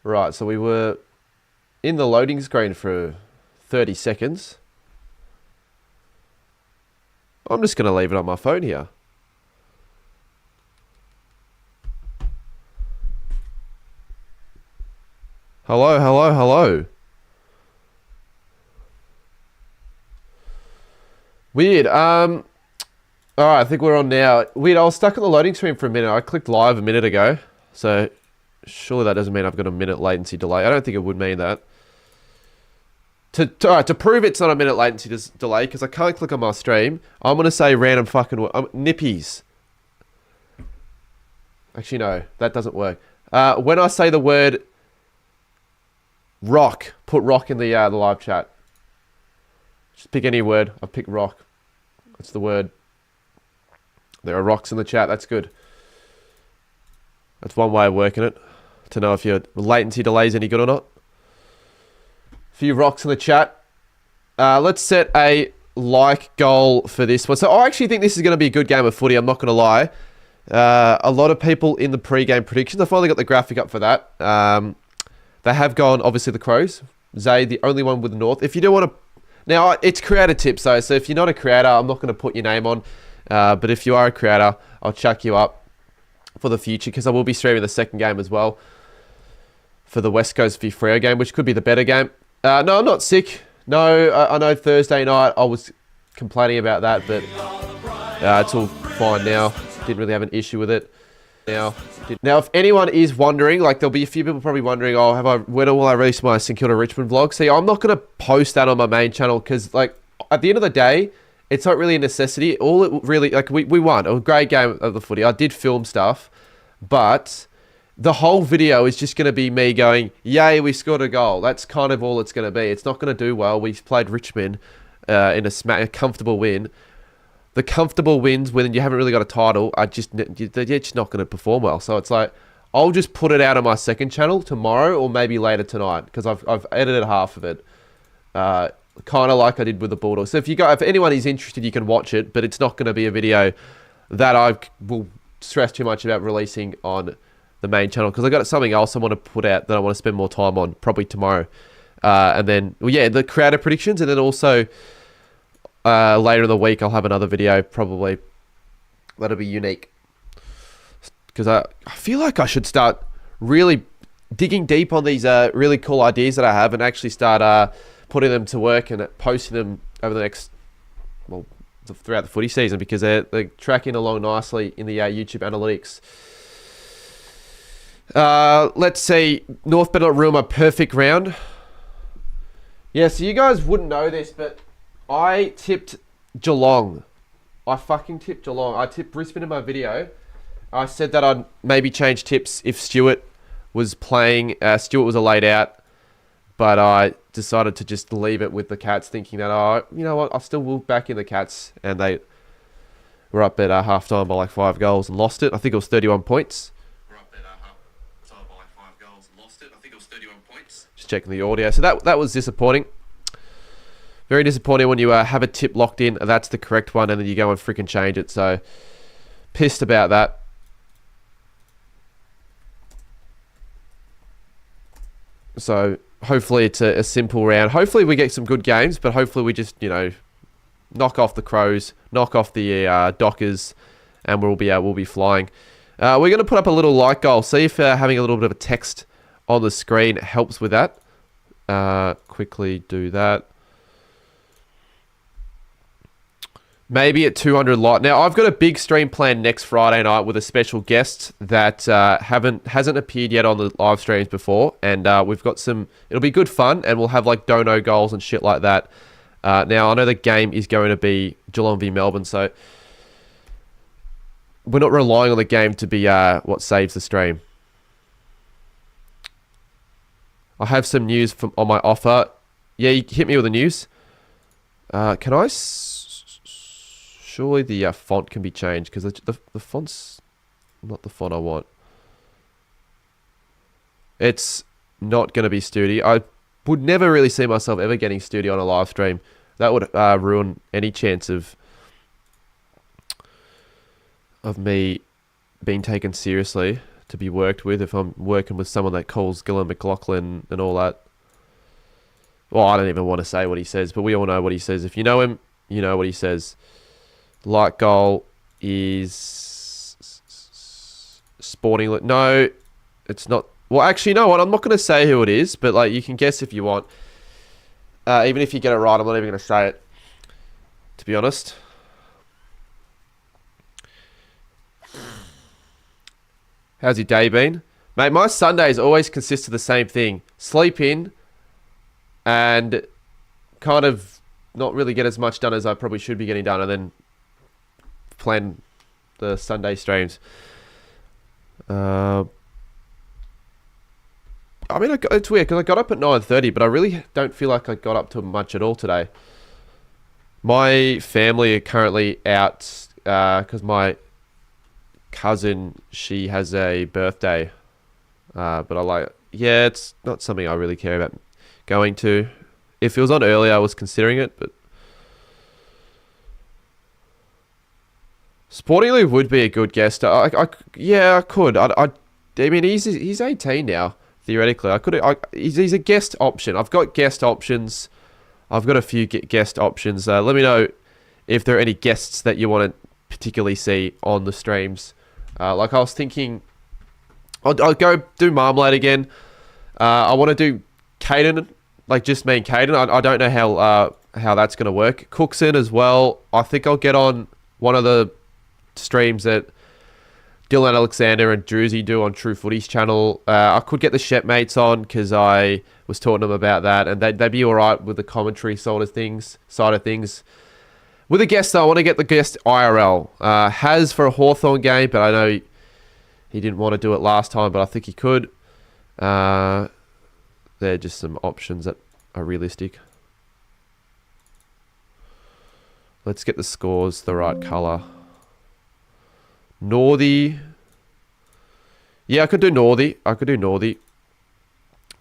Right, so we were in the loading screen for 30 seconds. I'm just going to leave it on my phone here. Hello, hello, hello. Weird. Alright, I think we're on now. Weird, I was stuck on the loading screen for a minute. I clicked live a minute ago. So, surely that doesn't mean I've got a minute latency delay. I don't think it would mean that. To prove it's not a minute latency delay, because I can't click on my stream, I'm going to say random fucking nippies. Actually, no, that doesn't work. When I say the word rock, put rock in the live chat. Just pick any word. I've picked rock. That's the word. There are rocks in the chat. That's good. That's one way of working it. To know if your latency delay is any good or not. A few rocks in the chat. Let's set a like goal for this one. So I actually think this is going to be a good game of footy. I'm not going to lie. A lot of people in the pre-game predictions. I finally got the graphic up for that. They have gone, obviously, the Crows. Zay, the only one with the North. If you do want to... Now, it's creator tips, though. So if you're not a creator, I'm not going to put your name on. But if you are a creator, I'll chuck you up for the future. Because I will be streaming the second game as well. For the West Coast v Freo game, which could be the better game. No, I'm not sick. No, I know Thursday night I was complaining about that. But it's all fine now. Didn't really have an issue with it. Now, if anyone is wondering, like there'll be a few people probably wondering, oh, when will I release my St Kilda Richmond vlog? See, I'm not going to post that on my main channel because, like, at the end of the day, it's not really a necessity. All it really, like, we won a great game of the footy. I did film stuff, but the whole video is just going to be me going, yay, we scored a goal. That's kind of all it's going to be. It's not going to do well. We've played Richmond in a comfortable win. The comfortable wins when you haven't really got a title are they're just not going to perform well. So it's like, I'll just put it out on my second channel tomorrow or maybe later tonight because I've edited half of it. Kind of like I did with the Bulldogs. So if anyone is interested, you can watch it, but it's not going to be a video that I will stress too much about releasing on the main channel because I got something else I want to put out that I want to spend more time on probably tomorrow. And then, well, yeah, the creator predictions, and then also later in the week I'll have another video probably that'll be unique because I feel like I should start really digging deep on these really cool ideas that I have and actually start putting them to work and posting them over the next, well, throughout the footy season because they're tracking along nicely in the YouTube analytics. Let's see. North better not ruin my perfect round. Yeah, so you guys wouldn't know this, but I tipped Geelong. I fucking tipped Geelong. I tipped Brisbane in my video. I said that I'd maybe change tips if Stewart was playing. Stewart was a laid out, but I decided to just leave it with the Cats, thinking that, oh, you know what, I still will back in the Cats, and they were up at halftime by like 5 goals and lost it. I think it was 31 points. Just checking the audio. So that was disappointing. Very disappointing when you have a tip locked in, that's the correct one, and then you go and freaking change it. So, pissed about that. So, hopefully it's a simple round. Hopefully we get some good games, but hopefully we just, knock off the Crows, knock off the Dockers, and we'll be flying. We're going to put up a little like goal. See if having a little bit of a text on the screen helps with that. Quickly do that. Maybe at 200 like. Now, I've got a big stream planned next Friday night with a special guest that hasn't appeared yet on the live streams before. And we've got it'll be good fun, and we'll have like dono goals and shit like that. Now, I know the game is going to be Geelong v Melbourne, so we're not relying on the game to be what saves the stream. I have some news on my offer. Yeah, you hit me with the news. Can I... Surely the font can be changed because the font's not the font I want. It's not going to be Studi. I would never really see myself ever getting Studi on a live stream. That would ruin any chance of me being taken seriously. to be worked with if I'm working with someone that calls Gillon McLaughlin and all that. Well, I don't even want to say what he says, but we all know what he says. If you know him, you know what he says. Light goal is Sporting. No, it's not. Well, actually, you know what? I'm not going to say who it is, but like you can guess if you want. Even if you get it right, I'm not even going to say it, to be honest. How's your day been? Mate, my Sundays always consist of the same thing. Sleep in and kind of not really get as much done as I probably should be getting done, and then plan the Sunday streams. I mean, it's weird because I got up at 9:30, but I really don't feel like I got up to much at all today. My family are currently out because my cousin, she has a birthday, but it's not something I really care about going to. If it was on earlier, I was considering it, but Sporting League would be a good guest. I could. I mean, he's 18 now. Theoretically, he's a guest option. I've got guest options. I've got a few guest options. Let me know if there are any guests that you want to particularly see on the streams. Like I was thinking, I'll go do Marmalade again. I want to do Caden, like just me and Caden. I don't know how that's going to work. Cookson as well. I think I'll get on one of the streams that Dylan Alexander and Druzy do on True Footy's channel. I could get the Shepmates on because I was talking to them about that, and they'd be all right with the commentary side of things. With a guest, though, I want to get the guest IRL. Has for a Hawthorn game, but I know he didn't want to do it last time, but I think he could. They're just some options that are realistic. Let's get the scores the right colour. Northy. Yeah, I could do Northy.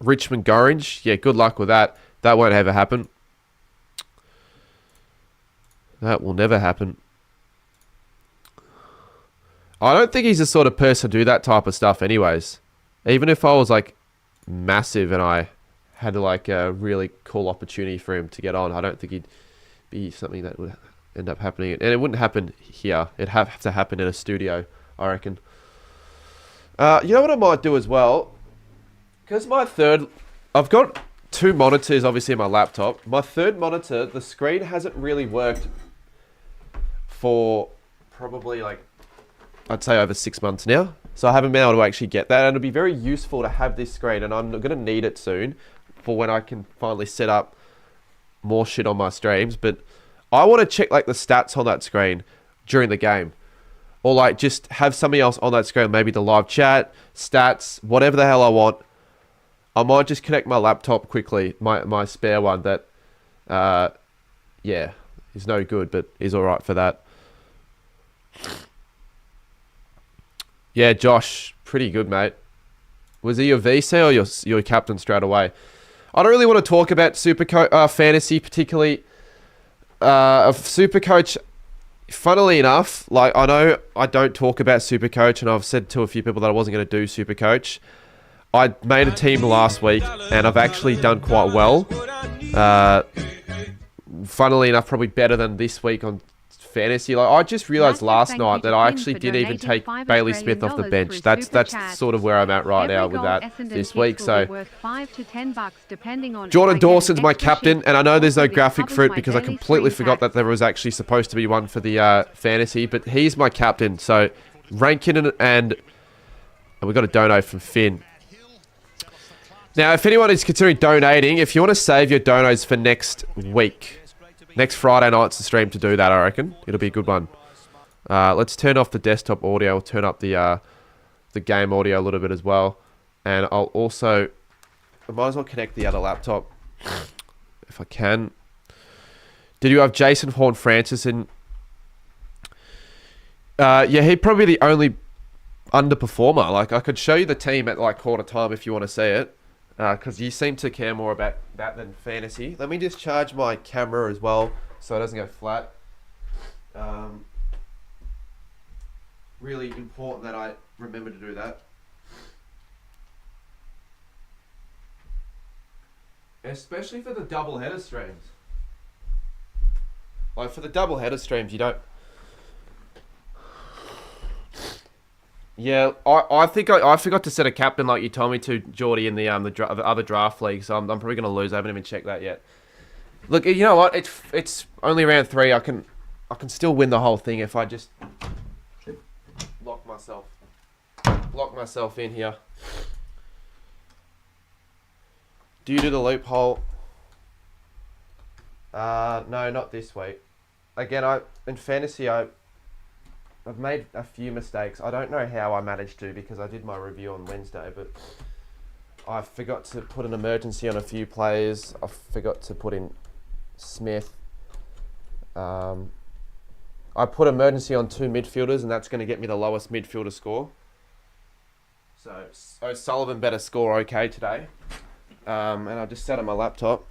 Richmond Gorringe. Yeah, good luck with that. That won't ever happen. That will never happen. I don't think he's the sort of person to do that type of stuff anyways. Even if I was like massive and I had like a really cool opportunity for him to get on, I don't think he'd be something that would end up happening. And it wouldn't happen here. It'd have to happen in a studio, I reckon. You know what I might do as well? Because I've got two monitors obviously in my laptop. My third monitor, the screen hasn't really worked for probably like, I'd say over 6 months now. So I haven't been able to actually get that. And it'll be very useful to have this screen, and I'm going to need it soon for when I can finally set up more shit on my streams. But I want to check like the stats on that screen during the game, or like just have somebody else on that screen, maybe the live chat, stats, whatever the hell I want. I might just connect my laptop quickly, my spare one that, is no good, but is all right for that. Yeah, Josh, pretty good, mate. Was he your VC or your captain straight away? I don't really want to talk about fantasy, particularly of Supercoach. Funnily enough, like I know I don't talk about Supercoach, and I've said to a few people that I wasn't going to do Supercoach. I made a team last week, and I've actually done quite well. Funnily enough, probably better than this week on fantasy. Like I just realised last night that I actually didn't even take Bailey Smith off the bench. That's sort of where I'm at right now with that this week. So Jordan Dawson's my captain, and I know there's no graphic for it because I completely forgot that there was actually supposed to be one for the fantasy, but he's my captain. So Rankin and we got a dono from Finn. Now, if anyone is considering donating, if you want to save your donos for next week, next Friday night's the stream to do that, I reckon. It'll be a good one. Let's turn off the desktop audio. We'll turn up the game audio a little bit as well. And I might as well connect the other laptop if I can. Did you have Jason Horn-Francis in? Yeah, he'd probably be the only underperformer. Like, I could show you the team at like quarter time if you want to see it. Because you seem to care more about that than fantasy. Let me just charge my camera as well so it doesn't go flat. Really important that I remember to do that. Especially for the double header streams. Like for the double header streams, you don't. Yeah, I think I forgot to set a captain like you told me to, Geordie, in the other draft league. So I'm probably gonna lose. I haven't even checked that yet. Look, you know what? It's only round 3. I can still win the whole thing if I just lock myself in here. Do you do the loophole? No, not this week. Again, in fantasy I've made a few mistakes. I don't know how I managed to because I did my review on Wednesday, but I forgot to put an emergency on a few players. I forgot to put in Smith. I put emergency on 2 midfielders, and that's going to get me the lowest midfielder score. So O'Sullivan better score okay today. And I just sat on my laptop.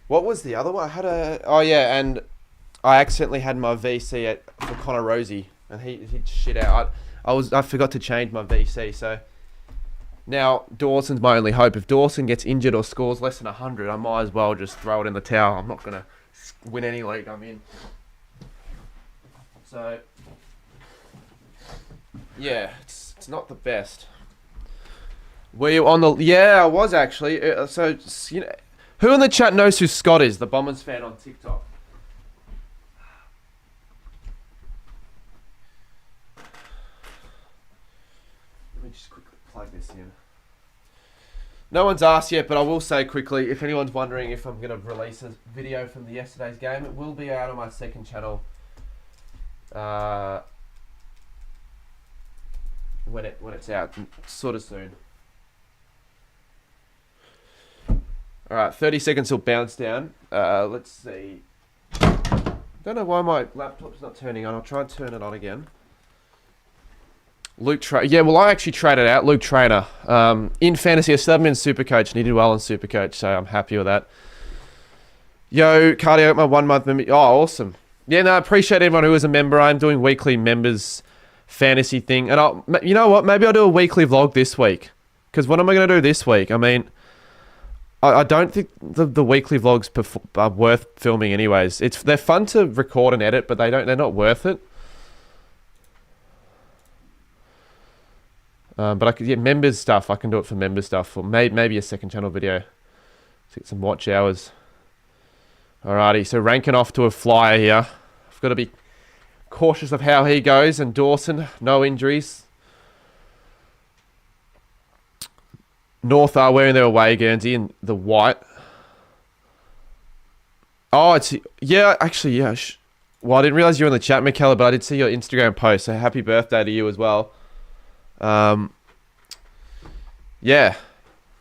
What was the other one? And I accidentally had my VC for Connor Rosie, and he shit out. I forgot to change my VC, so now Dawson's my only hope. If Dawson gets injured or scores less than 100, I might as well just throw it in the towel. I'm not gonna win any league I'm in. So yeah, it's not the best. Were you on the? Yeah, I was actually. So you know, who in the chat knows who Scott is? The Bombers fan on TikTok. Let me just quickly plug this in. No one's asked yet, but I will say quickly, if anyone's wondering if I'm going to release a video from yesterday's game, it will be out on my second channel. When it's out, sort of soon. Alright, 30 seconds till bounce down. Let's see. Don't know why my laptop's not turning on. I'll try and turn it on again. I actually traded out Luke Trainer. In fantasy, I still haven't been Supercoach, and he did well in Supercoach, so I'm happy with that. Yo, Cardio, my 1 month member. Oh, awesome. Yeah, no, I appreciate everyone who is a member. I'm doing weekly members fantasy thing. And you know what? Maybe I'll do a weekly vlog this week. Because what am I going to do this week? I mean, I don't think the weekly vlogs are worth filming anyways. They're fun to record and edit, but they're not worth it. But members stuff. I can do it for member stuff, or maybe a second channel video to get some watch hours. Alrighty, so ranking off to a flyer here. I've got to be cautious of how he goes. And Dawson, no injuries. North are wearing their away Guernsey in the white. Oh, yeah, actually, yeah. Well, I didn't realize you were in the chat, Michaela, but I did see your Instagram post. So happy birthday to you as well. Yeah,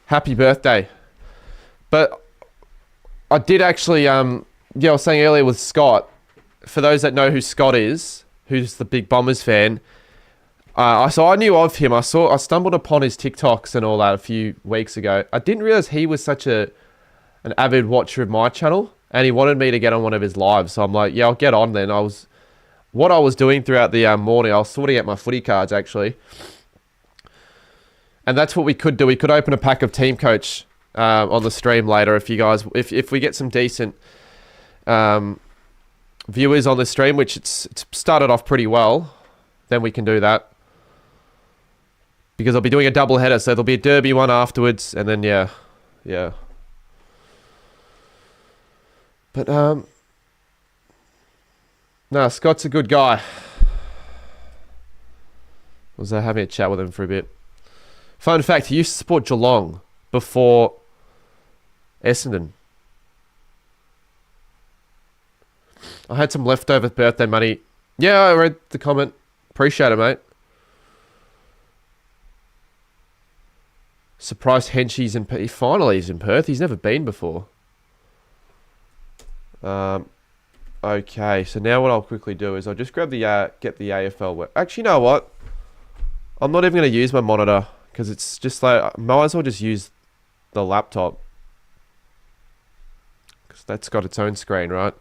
happy birthday. But I did actually, I was saying earlier with Scott, for those that know who Scott is, who's the big Bombers fan, so I knew of him. I stumbled upon his TikToks and all that a few weeks ago. I didn't realize he was such an avid watcher of my channel, and he wanted me to get on one of his lives. So I'm like, yeah, I'll get on then. What I was doing throughout the morning, I was sorting out my footy cards actually. And that's what we could do. We could open a pack of Team Coach on the stream later if we get some decent viewers on the stream, which it's started off pretty well, then we can do that. Because I'll be doing a double header, so there'll be a derby one afterwards, and then yeah. But no, Scott's a good guy. Was having a chat with him for a bit. Fun fact, he used to support Geelong before Essendon. I had some leftover birthday money. Yeah, I read the comment. Appreciate it, mate. Surprised Henshey's in Perth. Finally, he's in Perth. He's never been before. Okay, so now what I'll quickly do is I'll just grab get the AFL. Actually, you know what? I'm not even going to use my monitor because it's just like, I might as well just use the laptop because that's got its own screen, right?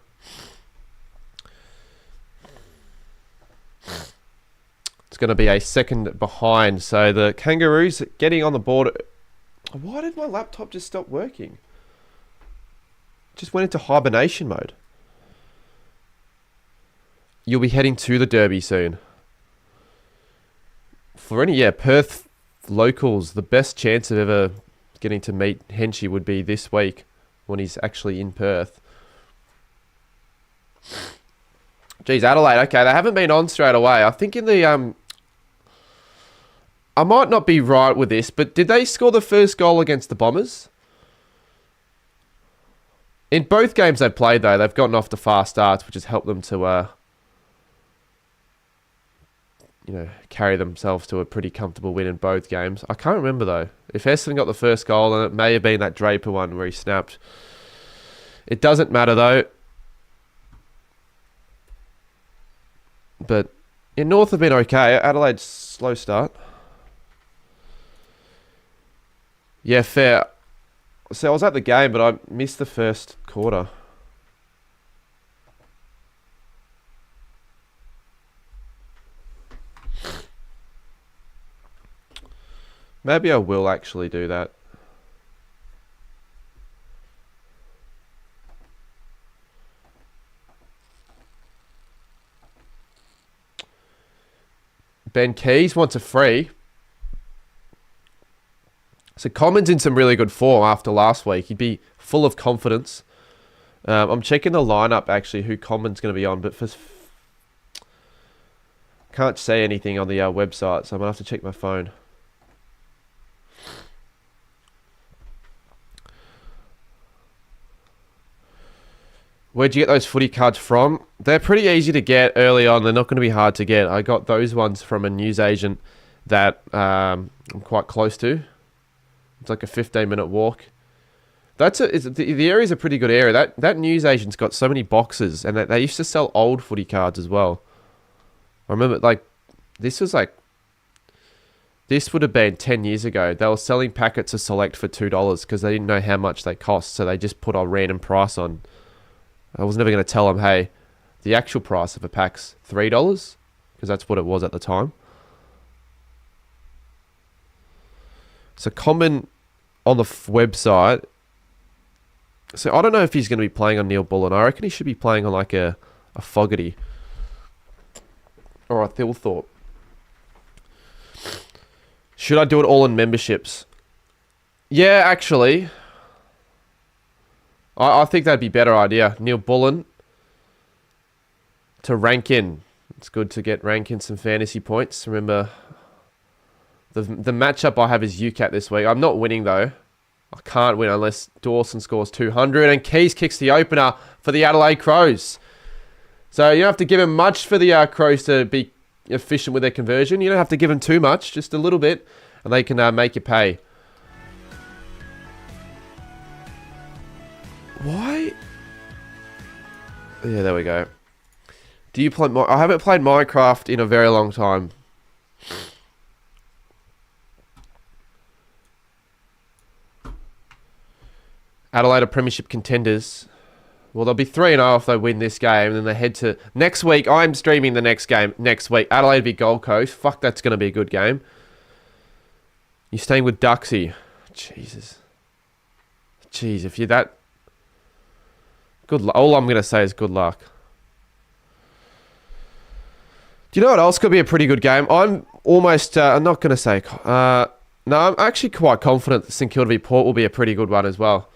It's going to be a second behind. So the Kangaroos getting on the board. Why did my laptop just stop working? Just went into hibernation mode. You'll be heading to the Derby soon. For any, Perth locals, the best chance of ever getting to meet Henchy would be this week when he's actually in Perth. Geez, Adelaide, okay, they haven't been on straight away. I think in the, I might not be right with this, but did they score the first goal against the Bombers? In both games they've played, though, they've gotten off to fast starts, which has helped them to, carry themselves to a pretty comfortable win in both games. I can't remember, though. If Essendon got the first goal, then it may have been that Draper one where he snapped. It doesn't matter, though. But in North have been okay. Adelaide's slow start. Yeah, fair. So I was at the game, but I missed the first quarter. Maybe I will actually do that. Ben Keys wants a free. So Common's in some really good form after last week. He'd be full of confidence. I'm checking the lineup, actually, who Common's going to be on, but can't say anything on the website, so I'm going to have to check my phone. Where'd you get those footy cards from? They're pretty easy to get early on. They're not going to be hard to get. I got those ones from a newsagent that I'm quite close to. It's like a 15-minute walk. The area's a pretty good area. That newsagent's got so many boxes, and they used to sell old footy cards as well. I remember, this would have been 10 years ago. They were selling packets of Select for $2 because they didn't know how much they cost, so they just put a random price on. I was never going to tell them, hey, the actual price of a pack's $3, because that's what it was at the time. So Common on the website. So I don't know if he's going to be playing on Neil Bullen. I reckon he should be playing on like a Fogarty or a Thilthorpe. Should I do it all in memberships? Yeah, actually. I think that'd be a better idea. Neil Bullen to rank in. It's good to get rank in some fantasy points. Remember, the matchup I have is UCAT this week. I'm not winning, though. I can't win unless Dawson scores 200 and Keys kicks the opener for the Adelaide Crows. So you don't have to give him much for the Crows to be efficient with their conversion. You don't have to give them too much, just a little bit, and they can make you pay. Why? Yeah, there we go. Do you play? I haven't played Minecraft in a very long time. Adelaide are premiership contenders. Well, they'll be 3-0 if they win this game, and then they head to next week. I'm streaming the next game next week. Adelaide v Gold Coast. Fuck, that's going to be a good game. You're staying with Duxie. Jesus. Jeez, if you're that... Good luck. All I'm going to say is good luck. Do you know what else could be a pretty good game? I'm almost... I'm not going to say... no, I'm actually quite confident that St Kilda v Port will be a pretty good one as well.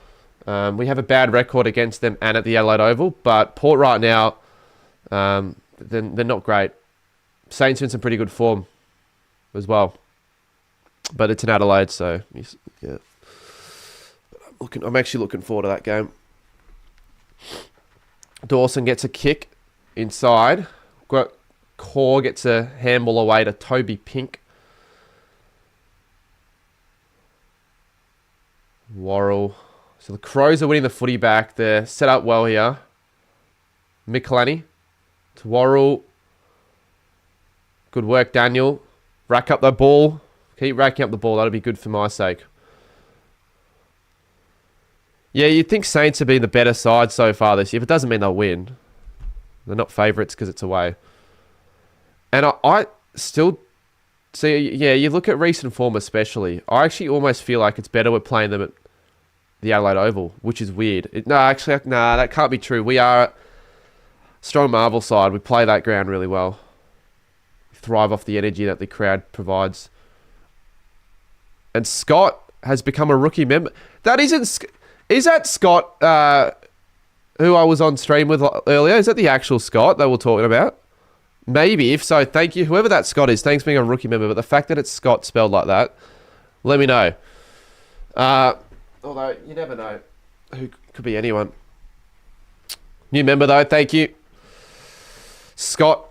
We have a bad record against them and at the Adelaide Oval, but Port right now, they're not great. Saints are in some pretty good form as well. But it's in Adelaide, so yeah. I'm actually looking forward to that game. Dawson gets a kick inside. Core gets a handball away to Toby Pink. Worrell. So the Crows are winning the footy back. They're set up well here. Michelani to Worrell. Good work, Daniel. Rack up the ball. Keep racking up the ball. That'll be good for my sake. Yeah, you'd think Saints have been the better side so far this year, but it doesn't mean they'll win. They're not favourites because it's away. And I still... See, yeah, you look at recent form especially. I actually almost feel like it's better we're playing them at the Adelaide Oval, which is weird. That can't be true. We are a strong Marvel side. We play that ground really well. We thrive off the energy that the crowd provides. And Scott has become a rookie member. That isn't... Is that Scott, who I was on stream with earlier? Is that the actual Scott that we're talking about? Maybe. If so, thank you. Whoever that Scott is, thanks for being a rookie member. But the fact that it's Scott spelled like that, let me know. Although, you never know. Who could be anyone. New member, though. Thank you. Scott.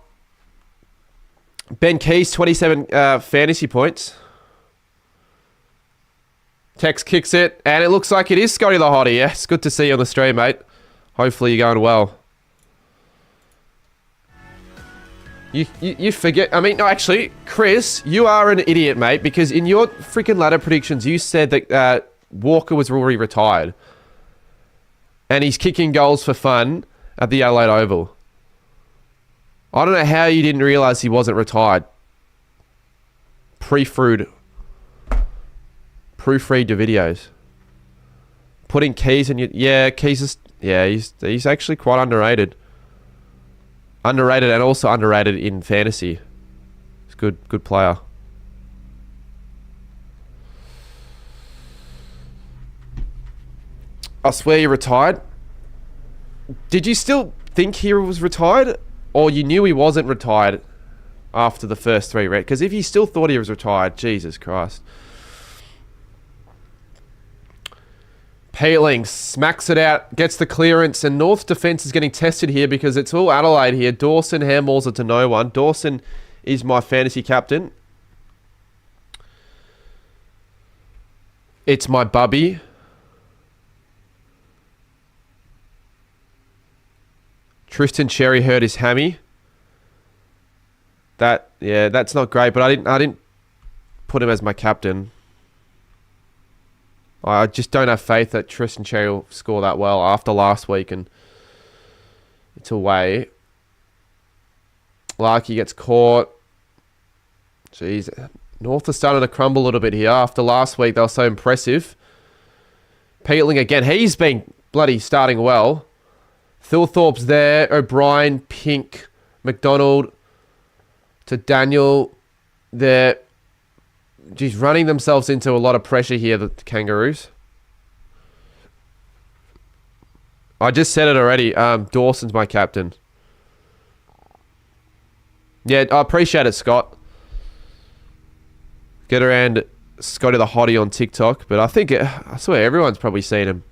Ben Keys, 27 fantasy points. Tex kicks it, and it looks like it is Scotty the Hottie. Yeah, it's good to see you on the stream, mate. Hopefully you're going well. You forget... I mean, no, actually, Chris, you are an idiot, mate, because in your freaking ladder predictions, you said that Walker was already retired. And he's kicking goals for fun at the Adelaide Oval. I don't know how you didn't realise he wasn't retired. Proofread your videos. Putting Keys in your... Yeah, Keys is... Yeah, he's actually quite underrated. Underrated and also underrated in fantasy. He's a good player. I swear you retired. Did you still think he was retired? Or you knew he wasn't retired after the first 3 red? Because if you still thought he was retired, Jesus Christ. Peeling smacks it out, gets the clearance, and North's defence is getting tested here because it's all Adelaide here. Dawson handballs it to no one. Dawson is my fantasy captain. It's my bubby. Tristan Cherry hurt his hammy. That's not great, but I didn't put him as my captain. I just don't have faith that Tristan Cherry will score that well after last week, and it's away. Larky gets caught. Jeez. North is starting to crumble a little bit here. After last week, they were so impressive. Peatling again. He's been bloody starting well. Thilthorpe's there. O'Brien, Pink, McDonald to Daniel. They're just running themselves into a lot of pressure here, the Kangaroos. I just said it already. Dawson's my captain. Yeah, I appreciate it, Scott. Get around Scotty the Hottie on TikTok, but I swear everyone's probably seen him.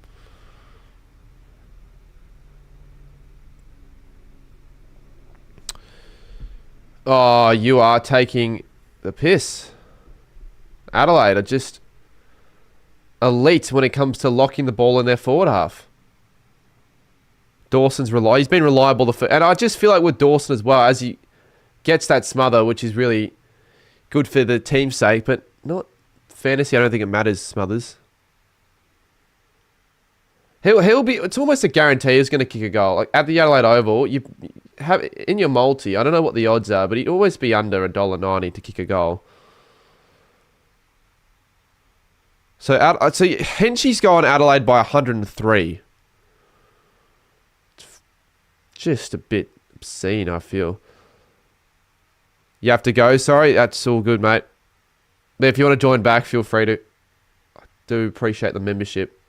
Oh, you are taking the piss. Adelaide are just elite when it comes to locking the ball in their forward half. Dawson's he's been reliable, and I just feel like with Dawson as well, as he gets that smother, which is really good for the team's sake, but not fantasy. I don't think it matters, Smothers. He'll be... It's almost a guarantee he's going to kick a goal. Like at the Adelaide Oval, you have in your multi, I don't know what the odds are, but he'd always be under $1.90 to kick a goal. So Henchy's gone Adelaide by 103. It's just a bit obscene, I feel. You have to go, sorry. That's all good, mate. If you want to join back, feel free to. I do appreciate the membership.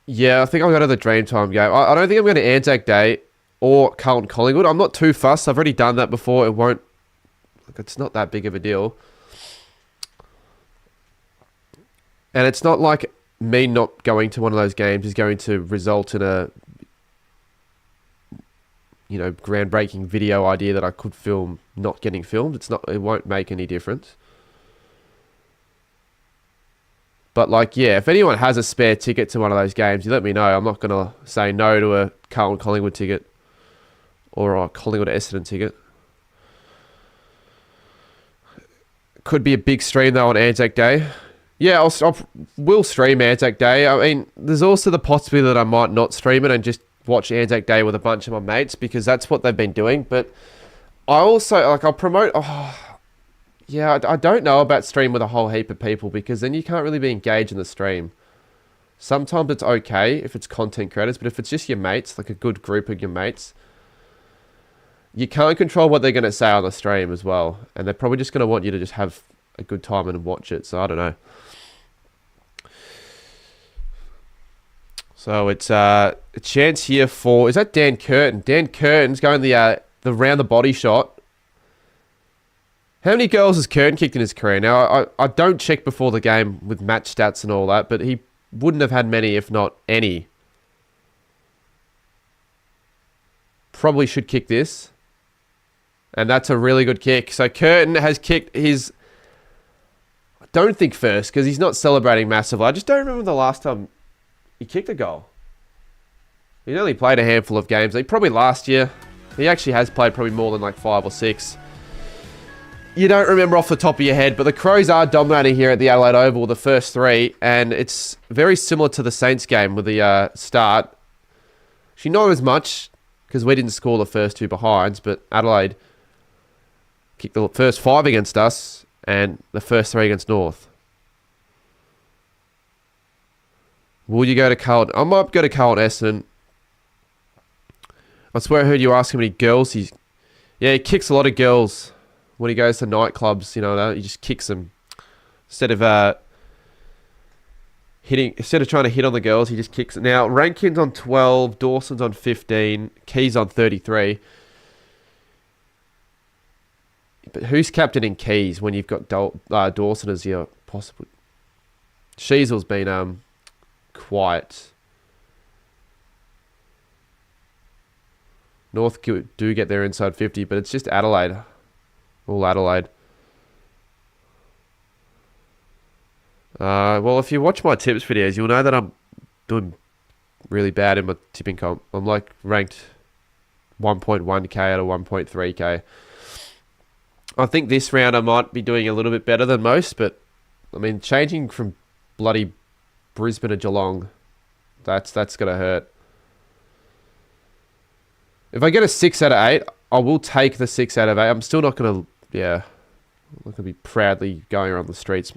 Yeah, I think I'll go to the Dreamtime game. I don't think I'm going to Anzac Day or Carlton Collingwood. I'm not too fussed. I've already done that before. It's not that big of a deal. And it's not like me not going to one of those games is going to result in a, groundbreaking video idea that I could film not getting filmed. It won't make any difference. But if anyone has a spare ticket to one of those games, you let me know. I'm not going to say no to a Carlton Collingwood ticket or a Collingwood Essendon ticket. Could be a big stream though on Anzac Day. Yeah, we'll stream Anzac Day. I mean, there's also the possibility that I might not stream it and just watch Anzac Day with a bunch of my mates because that's what they've been doing. But I also, I'll promote... Yeah, I don't know about stream with a whole heap of people because then you can't really be engaged in the stream. Sometimes it's okay if it's content creators, but if it's just your mates, like a good group of your mates, you can't control what they're going to say on the stream as well. And they're probably just going to want you to just have a good time and watch it. So I don't know. So it's a chance here for... Is that Dan Curtin? Dan Curtin's going the round the body shot. How many girls has Curtin kicked in his career? Now, I don't check before the game with match stats and all that, but he wouldn't have had many, if not any. Probably should kick this. And that's a really good kick. So Curtin has kicked his... I don't think first, because he's not celebrating massively. I just don't remember the last time he kicked a goal. He's only played a handful of games. Probably last year. He actually has played probably more than like 5 or 6. You don't remember off the top of your head, but the Crows are dominating here at the Adelaide Oval, the first 3, and it's very similar to the Saints game with the start. Actually, not as much, because we didn't score the first 2 behinds, but Adelaide kicked the first 5 against us, and the first 3 against North. Will you go to Carlton? I might go to Carlton Essendon. I swear I heard you ask how many girls he's... Yeah, he kicks a lot of girls. When he goes to nightclubs, you know, he just kicks them. Instead of trying to hit on the girls, he just kicks it. Now, Rankin's on 12, Dawson's on 15, Keys on 33. But who's captaining Keys when you've got Dawson as your possible... Sheasel's been quiet. North do get their inside 50, but it's just Adelaide. All Adelaide. Well, if you watch my tips videos, you'll know that I'm doing really bad in my tipping comp. I'm like ranked 1.1k out of 1.3k. I think this round I might be doing a little bit better than most, but I mean, changing from bloody Brisbane to Geelong, that's gonna hurt. If I get a 6 out of 8, I will take the 6 out of 8. I'm still not gonna... Yeah, I'm not going to be proudly going around the streets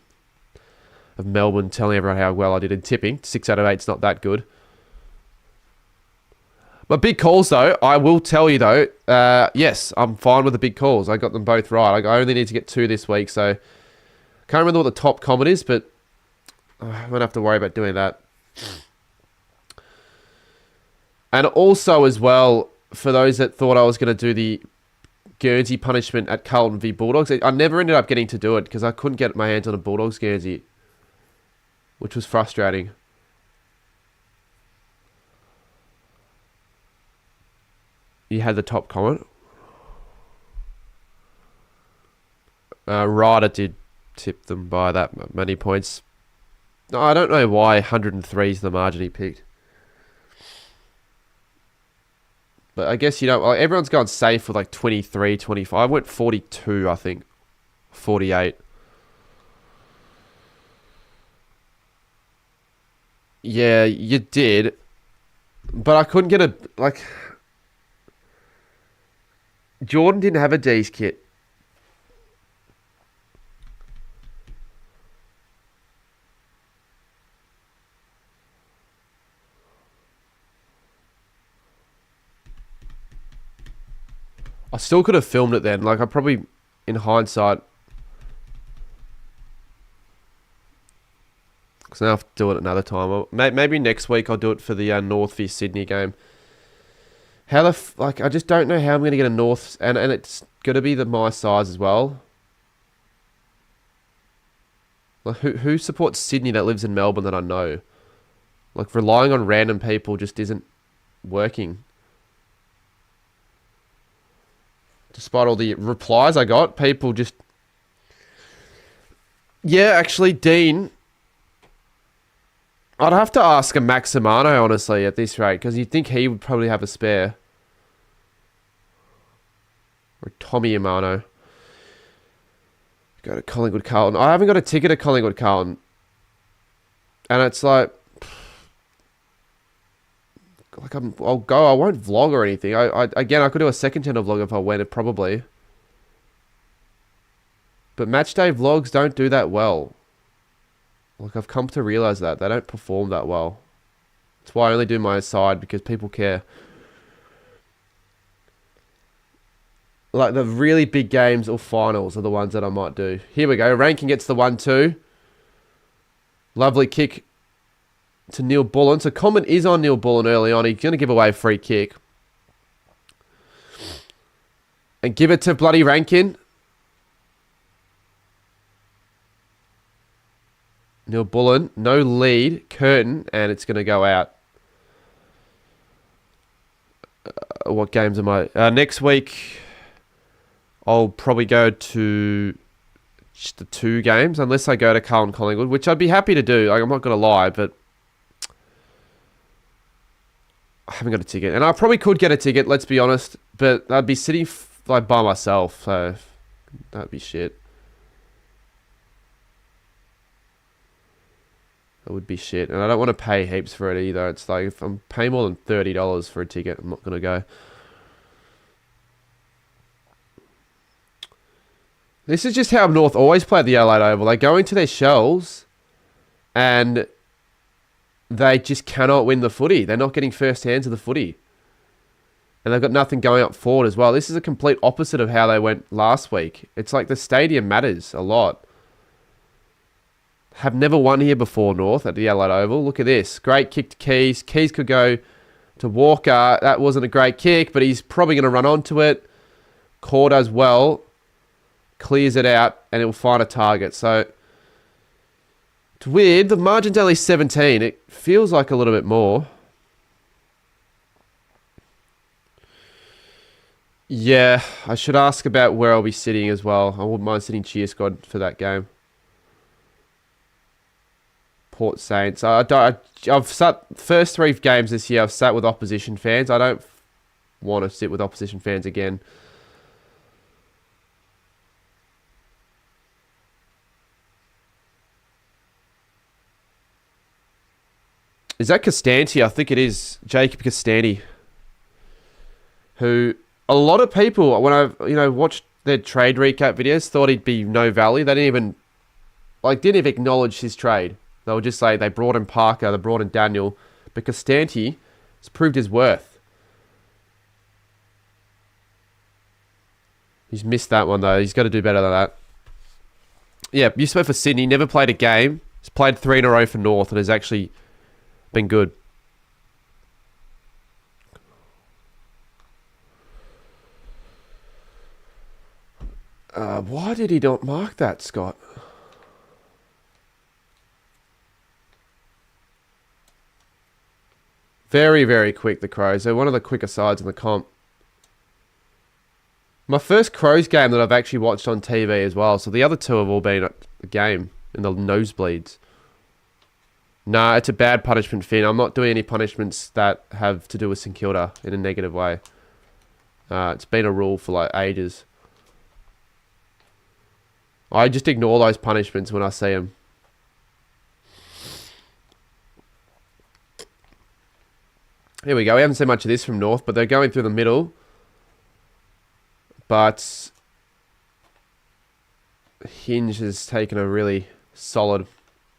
of Melbourne telling everyone how well I did in tipping. 6 out of 8 is not that good. But big calls, though, I will tell you, though, yes, I'm fine with the big calls. I got them both right. I only need to get 2 this week, so... Can't remember what the top comment is, but I won't have to worry about doing that. And also, as well, for those that thought I was going to do the Guernsey punishment at Carlton v Bulldogs. I never ended up getting to do it because I couldn't get my hands on a Bulldogs Guernsey, which was frustrating. You had the top comment. Ryder did tip them by that many points. No, I don't know why 103 is the margin he picked. But I guess, you know, like everyone's gone safe with like 23, 25. I went 42, I think. 48. Yeah, you did. But I couldn't get a... Like... Jordan didn't have a D's kit. I still could have filmed it then. Like, I probably, in hindsight... Because now I have to do it another time. Maybe next week I'll do it for the North v Sydney game. How the... Like, I just don't know how I'm going to get a North... And it's going to be my size as well. Like, who supports Sydney that lives in Melbourne that I know? Like, relying on random people just isn't working. Despite all the replies I got, people just... Yeah, actually, Dean... I'd have to ask a Maximano, honestly, at this rate, because you'd think he would probably have a spare. Or Tommy Amano. Go to Collingwood Carlton. I haven't got a ticket to Collingwood Carlton. And it's like... Like, I'll go. I won't vlog or anything. Again, I could do a second channel vlog if I went, probably. But matchday vlogs don't do that well. Like, I've come to realise that. They don't perform that well. That's why I only do my side, because people care. Like, the really big games or finals are the ones that I might do. Here we go. Ranking gets the 1-2. Lovely kick to Neil Bullen. So, comment is on Neil Bullen early on. He's going to give away a free kick. And give it to bloody Rankin. Neil Bullen, no lead, curtain, and it's going to go out. What games am I? Next week, I'll probably go to just the 2 games, unless I go to Carlton Collingwood, which I'd be happy to do. Like, I'm not going to lie, but I haven't got a ticket. And I probably could get a ticket, let's be honest, but I'd be sitting like by myself, so that'd be shit. It would be shit. And I don't want to pay heaps for it either. It's like, if I'm paying more than $30 for a ticket, I'm not going to go. This is just how North always play at the Adelaide Oval. They go into their shells and they just cannot win the footy. They're not getting first hands of the footy. And they've got nothing going up forward as well. This is a complete opposite of how they went last week. It's like the stadium matters a lot. Have never won here before, North, at the Adelaide Oval. Look at this. Great kick to Keys. Keys could go to Walker. That wasn't a great kick, but he's probably going to run onto it. Core does well. Clears it out, and it will find a target. So, it's weird. The margin's only 17. It feels like a little bit more. Yeah, I should ask about where I'll be sitting as well. I wouldn't mind sitting cheer squad for that game. Port Saints. I've sat first 3 games this year. I've sat with opposition fans. I don't want to sit with opposition fans again. Is that Costanti? I think it is Jacob Costanti. Who a lot of people, when I watched their trade recap videos, thought he'd be no value. They didn't even acknowledge his trade. They would just say they brought in Parker, they brought in Daniel. But Costanti has proved his worth. He's missed that one, though. He's got to do better than that. Yeah, used to play for Sydney. Never played a game. He's played 3 in a row for North and has actually been good. Why did he not mark that, Scott? Very, very quick, the Crows. They're one of the quicker sides in the comp. My first Crows game that I've actually watched on TV as well. So the other 2 have all been at the game in the nosebleeds. Nah, it's a bad punishment, Finn. I'm not doing any punishments that have to do with St Kilda in a negative way. It's been a rule for like ages. I just ignore those punishments when I see them. Here we go. We haven't seen much of this from North, but they're going through the middle. But Hinge has taken a really solid,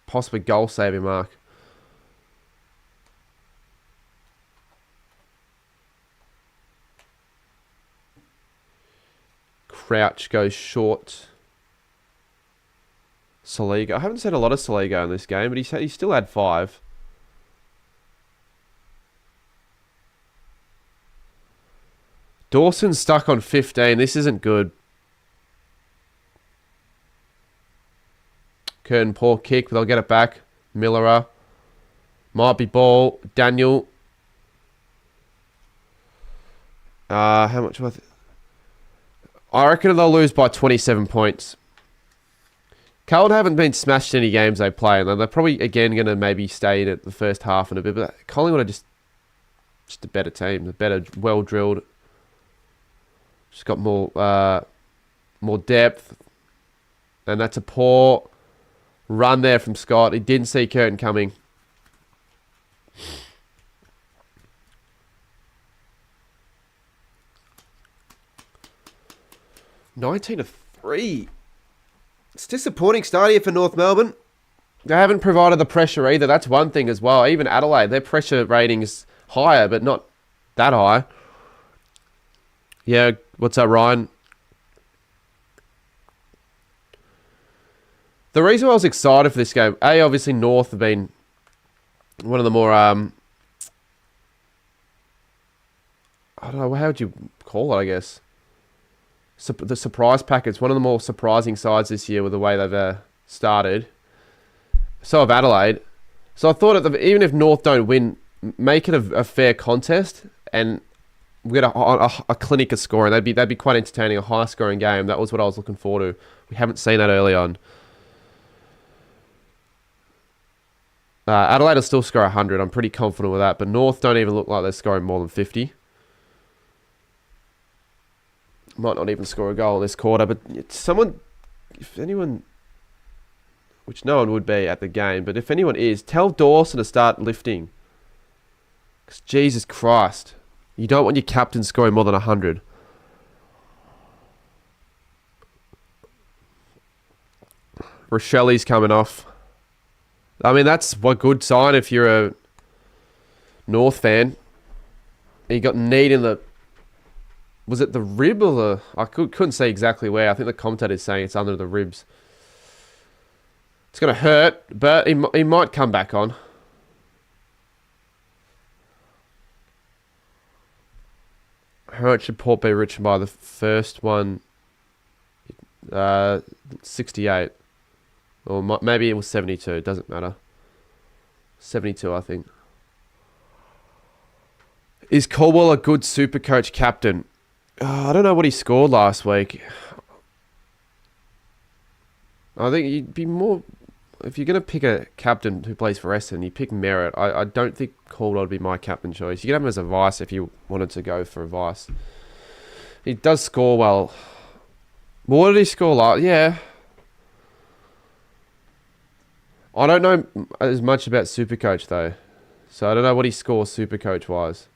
possibly goal-saving mark. Crouch goes short. Saliga. I haven't seen a lot of Saliga in this game, but he still had 5. Dawson's stuck on 15. This isn't good. Curtin, poor kick, but they'll get it back. Millerer. Might be ball. Daniel. How much was it? I reckon they'll lose by 27 points. Carlton haven't been smashed in any games they play, and they're probably, again, going to maybe stay in it the first half and a bit, but Collingwood are just a better team. They're better, well-drilled. Just got more depth. And that's a poor run there from Scott. He didn't see Curtin coming. $19-3. It's disappointing start here for North Melbourne. They haven't provided the pressure either. That's one thing as well. Even Adelaide, their pressure rating is higher, but not that high. Yeah, what's up, Ryan? The reason I was excited for this game, obviously North have been one of the more, I don't know, how would you call it, I guess? The surprise packets, one of the more surprising sides this year with the way they've started. So have Adelaide. So I thought even if North don't win, make it a fair contest and we get a clinic of scoring. That'd be quite entertaining, a high scoring game. That was what I was looking forward to. We haven't seen that early on. Adelaide will still score 100. I'm pretty confident with that. But North don't even look like they're scoring more than 50. Might not even score a goal in this quarter. But if anyone, which no one would be at the game, but if anyone is, tell Dawson to start lifting. Because Jesus Christ, you don't want your captain scoring more than 100. Rochelle's coming off. I mean, that's a good sign if you're a North fan. He got kneed in the... Was it the rib or the... I couldn't say exactly where. I think the commentator's saying it's under the ribs. It's going to hurt, but he might come back on. How much should Port be rich by the first one? 68. Or maybe it was 72. It doesn't matter. 72, I think. Is Caldwell a good super coach captain? I don't know what he scored last week. I think you'd be more... If you're going to pick a captain who plays for Essendon, you pick Merritt. I don't think Caldwell would be my captain choice. You could have him as a vice if you wanted to go for a vice. He does score well. What did he score last? Yeah. I don't know as much about Supercoach though. So I don't know what he scores Supercoach wise.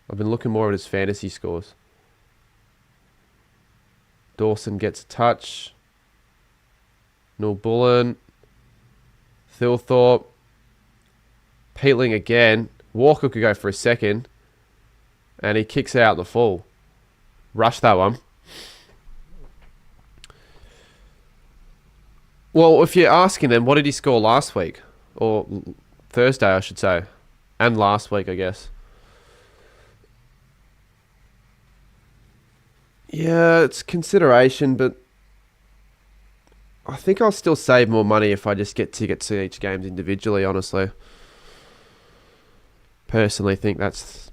I've been looking more at his fantasy scores. Dawson gets a touch. Neil Bullen. Thilthorpe. Peatling again. Walker could go for a second. And he kicks out in the full. Rush that one. Well, if you're asking them, what did he score last week? Or Thursday, I should say. And last week, I guess. Yeah, it's consideration, but I think I'll still save more money if I just get tickets to each game individually, honestly. Personally think that's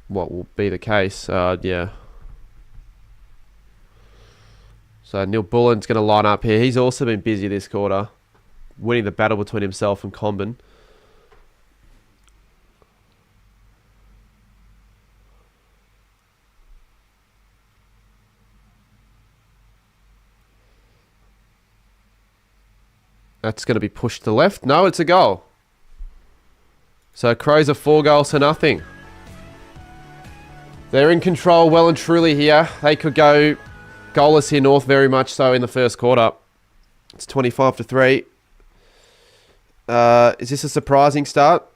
what will be the case. Yeah. So Neil Bullen's going to line up here. He's also been busy this quarter, winning the battle between himself and Comben. That's going to be pushed to the left. No, it's a goal. So Crows are 4 goals to nothing. They're in control well and truly here. They could go goalless here, North, very much so in the first quarter. It's 25-3. Is this a surprising start?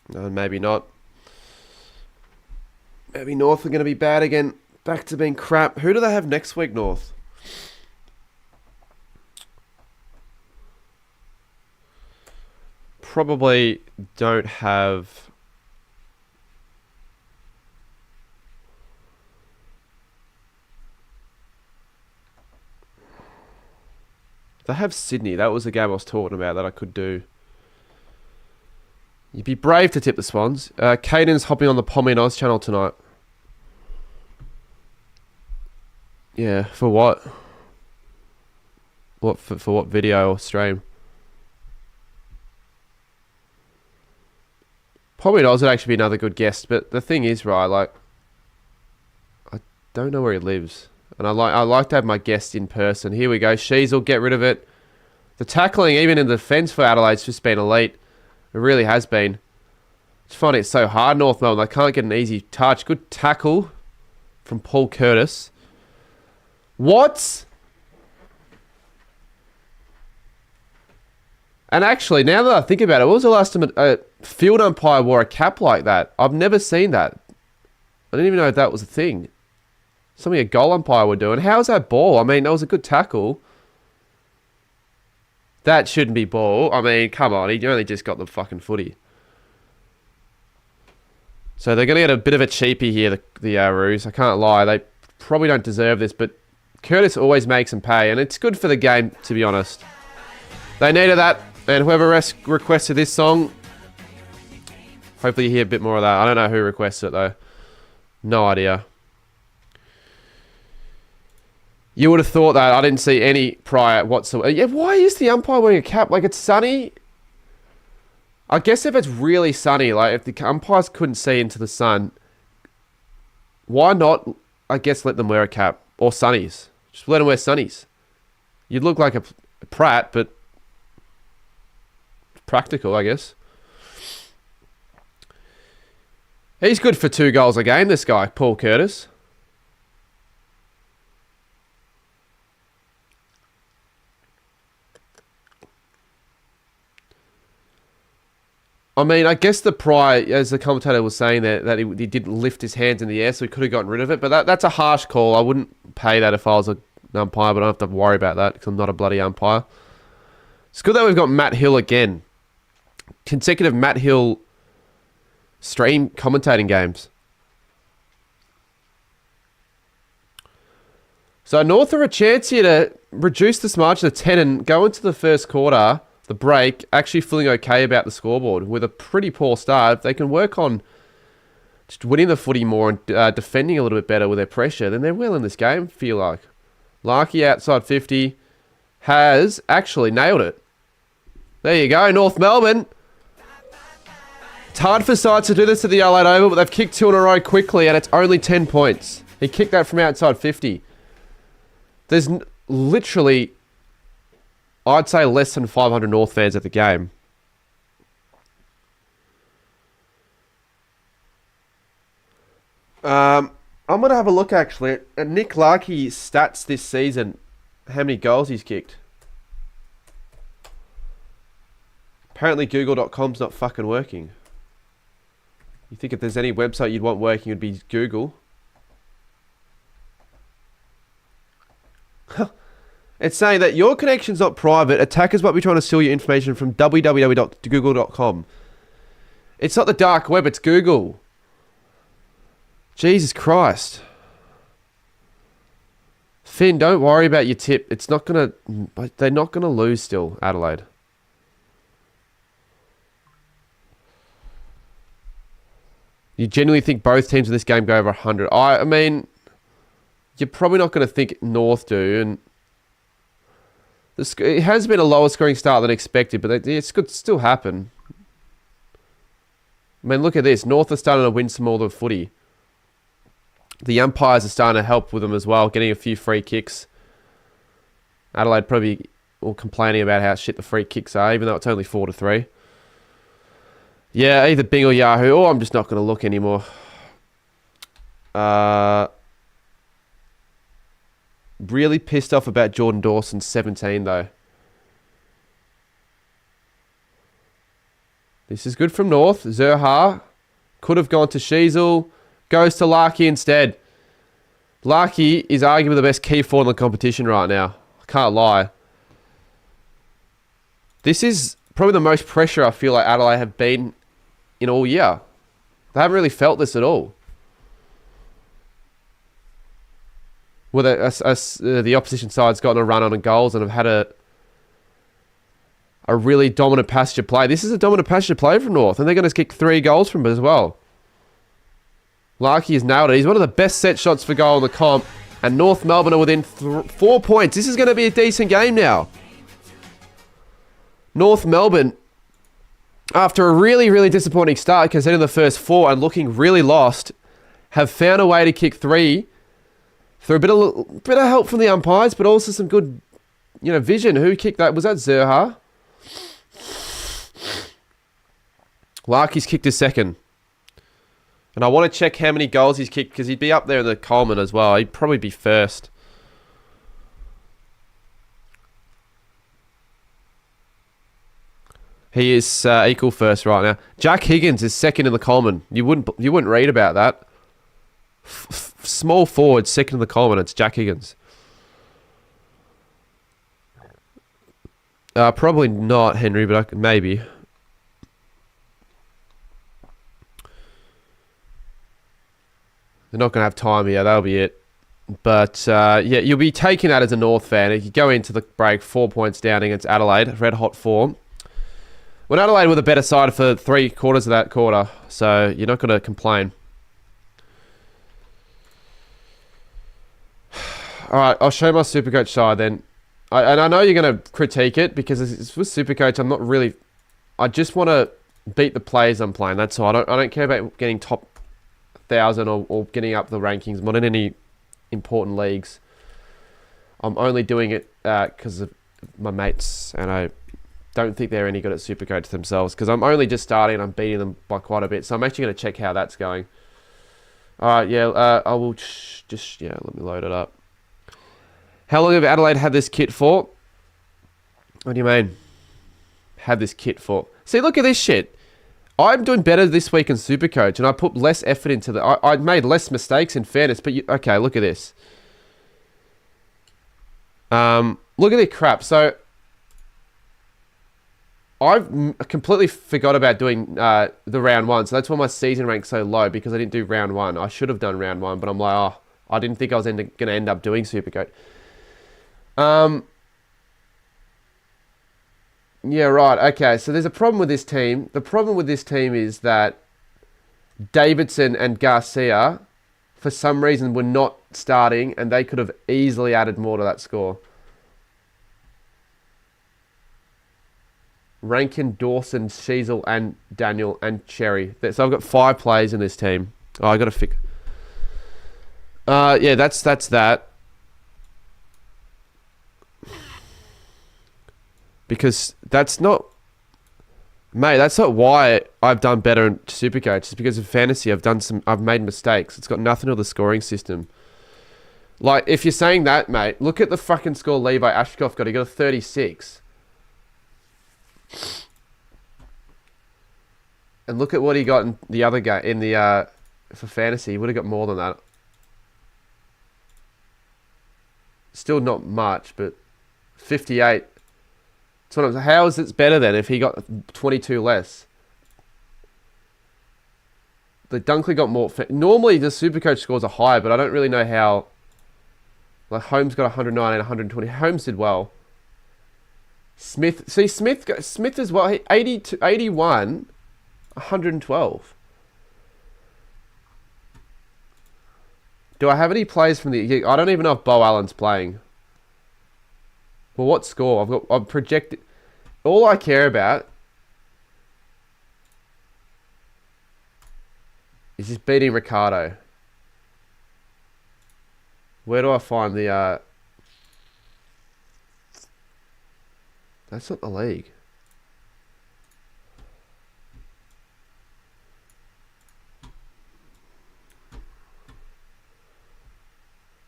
No, maybe not. Maybe North are going to be bad again. Back to being crap. Who do they have next week, North? Probably don't have... They have Sydney. That was the game I was talking about that I could do. You'd be brave to tip the Swans. Caden's hopping on the Pommy and Oz channel tonight. Yeah, for what? What for what video or stream? Pommy and Oz would actually be another good guest, but the thing is, right, like, I don't know where he lives. And I like to have my guest in person. Here we go. Sheasel, get rid of it. The tackling, even in the defence for Adelaide's just been elite. It really has been. Just finding it so hard, North Melbourne. They can't get an easy touch. Good tackle from Paul Curtis. What? And actually, now that I think about it, when was the last time a field umpire wore a cap like that? I've never seen that. I didn't even know if that was a thing. Something a goal umpire would do. And how's that ball? I mean, that was a good tackle. That shouldn't be ball. I mean, come on. He only just got the fucking footy. So they're going to get a bit of a cheapie here, the Roos. I can't lie. They probably don't deserve this, but Curtis always makes them pay. And it's good for the game, to be honest. They needed that. And whoever requested this song, hopefully you hear a bit more of that. I don't know who requested it, though. No idea. You would have thought that. I didn't see any prior whatsoever. Yeah, why is the umpire wearing a cap? Like, it's sunny. I guess if it's really sunny, like if the umpires couldn't see into the sun, why not, I guess, let them wear a cap? Or sunnies. Just let them wear sunnies. You'd look like a prat, but practical, I guess. He's good for 2 goals a game, this guy, Paul Curtis. I mean, I guess the prior, as the commentator was saying, that he didn't lift his hands in the air, so he could have gotten rid of it. But that's a harsh call. I wouldn't pay that if I was an umpire, but I don't have to worry about that because I'm not a bloody umpire. It's good that we've got Matt Hill again. Consecutive Matt Hill stream commentating games. So North are a chance here to reduce this margin to 10 and go into the first quarter, the break, actually feeling okay about the scoreboard. With a pretty poor start, if they can work on just winning the footy more and defending a little bit better with their pressure, then they're well in this game, feel like. Larkey outside 50 has actually nailed it. There you go, North Melbourne. It's hard for sides to do this at the Adelaide Oval, but they've kicked 2 in a row quickly, and it's only 10 points. He kicked that from outside 50. There's literally, I'd say, less than 500 North fans at the game. I'm going to have a look, actually, at Nick Larkey's stats this season. How many goals he's kicked. Apparently Google.com's not fucking working. You think if there's any website you'd want working, it'd be Google. It's saying that your connection's not private. Attackers might be trying to steal your information from www.google.com. It's not the dark web, it's Google. Jesus Christ. Finn, don't worry about your tip. It's not going to... They're not going to lose still, Adelaide. You genuinely think both teams in this game go over 100? I mean, you're probably not going to think North do. And it has been a lower scoring start than expected, but it could still happen. I mean, look at this. North are starting to win some more of the footy. The umpires are starting to help with them as well, getting a few free kicks. Adelaide probably all complaining about how shit the free kicks are, even though it's only 4-3. Yeah, either Bing or Yahoo. Oh, I'm just not going to look anymore. Really pissed off about Jordan Dawson, 17, though. This is good from North. Zerha could have gone to Sheasel. Goes to Larkey instead. Larkey is arguably the best key forward in the competition right now. I can't lie. This is probably the most pressure I feel like Adelaide have been in all year. They haven't really felt this at all. Where the opposition side's gotten a run on goals and have had a really dominant passage of play. This is a dominant passage of play from North, and they're going to kick 3 goals from it as well. Larkey has nailed it. He's one of the best set shots for goal in the comp, and North Melbourne are within 4 points. This is going to be a decent game now. North Melbourne, after a really, really disappointing start, considering the first 4 and looking really lost, have found a way to kick 3 through a bit of help from the umpires, but also some good, vision. Who kicked that? Was that Zerha? Larkey's kicked his second. And I want to check how many goals he's kicked, because he'd be up there in the Coleman as well. He'd probably be first. He is equal first right now. Jack Higgins is second in the Coleman. You wouldn't read about that. Small forward, second in the Coleman. It's Jack Higgins. Probably not Henry, but maybe. They're not going to have time here. That'll be it. But, yeah, you'll be taking that as a North fan. If you go into the break 4 points down against Adelaide, red hot form. When Adelaide were the better side for 3/4 of that quarter. So, you're not going to complain. Alright, I'll show my Supercoach side then. And I know you're going to critique it because it's with Supercoach. I'm not really... I just want to beat the players I'm playing. That's all. I don't care about getting top 1,000 or getting up the rankings. I'm not in any important leagues. I'm only doing it because of my mates, and I don't think they're any good at Supercoach themselves because I'm only just starting and I'm beating them by quite a bit. So I'm actually going to check how that's going. Alright, yeah, I will just... Yeah, let me load it up. How long have Adelaide had this kit for? What do you mean? Had this kit for? See, look at this shit. I'm doing better this week in Supercoach, and I put less effort into the... I made less mistakes, in fairness, but... okay, look at this. Look at the crap. So, I've completely forgot about doing the round one, so that's why my season rank's so low, because I didn't do round one. I should have done round one, but I'm like, oh, I didn't think I was going to end up doing Supercoach. Yeah, right. Okay, so there's a problem with this team. The problem with this team is that Davidson and Garcia, for some reason, were not starting, and they could have easily added more to that score. Rankin, Dawson, Sheasel, and Daniel, and Cherry. So I've got 5 players in this team. Oh, I got to fix... yeah, that's that. Because that's not... Mate, that's not why I've done better in Supercoach. It's because of fantasy. I've made mistakes. It's got nothing to do with the scoring system. Like, if you're saying that, mate, look at the fucking score Levi Ashcroft got. He got a 36. And look at what he got in the other game, in the, for fantasy. He would have got more than that. Still not much, but 58. So how is it better then if he got 22 less? The Dunkley got more. Normally the Supercoach scores are higher, but I don't really know how. Like Holmes got 109 and 120. Holmes did well. Smith as well. 81, 112. Do I have any players from the... I don't even know if Bo Allen's playing. Well, what score? I've projected... All I care about is just beating Ricardo. Where do I find the... That's not the league.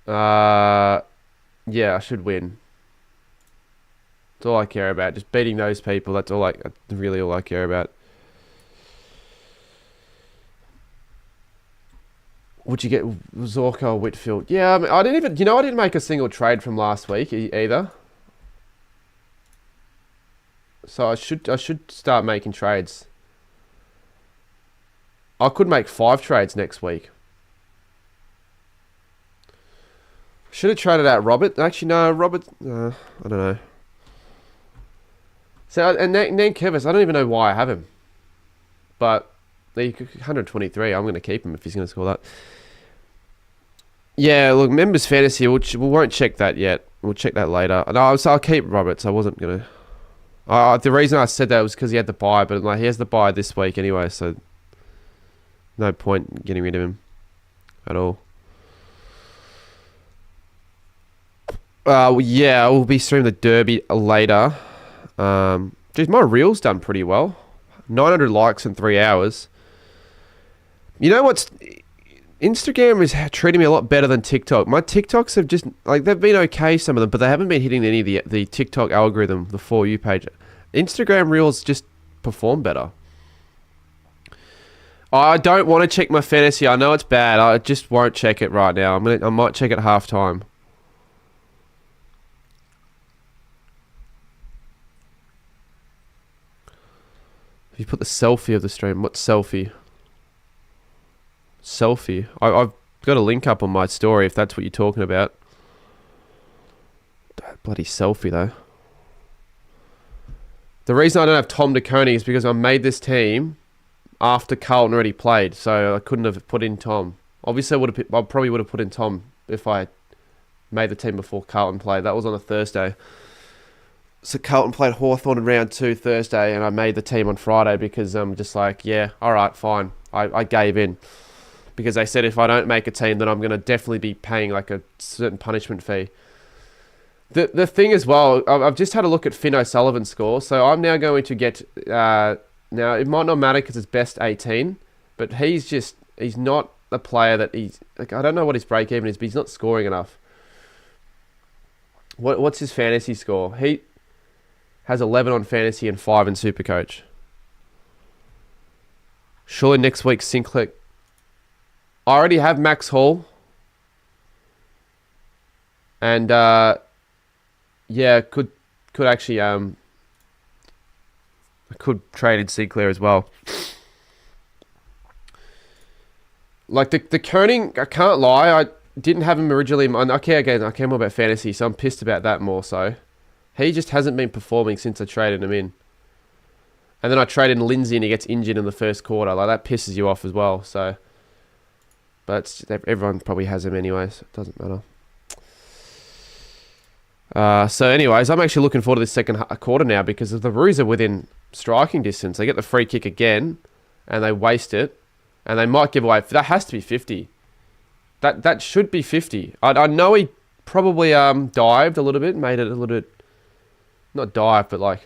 Yeah, I should win. That's all I care about. Just beating those people. That's really all I care about. Would you get Zorko or Whitfield? Yeah, I mean, I didn't make a single trade from last week either. So I should start making trades. I could make 5 trades next week. Should have traded out Robert. Actually, no, Robert... I don't know. So, and Nankervis, I don't even know why I have him. But, 123, I'm going to keep him if he's going to score that. Yeah, look, members fantasy, we won't check that yet. We'll check that later. No, so I'll keep Roberts. I wasn't going to... the reason I said that was because he had the bye, but like he has the bye this week anyway, so... No point getting rid of him. At all. Yeah, we'll be streaming the Derby later. Geez, my reel's done pretty well. 900 likes in 3 hours. You know what's... Instagram is treating me a lot better than TikTok. My TikToks have just... Like, they've been okay, some of them, but they haven't been hitting any of the TikTok algorithm, the For You page. Instagram reels just perform better. I don't want to check my fantasy. I know it's bad. I just won't check it right now. I might check it half time. If you put the selfie of the stream, what selfie? Selfie. I've got a link up on my story if that's what you're talking about. Bloody selfie though. The reason I don't have Tom DeConey is because I made this team after Carlton already played, so I couldn't have put in Tom. Obviously, I probably would have put in Tom if I made the team before Carlton played. That was on a Thursday. So Carlton played Hawthorn in round 2 Thursday, and I made the team on Friday because I'm just like, yeah, all right, fine. I gave in because they said if I don't make a team, then I'm going to definitely be paying like a certain punishment fee. The thing as well, I've just had a look at Finn O'Sullivan's score, so I'm now going to get... now, it might not matter because it's best 18, but he's not a player that he's... Like, I don't know what his break-even is, but he's not scoring enough. What's his fantasy score? He has 11 on fantasy and 5 in Supercoach. Surely next week, Sinclair... I already have Max Hall. And, yeah, could actually... I could trade in Sinclair as well. Like, the Koenig, I can't lie, I didn't have him originally... I care more about fantasy, so I'm pissed about that more so. He just hasn't been performing since I traded him in. And then I traded in Lindsay and he gets injured in the first quarter. Like, that pisses you off as well, so... But everyone probably has him anyway, so it doesn't matter. So anyways, I'm actually looking forward to this second quarter now because if the Roos are within striking distance, they get the free kick again and they waste it and they might give away... That has to be 50. That should be 50. I know he probably dived a little bit, made it a little bit... Not dive, but like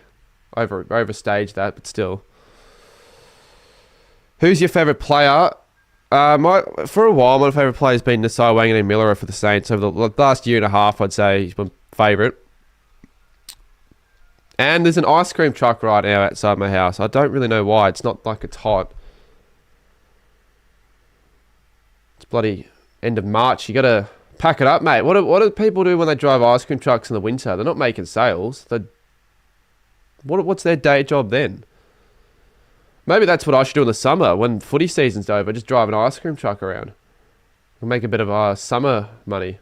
overstaged that, but still. Who's your favourite player? For a while, my favourite player has been Nasai Wanganeen Miller for the Saints. Over the last year and a half, I'd say he's my favourite. And there's an ice cream truck right now outside my house. I don't really know why. It's not like it's hot. It's bloody end of March. You got to pack it up, mate. What do people do when they drive ice cream trucks in the winter? They're not making sales. What's their day job then? Maybe that's what I should do in the summer when footy season's over. Just drive an ice cream truck around. We'll make a bit of summer money.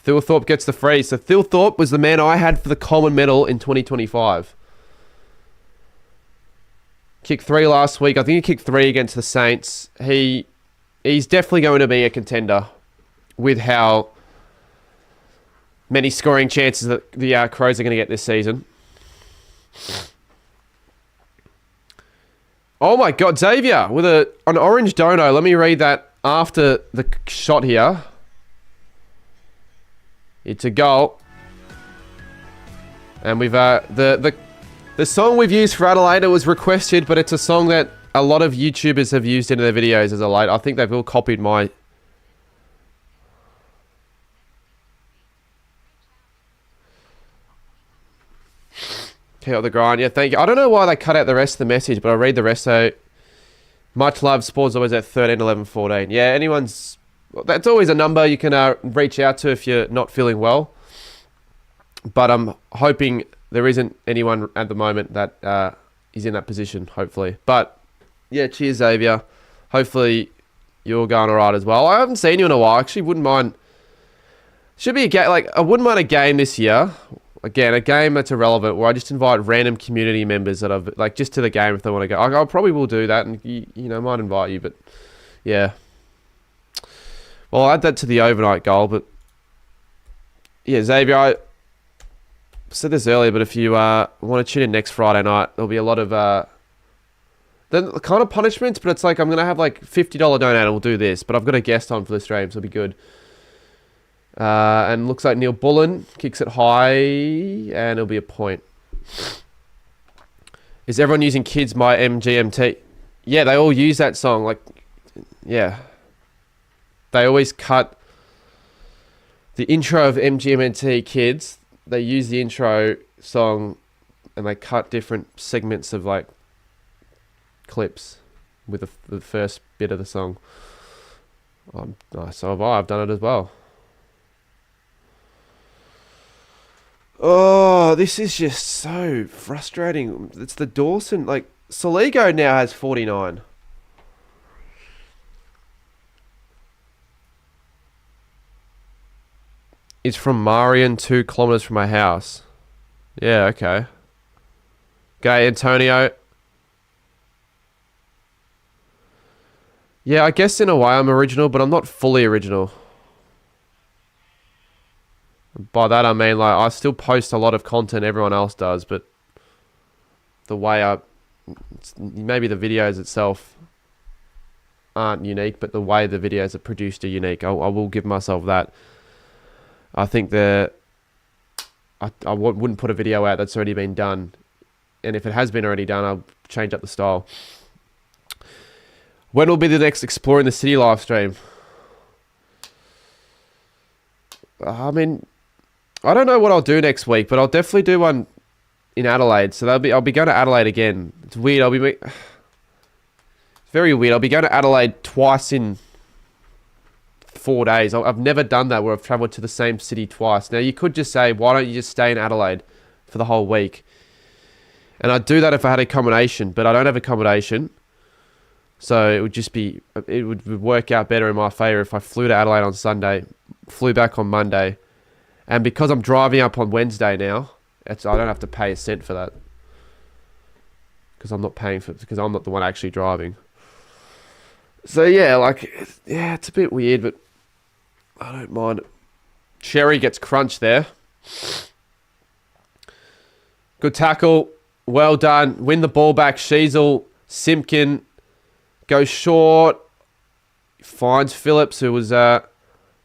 Thilthorpe gets the free. So Thilthorpe was the man I had for the Coleman medal in 2025. Kicked 3 last week. I think he kicked 3 against the Saints. He's definitely going to be a contender with how many scoring chances that the Crows are going to get this season. Oh my God, Xavier with an orange dono. Let me read that after the shot here. It's a goal. And we've the song we've used for Adelaide, it was requested, but it's a song that a lot of YouTubers have used in their videos as a late. I think they've all copied my... Keep up the grind. Yeah, thank you. I don't know why they cut out the rest of the message, but I'll read the rest. So, much love. Sports always at 13, 11, 14. Yeah, anyone's... That's always a number you can reach out to if you're not feeling well. But I'm hoping there isn't anyone at the moment that is in that position, hopefully. But, yeah, cheers, Xavier. Hopefully you're going all right as well. I haven't seen you in a while. Actually, wouldn't mind... Should be a game... Like, I wouldn't mind a game this year... Again, a game that's irrelevant where I just invite random community members that I've like just to the game if they want to go. I probably will do that, and you know might invite you, but yeah. Well, I'll add that to the overnight goal, but yeah, Xavier, I said this earlier, but if you want to tune in next Friday night, there'll be a lot of the kind of punishments, but it's like I'm gonna have like $50 donate. We'll do this, but I've got a guest on for the stream, so it'll be good. And looks like Neil Bullen kicks it high, and it'll be a point. Is everyone using Kids My MGMT? Yeah, they all use that song. Like, yeah. They always cut the intro of MGMT Kids. They use the intro song and they cut different segments of like clips with the first bit of the song. So have I. I've done it as well. Oh, this is just so frustrating. It's the Dawson. Like, Soligo now has 49. It's from Marion, 2 kilometers from my house. Yeah, okay. Okay, Antonio. Yeah, I guess in a way I'm original, but I'm not fully original. By that I mean, like, I still post a lot of content everyone else does, but the way maybe the videos itself aren't unique, but the way the videos are produced are unique. I will give myself that. I think I wouldn't put a video out that's already been done. And if it has been already done, I'll change up the style. When will be the next Exploring the City live stream? I mean, I don't know what I'll do next week, but I'll definitely do one in Adelaide. So I'll be going to Adelaide again. It's weird. It's very weird. I'll be going to Adelaide twice in 4 days. I've never done that where I've travelled to the same city twice. Now, you could just say, why don't you just stay in Adelaide for the whole week? And I'd do that if I had accommodation, but I don't have accommodation. So it would work out better in my favour if I flew to Adelaide on Sunday, flew back on Monday. And because I'm driving up on Wednesday now, I don't have to pay a cent for that. Because I'm not the one actually driving. So yeah, it's a bit weird, but I don't mind it. Sherry gets crunched there. Good tackle. Well done. Win the ball back. Sheasel. Simpkin goes short. Finds Phillips, who was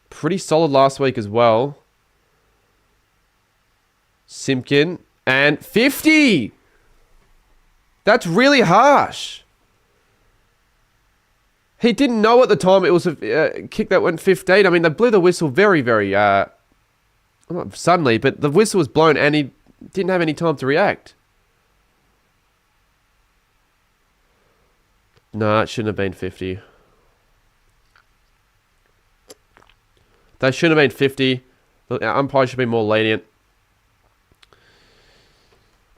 pretty solid last week as well. Simpkin. And 50! That's really harsh. He didn't know at the time it was a kick that went 15. I mean, they blew the whistle very, very not suddenly, but the whistle was blown and he didn't have any time to react. No, it shouldn't have been 50. They shouldn't have been 50. The umpire should be more lenient.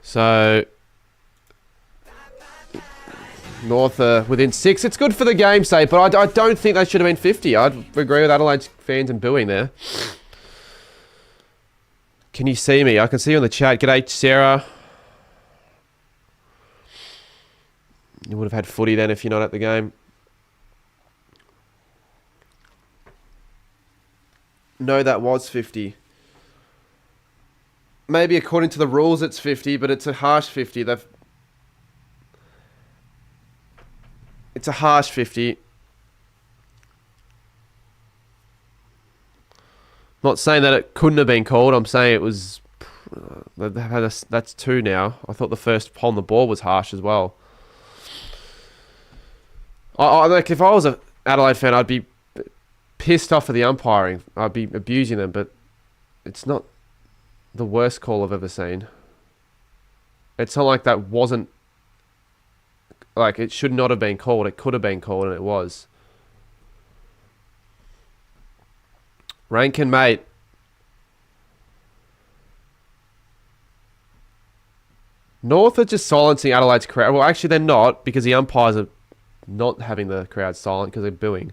So, North within 6. It's good for the game's sake, but I don't think they should have been 50. I'd agree with Adelaide's fans and booing there. Can you see me? I can see you on the chat. G'day, Sarah. You would have had footy then if you're not at the game. No, that was 50. Maybe according to the rules it's 50, but it's a harsh 50. It's a harsh 50. Not saying that it couldn't have been called. I'm saying it was... that's 2 now. I thought the first pull on the ball was harsh as well. Like if I was an Adelaide fan, I'd be pissed off at the umpiring. I'd be abusing them, but it's not the worst call I've ever seen. It's not like that wasn't... Like, it should not have been called. It could have been called, and it was. Rankin, mate. North are just silencing Adelaide's crowd. Well, actually, they're not, because the umpires are not having the crowd silent because they're booing.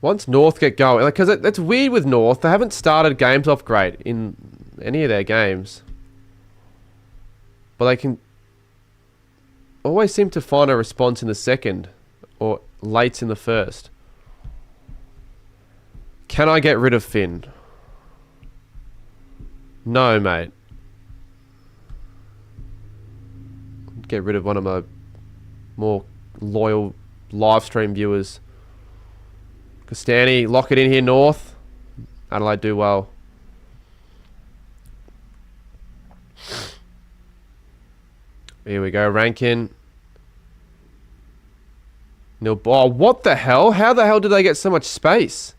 Once North get going, because it's weird with North. They haven't started games off great in any of their games. But they can always seem to find a response in the second or late in the first. Can I get rid of Finn? No, mate. Get rid of one of my more loyal live stream viewers. Costani, lock it in here, North. Adelaide do well. Here we go, Rankin. Oh, what the hell? How the hell did they get so much space?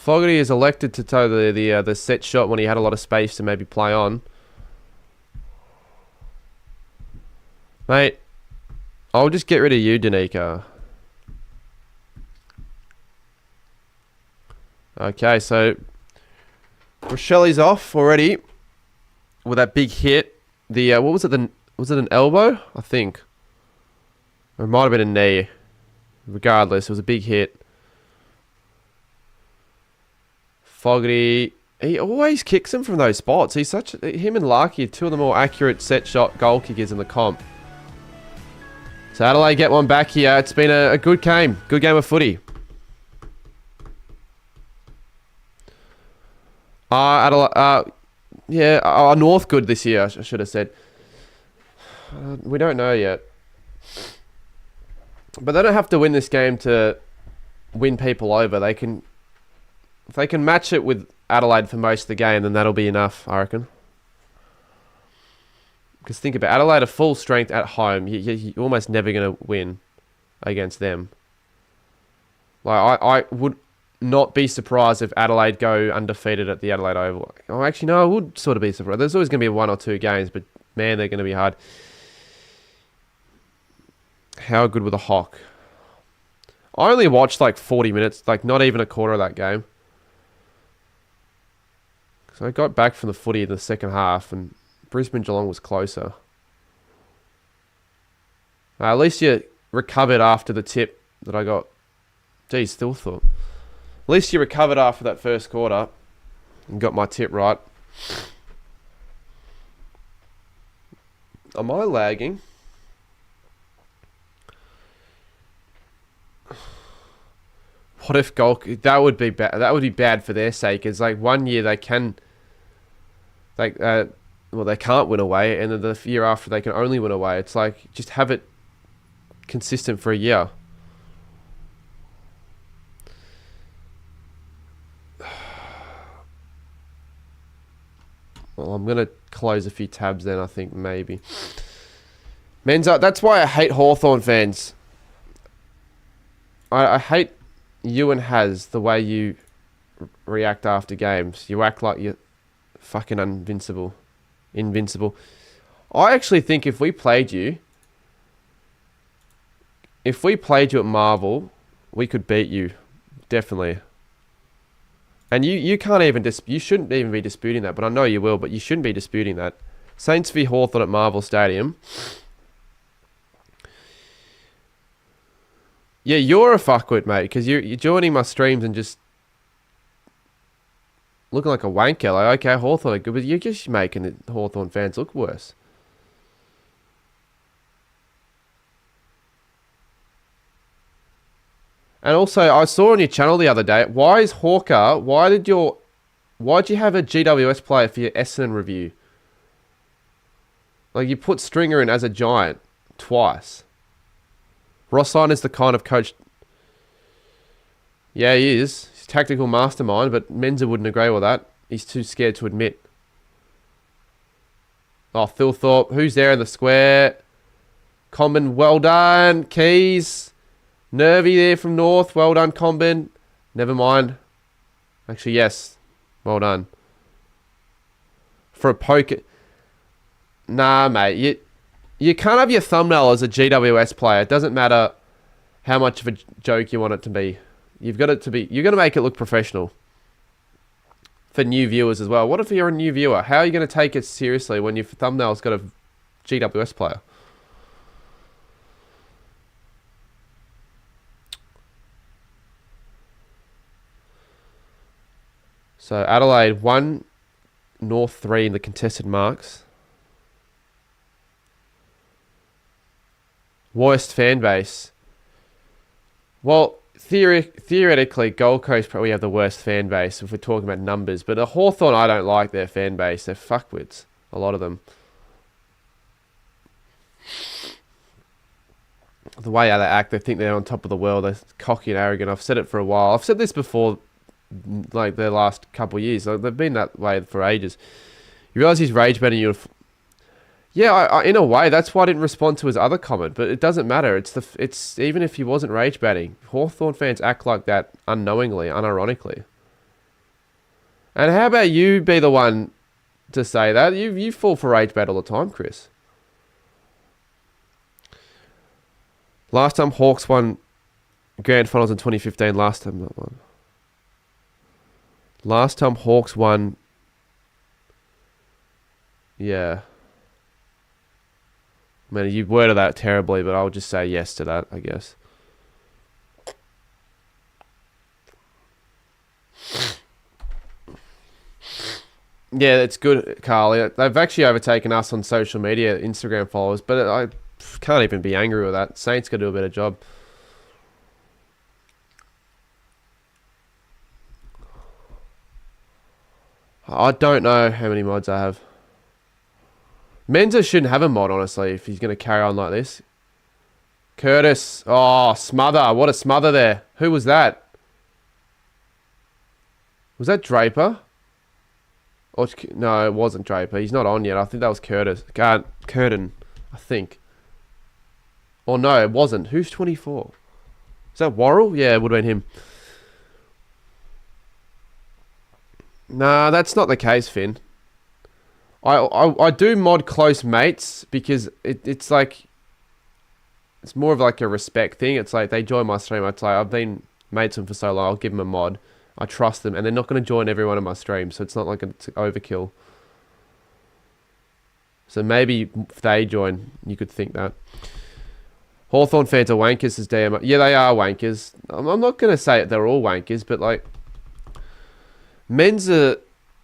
Fogarty is elected to toe the set shot when he had a lot of space to maybe play on. Mate, I'll just get rid of you, Danica. Okay, so Rochelle's off already with that big hit. The what was it? Was it an elbow? I think. Or it might have been a knee. Regardless, it was a big hit. Fogarty, he always kicks him from those spots. He's him and Larky are two of the more accurate set shot goal kickers in the comp. So Adelaide get one back here. It's been a good game. Good game of footy. Adelaide, North good this year, I should have said. We don't know yet. But they don't have to win this game to win people over. If they can match it with Adelaide for most of the game, then that'll be enough, I reckon. Because think about it, Adelaide are full strength at home. You're almost never going to win against them. Like I would not be surprised if Adelaide go undefeated at the Adelaide Oval. Oh, actually, no, I would sort of be surprised. There's always going to be 1 or 2 games, but man, they're going to be hard. How good were the Hawk? I only watched like 40 minutes, like not even a quarter of that game. So I got back from the footy in the second half, and Brisbane Geelong was closer. At least you recovered after the tip that I got. Geez, still thought. At least you recovered after that first quarter and got my tip right. Am I lagging? What if that would be bad? That would be bad for their sake. It's like 1 year they can, they can't win away, and then the year after they can only win away. It's like just have it consistent for a year. Well, I'm gonna close a few tabs then. I think maybe. Menza, that's why I hate Hawthorn fans. I hate you and Haz, the way you react after games. You act like you're fucking invincible. I actually think if we played you at Marvel, we could beat you. Definitely. And you can't even you shouldn't even be disputing that, but I know you will, but you shouldn't be disputing that. Saints v Hawthorn at Marvel Stadium. Yeah, you're a fuckwit, mate, because you're joining my streams and just looking like a wanker. Like, okay, Hawthorn are good, but you're just making the Hawthorn fans look worse. And also, I saw on your channel the other day, why is Hawker, why'd you have a GWS player for your Essendon review? Like, you put Stringer in as a giant twice. Rossine is the kind of coach... Yeah, he is. He's a tactical mastermind, but Menza wouldn't agree with that. He's too scared to admit. Oh, Phil Thorpe. Who's there in the square? Combin, well done. Keys. Nervy there from North. Well done, Combin. Never mind. Actually, yes. Well done. For a poker... Nah, mate. You can't have your thumbnail as a GWS player. It doesn't matter how much of a joke you want it to be. You've got it to be... You're going to make it look professional. For new viewers as well. What if you're a new viewer? How are you going to take it seriously when your thumbnail's got a GWS player? So Adelaide 1, North 3 in the contested marks. Worst fan base. Well, theoretically, Gold Coast probably have the worst fan base if we're talking about numbers. But at Hawthorn, I don't like their fan base. They're fuckwits. A lot of them. The way how they act, they think they're on top of the world. They're cocky and arrogant. I've said it for a while. I've said this before, like the last couple of years. Like, they've been that way for ages. You realise he's rage betting you. Yeah, I in a way, that's why I didn't respond to his other comment. But it doesn't matter. It's even if he wasn't rage betting, Hawthorn fans act like that unknowingly, unironically. And how about you be the one to say that? You fall for rage bait all the time, Chris. Last time Hawks won grand finals in 2015. Last time that one. Last time Hawks won. Yeah. I mean, you worded that terribly, but I'll just say yes to that, I guess. Yeah, it's good, Carly. They've actually overtaken us on social media, Instagram followers, but I can't even be angry with that. Saints got to do a better job. I don't know how many mods I have. Menza shouldn't have a mod, honestly, if he's going to carry on like this. Curtis. Oh, smother. What a smother there. Who was that? Was that Draper? Or, no, it wasn't Draper. He's not on yet. I think that was Curtis. Curtin, I think. Oh, no, it wasn't. Who's 24? Is that Worrell? Yeah, it would have been him. Nah, that's not the case, Finn. I do mod close mates because it's like... It's more of like a respect thing. It's like they join my stream. It's like I've been mates with them for so long. I'll give them a mod. I trust them. And they're not going to join every one of my streams. So it's not like it's overkill. So maybe if they join, you could think that. Hawthorn fans are wankers, says DM. Yeah, they are wankers. I'm not going to say they're all wankers, but like... Men's a...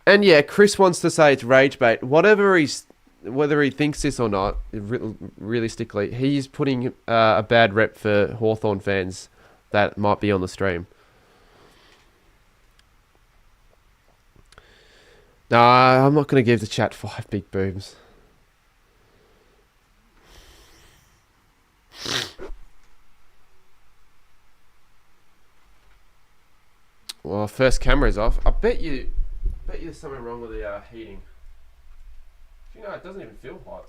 And yeah, Chris wants to say it's rage bait. Whether he thinks this or not, realistically, he's putting a bad rep for Hawthorn fans that might be on the stream. Nah, I'm not going to give the chat 5 big boobs. Well, first camera's off. I bet you there's something wrong with the heating. You know, it doesn't even feel hot.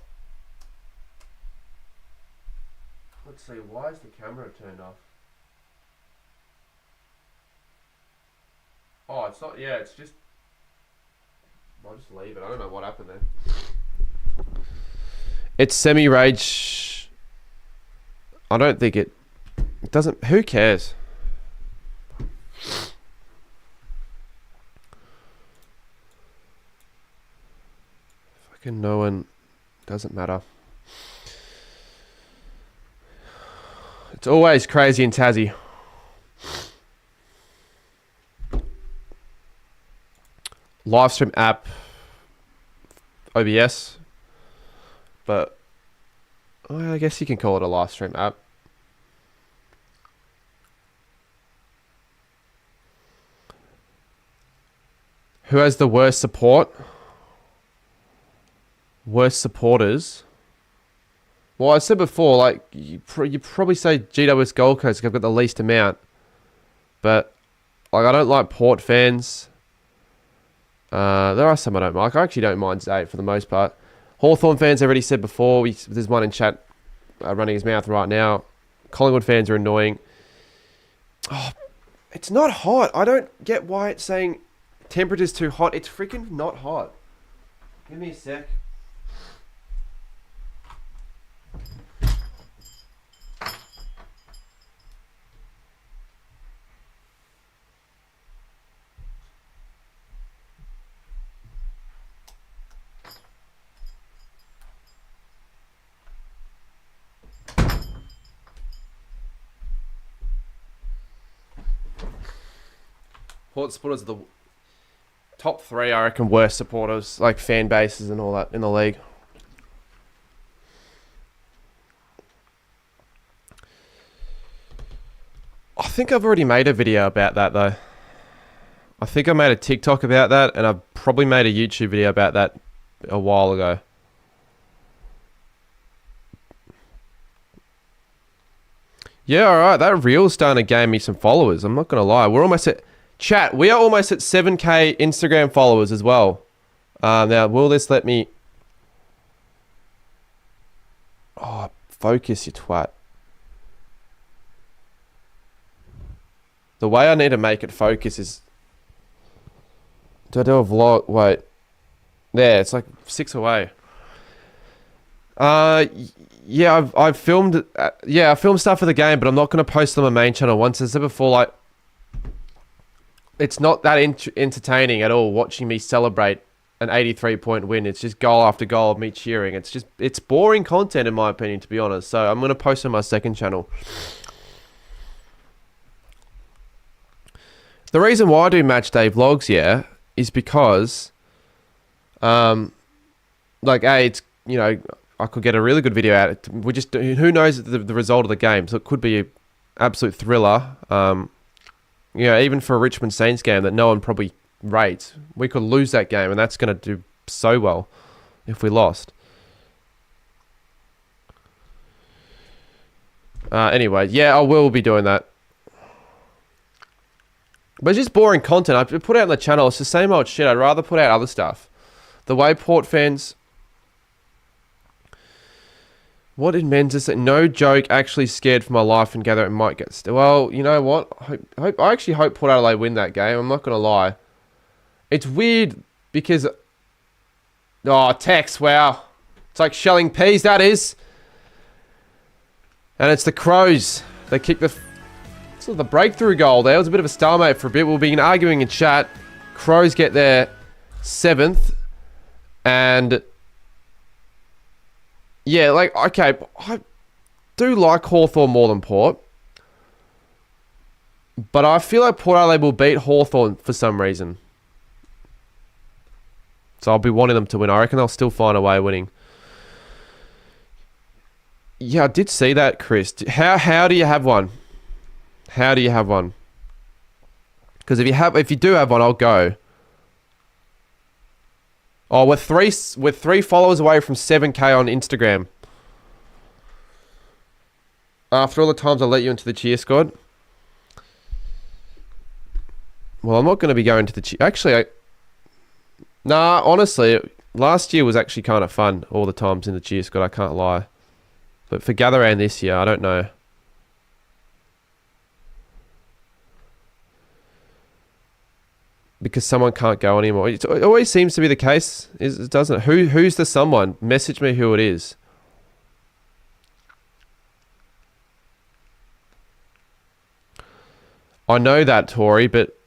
Let's see, why is the camera turned off? Oh, it's not, yeah, it's just... I'll just leave it. I don't know what happened there. It's semi-rage. I don't think it doesn't... Who cares? Fucking no one... Doesn't matter. It's always crazy in Tassie. Livestream app, OBS, but I guess you can call it a livestream app. Who has the worst support? Worst supporters? Well, I said before, like, you probably say GWS Gold Coast, I've got the least amount. But, like, I don't like Port fans. There are some I don't like. I actually don't mind Zay for the most part. Hawthorn fans, I already said before. There's one in chat running his mouth right now. Collingwood fans are annoying. Oh, it's not hot. I don't get why it's saying temperature's too hot. It's freaking not hot. Give me a sec. Port supporters are the top 3, I reckon, worst supporters, like fan bases and all that in the league. I think I've already made a video about that, though. I think I made a TikTok about that, and I've probably made a YouTube video about that a while ago. Yeah, alright, that reel's starting to gain me some followers. I'm not going to lie. We're almost at... Chat, we are almost at 7k Instagram followers as well. Now, will this let me... Oh, focus, you twat. The way I need to make it focus is Do I do a vlog? Wait. Yeah, it's like 6 away. Yeah, I've filmed. I filmed stuff for the game, but I'm not going to post on my main channel. Once I said before, like, it's not that entertaining at all watching me celebrate an 83-point win. It's just goal after goal of me cheering. It's boring content in my opinion, to be honest. So I'm going to post on my second channel. The reason why I do match day vlogs, yeah, is because, like, it's, you know, I could get a really good video out. We just, who knows the result of the game? So it could be an absolute thriller. You know, even for a Richmond Saints game that no one probably rates, we could lose that game, and that's going to do so well if we lost. Anyway, yeah, I will be doing that. But it's just boring content. I put out on the channel, it's the same old shit. I'd rather put out other stuff. The way Port fans... What did Menzies say? No joke, actually scared for my life and gather it might get... Well, you know what? I actually hope Port Adelaide win that game. I'm not going to lie. It's weird because... Oh, Tex, wow. It's like shelling peas, that is. And it's the Crows. They kick the... So the breakthrough goal there. It was a bit of a stalemate for a bit. We've been arguing in chat. Crows get their 7th. And... Yeah, like, okay, I do like Hawthorn more than Port. But I feel like Port Adelaide will beat Hawthorn for some reason. So I'll be wanting them to win. I reckon they'll still find a way of winning. Yeah, I did see that, Chris. How do you have one? How do you have one? Because if you do have one, I'll go. Oh, we're three followers away from 7K on Instagram. After all the times I let you into the cheer squad. Well, I'm not going to be going to the cheer... Actually, nah, honestly, last year was actually kind of fun. All the times in the cheer squad, I can't lie. But for Gather Round this year, I don't know. Because someone can't go anymore. It always seems to be the case, doesn't it? Who's the someone? Message me who it is. I know that, Tori, but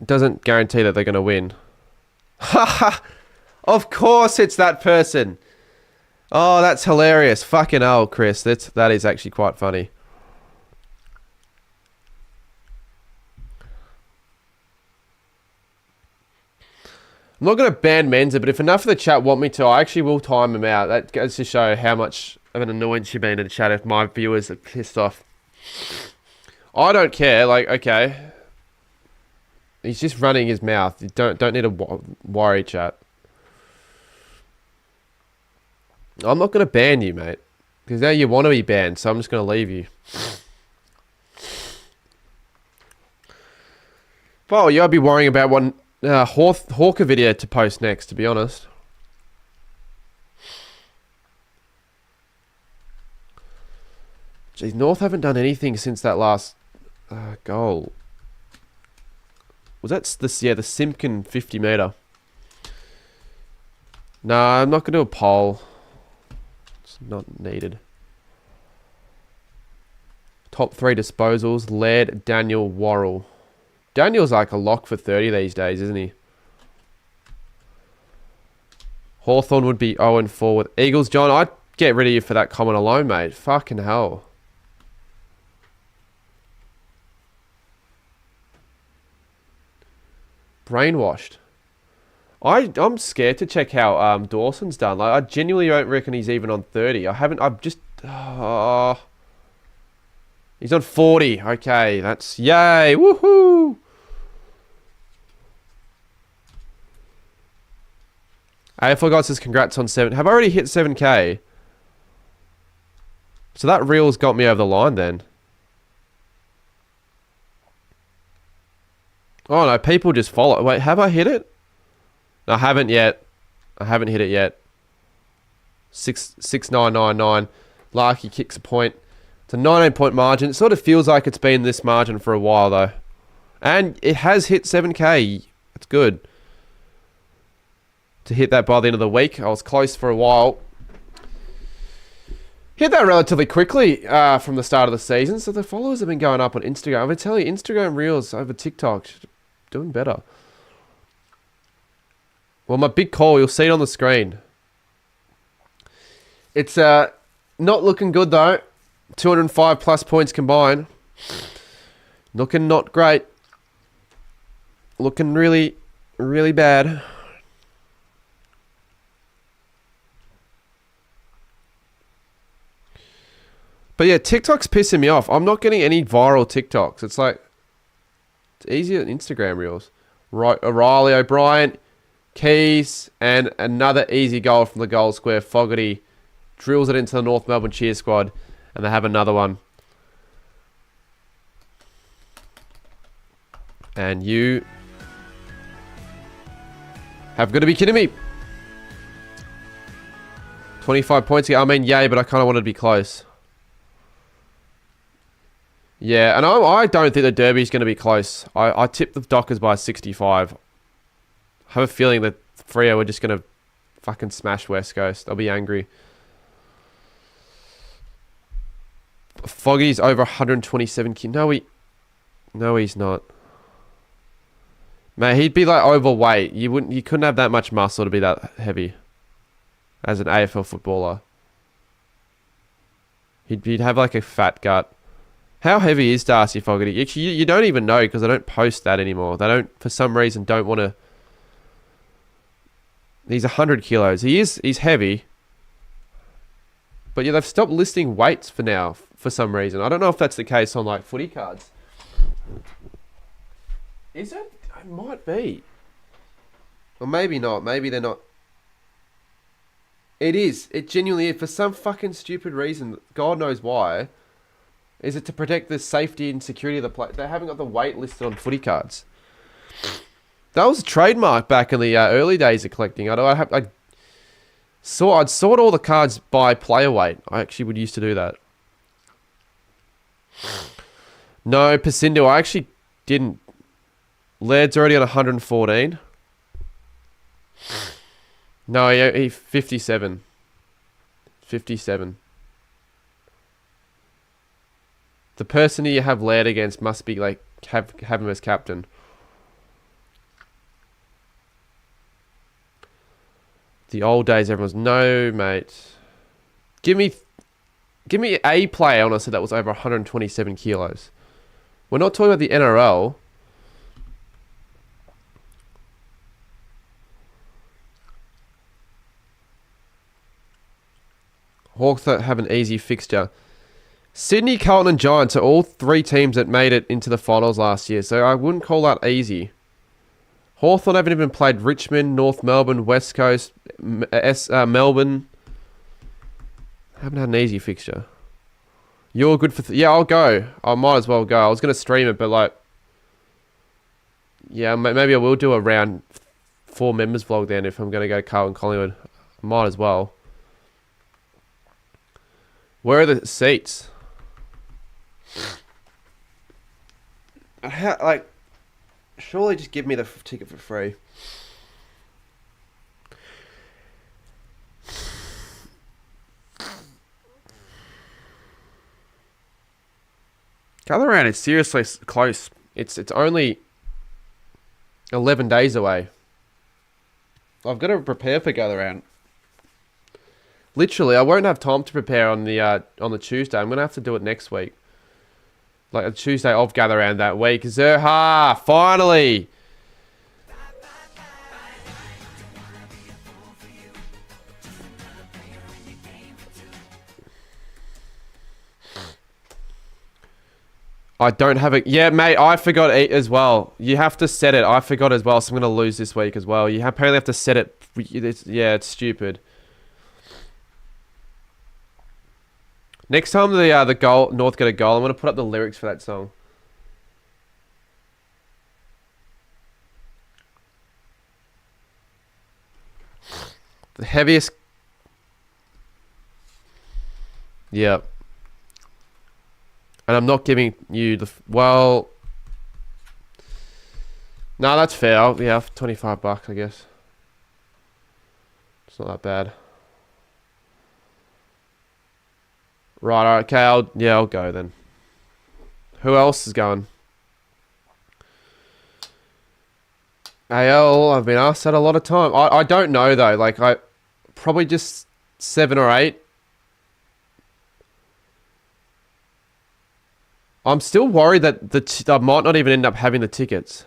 it doesn't guarantee that they're going to win. Haha! Of course it's that person. Oh, that's hilarious. Fucking hell, Chris. That is actually quite funny. I'm not going to ban Menza, but if enough of the chat want me to, I actually will time him out. That goes to show how much of an annoyance you've been in the chat if my viewers are pissed off. I don't care. Like, okay. He's just running his mouth. You don't need to worry, chat. I'm not going to ban you, mate. Because now you want to be banned, so I'm just going to leave you. Oh, yeah, I'll be worrying about one... Hawker video to post next, to be honest. Geez, North haven't done anything since that last goal. Was that the Simpkin 50 metre? No, I'm not going to do a poll. It's not needed. Top 3 disposals. Laird, Daniel, Worrell. Daniel's like a lock for 30 these days, isn't he? Hawthorn would be 0-4 with Eagles. John, I'd get rid of you for that comment alone, mate. Fucking hell. Brainwashed. I'm scared to check how Dawson's done. Like, I genuinely don't reckon he's even on 30. I've just... he's on 40. Okay, that's... Yay! Woohoo! AFL guy says congrats on 7. Have I already hit 7K? So that reel's got me over the line then. Oh no, people just follow. Wait, have I hit it? No, I haven't yet. I haven't hit it yet. 6,999. Larky kicks a point. It's a 19-point margin. It sort of feels like it's been this margin for a while though. And it has hit 7K. That's good. To hit that by the end of the week. I was close for a while. Hit that relatively quickly from the start of the season. So the followers have been going up on Instagram. I'm going to tell you, Instagram Reels over TikTok, doing better. Well, my big call, you'll see it on the screen. It's not looking good, though. 205 plus points combined. Looking not great. Looking really, really bad. But yeah, TikTok's pissing me off. I'm not getting any viral TikToks. It's like, it's easier than Instagram Reels. Right, O'Reilly, O'Brien, Keys, and another easy goal from the goal square. Fogarty drills it into the North Melbourne cheer squad, and they have another one. And you have got to be kidding me. 25 points. I mean, yay, but I kind of wanted to be close. Yeah, and I don't think the Derby's going to be close. I tipped the Dockers by 65. I have a feeling that Freo are just going to fucking smash West Coast. They'll be angry. Foggy's over 127 kilos. No, he's not. Man, he'd be like overweight. You couldn't have that much muscle to be that heavy as an AFL footballer. He'd have like a fat gut. How heavy is Darcy Fogarty? Actually, you don't even know because they don't post that anymore. They don't, for some reason, don't want to. He's 100 kilos. He's heavy. But yeah, they've stopped listing weights for now, for some reason. I don't know if that's the case on like footy cards. Is it? It might be. Or maybe not. Maybe they're not. It is. It genuinely is. For some fucking stupid reason, God knows why. Is it to protect the safety and security of the play? They haven't got the weight listed on footy cards. That was a trademark back in the early days of collecting. I'd sort all the cards by player weight. I actually would used to do that. No, Pacindo, I actually didn't. Laird's already on 114. No, he 57. 57. The person you have Laird against must be like have him as captain. The old days, everyone's no, mate. Give me a player, honestly, that was over 127 kilos. We're not talking about the NRL. Hawks have an easy fixture. Sydney, Carlton and Giants are all three teams that made it into the finals last year, so I wouldn't call that easy. Hawthorn haven't even played Richmond, North Melbourne, West Coast, Melbourne. Haven't had an easy fixture. You're good for... yeah, I'll go. I might as well go. I was going to stream it, but like... yeah, maybe I will do a round 4 members vlog then if I'm going to go to Carlton Collingwood. Might as well. Where are the seats? How, like, surely just give me the ticket for free. Gather round is seriously close. It's only 11 days away. I've got to prepare for gather round. Literally, I won't have time to prepare on the Tuesday. I'm gonna have to do it next week. Like a Tuesday of gather round that week. Zerha, finally. I don't have it. Yeah, mate, I forgot it as well. You have to set it. I forgot as well, so I'm going to lose this week as well. You apparently have to set it. It's stupid. Next time the goal North get a goal, I'm going to put up the lyrics for that song. The heaviest... Yep. And I'm not giving you the... well... No, that's fair. Yeah, for $25, I guess. It's not that bad. Right, okay, I'll go then. Who else is going? AL, I've been asked that a lot of time. I don't know though. Like I probably just 7 or 8. I'm still worried that I might not even end up having the tickets.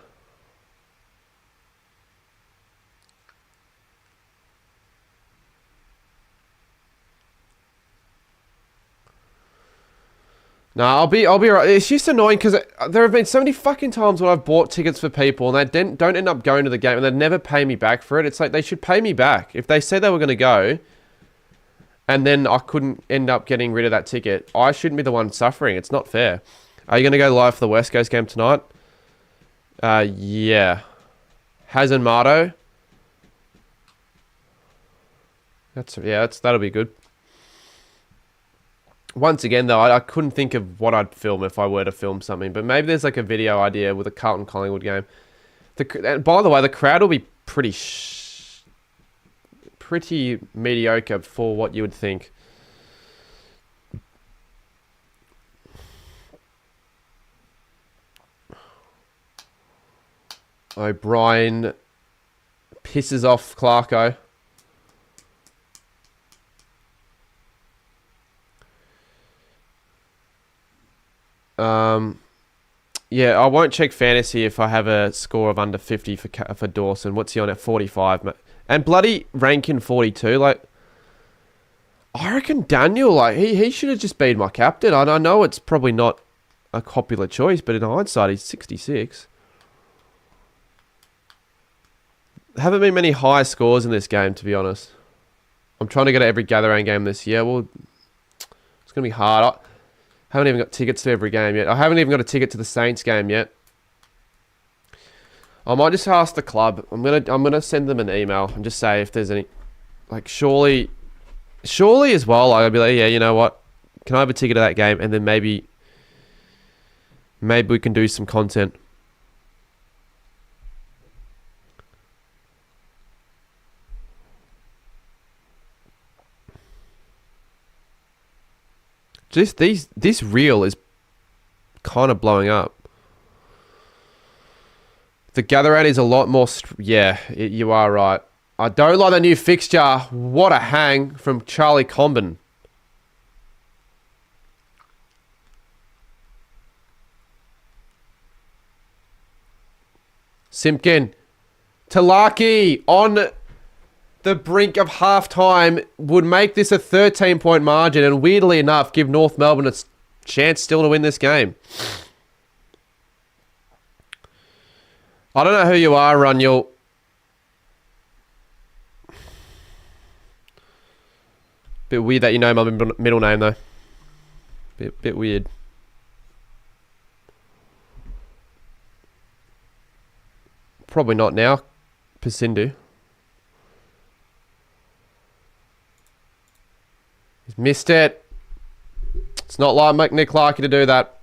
No, I'll be right. It's just annoying because there have been so many fucking times when I've bought tickets for people and they don't end up going to the game and they never pay me back for it. It's like they should pay me back. If they said they were going to go and then I couldn't end up getting rid of that ticket, I shouldn't be the one suffering. It's not fair. Are you going to go live for the West Coast game tonight? Yeah. Hazen Marto. That'll be good. Once again, though, I couldn't think of what I'd film if I were to film something. But maybe there's like a video idea with a Carlton-Collingwood game. By the way, the crowd will be pretty mediocre for what you would think. O'Brien pisses off Clarko. Yeah, I won't check fantasy if I have a score of under 50 for Dawson. What's he on at? 45, and bloody Rankin 42. Like, I reckon Daniel, like he should have just been my captain. I know it's probably not a popular choice, but in hindsight, he's 66. Haven't been many high scores in this game, to be honest. I'm trying to get to every Gatherang game this year. Well, it's gonna be hard. Haven't even got tickets to every game yet. I haven't even got a ticket to the Saints game yet. I might just ask the club. I'm gonna send them an email and just say if there's any, like surely as well. I'll be like, yeah, you know what? Can I have a ticket to that game? And then maybe we can do some content. Just this reel is kind of blowing up. The Gatherang is a lot more... you are right. I don't like the new fixture. What a hang from Charlie Comben. Simpkin. Talaki on the brink of half-time would make this a 13-point margin and weirdly enough give North Melbourne a chance still to win this game. I don't know who you are, Runyel. Bit weird that you know my middle name, though. Bit weird. Probably not now. Pasindu. He's missed it. It's not like Nick Larky to do that.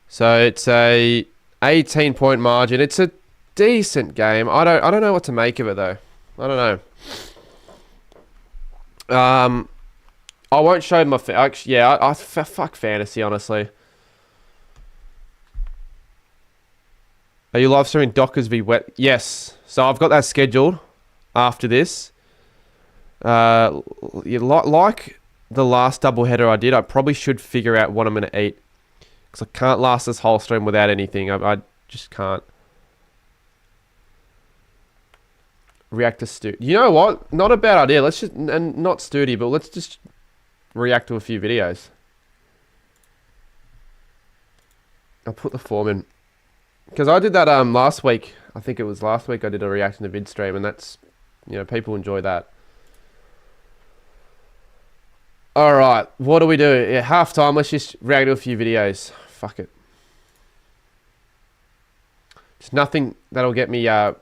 So it's a 18-point margin. It's a decent game. I don't know what to make of it though. I don't know. I won't show my actually. Yeah, I fuck fantasy honestly. Are you live streaming Dockers v Wet? Yes. So I've got that scheduled after this. Like the last doubleheader I did, I probably should figure out what I'm going to eat. Because I can't last this whole stream without anything. I just can't. React to Stu. You know what? Not a bad idea. Let's just... And not Studi, but let's just react to a few videos. I'll put the form in. Because I did that last week. I think it was last week I did a reaction to vid stream. And that's... You know, people enjoy that. Alright, what do we do? Yeah, half time, let's just react to a few videos. Fuck it. Just nothing that'll get me, yeah,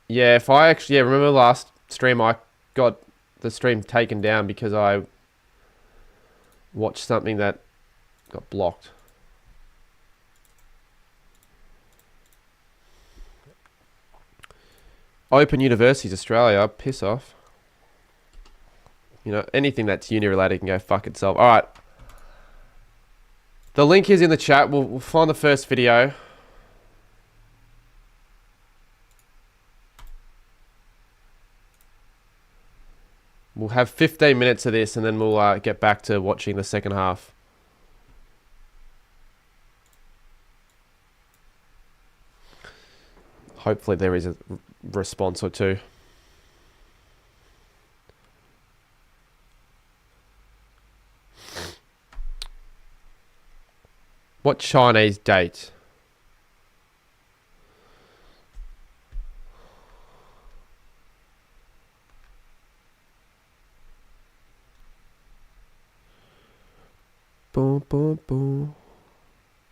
if I actually, remember last stream I got the stream taken down because I watched something that got blocked. Open Universities Australia. Piss off. You know, anything that's uni-related can go fuck itself. Alright. The link is in the chat. We'll find the first video. We'll have 15 minutes of this and then we'll get back to watching the second half. Hopefully there is a response or two. What Chinese date? Boom, boom, boom.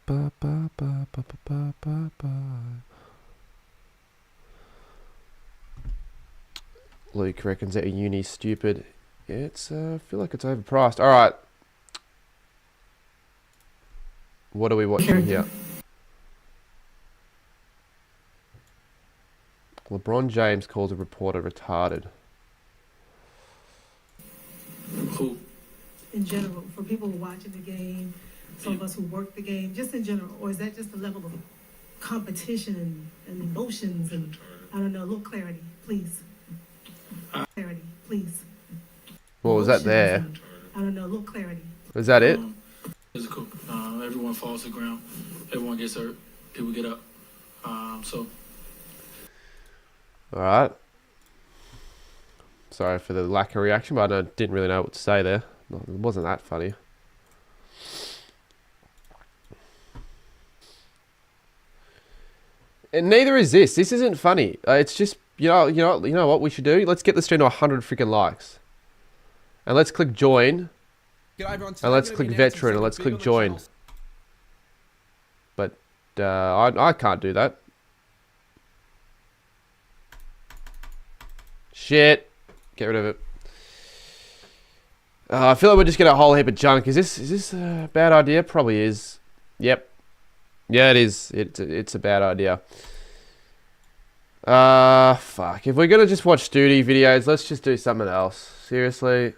Ba, ba, ba, ba, ba, ba, ba. Luke reckons that uni's stupid. Yeah, it's I feel like it's overpriced. All right. What are we watching here? LeBron James calls a reporter retarded. Who? In general, for people who are watching the game, some of us who work the game, just in general, or is that just the level of competition and emotions and, I don't know, a little clarity, please. Clarity, please. What was that there? And, I don't know, a little clarity. Was that it? Physical. Everyone falls to the ground. Everyone gets hurt. People get up. So. All right. Sorry for the lack of reaction, but I didn't really know what to say there. It wasn't that funny. And neither is this. This isn't funny. It's just you know what we should do. Let's get the stream to 100 freaking likes, and let's click join. And let's click veteran and let's click join. But I can't do that. Shit. Get rid of it. I feel like we're just getting a whole heap of junk. Is this a bad idea? Probably is. Yep. Yeah, it is. It's a bad idea. Fuck. If we're gonna just watch Studi videos, let's just do something else. Seriously.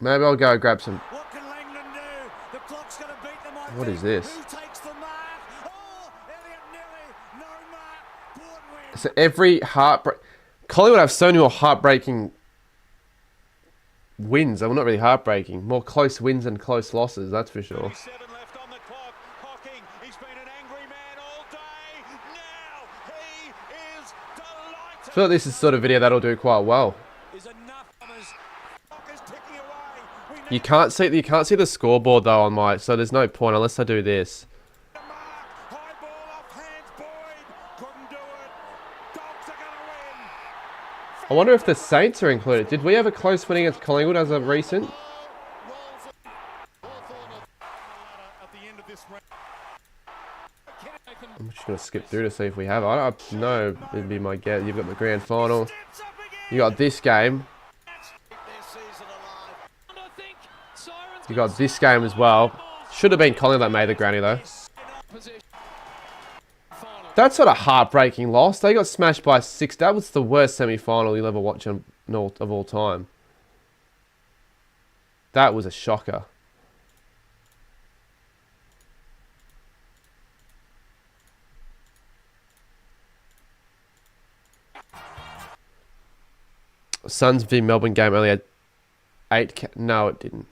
Maybe I'll go grab some. What can Langland do? The clock's going to beat them, I What think. is this? Who takes the mark? Oh, Elliot Nilly. No mark. Port wins. So every heartbreak. Collingwood have so many more heartbreaking wins. Well, not really heartbreaking. More close wins and close losses, that's for sure. 7 left on the clock. Hocking, he's been an angry man all day. Now he is delighted. I feel like this is the sort of video that'll do quite well. Is enough numbers. Clock is ticking away. We need You can't see the scoreboard though on my, so the's no point unless I do this. the mark. High ball off hands. Boyd couldn't do it. Dogs are going to win. I wonder if the Saints are included. Did we have a close win against Collingwood as of recent? I'm just gonna skip through to see if we have. I don't know. It'd be my guess. You've got the grand final. You got this game. You got this game as well. Should have been Collingwood that made the granny though. That's not a heartbreaking loss. They got smashed by 6. That was the worst semi-final you'll ever watch of all time. That was a shocker. Suns v Melbourne game only had 8K. No, it didn't.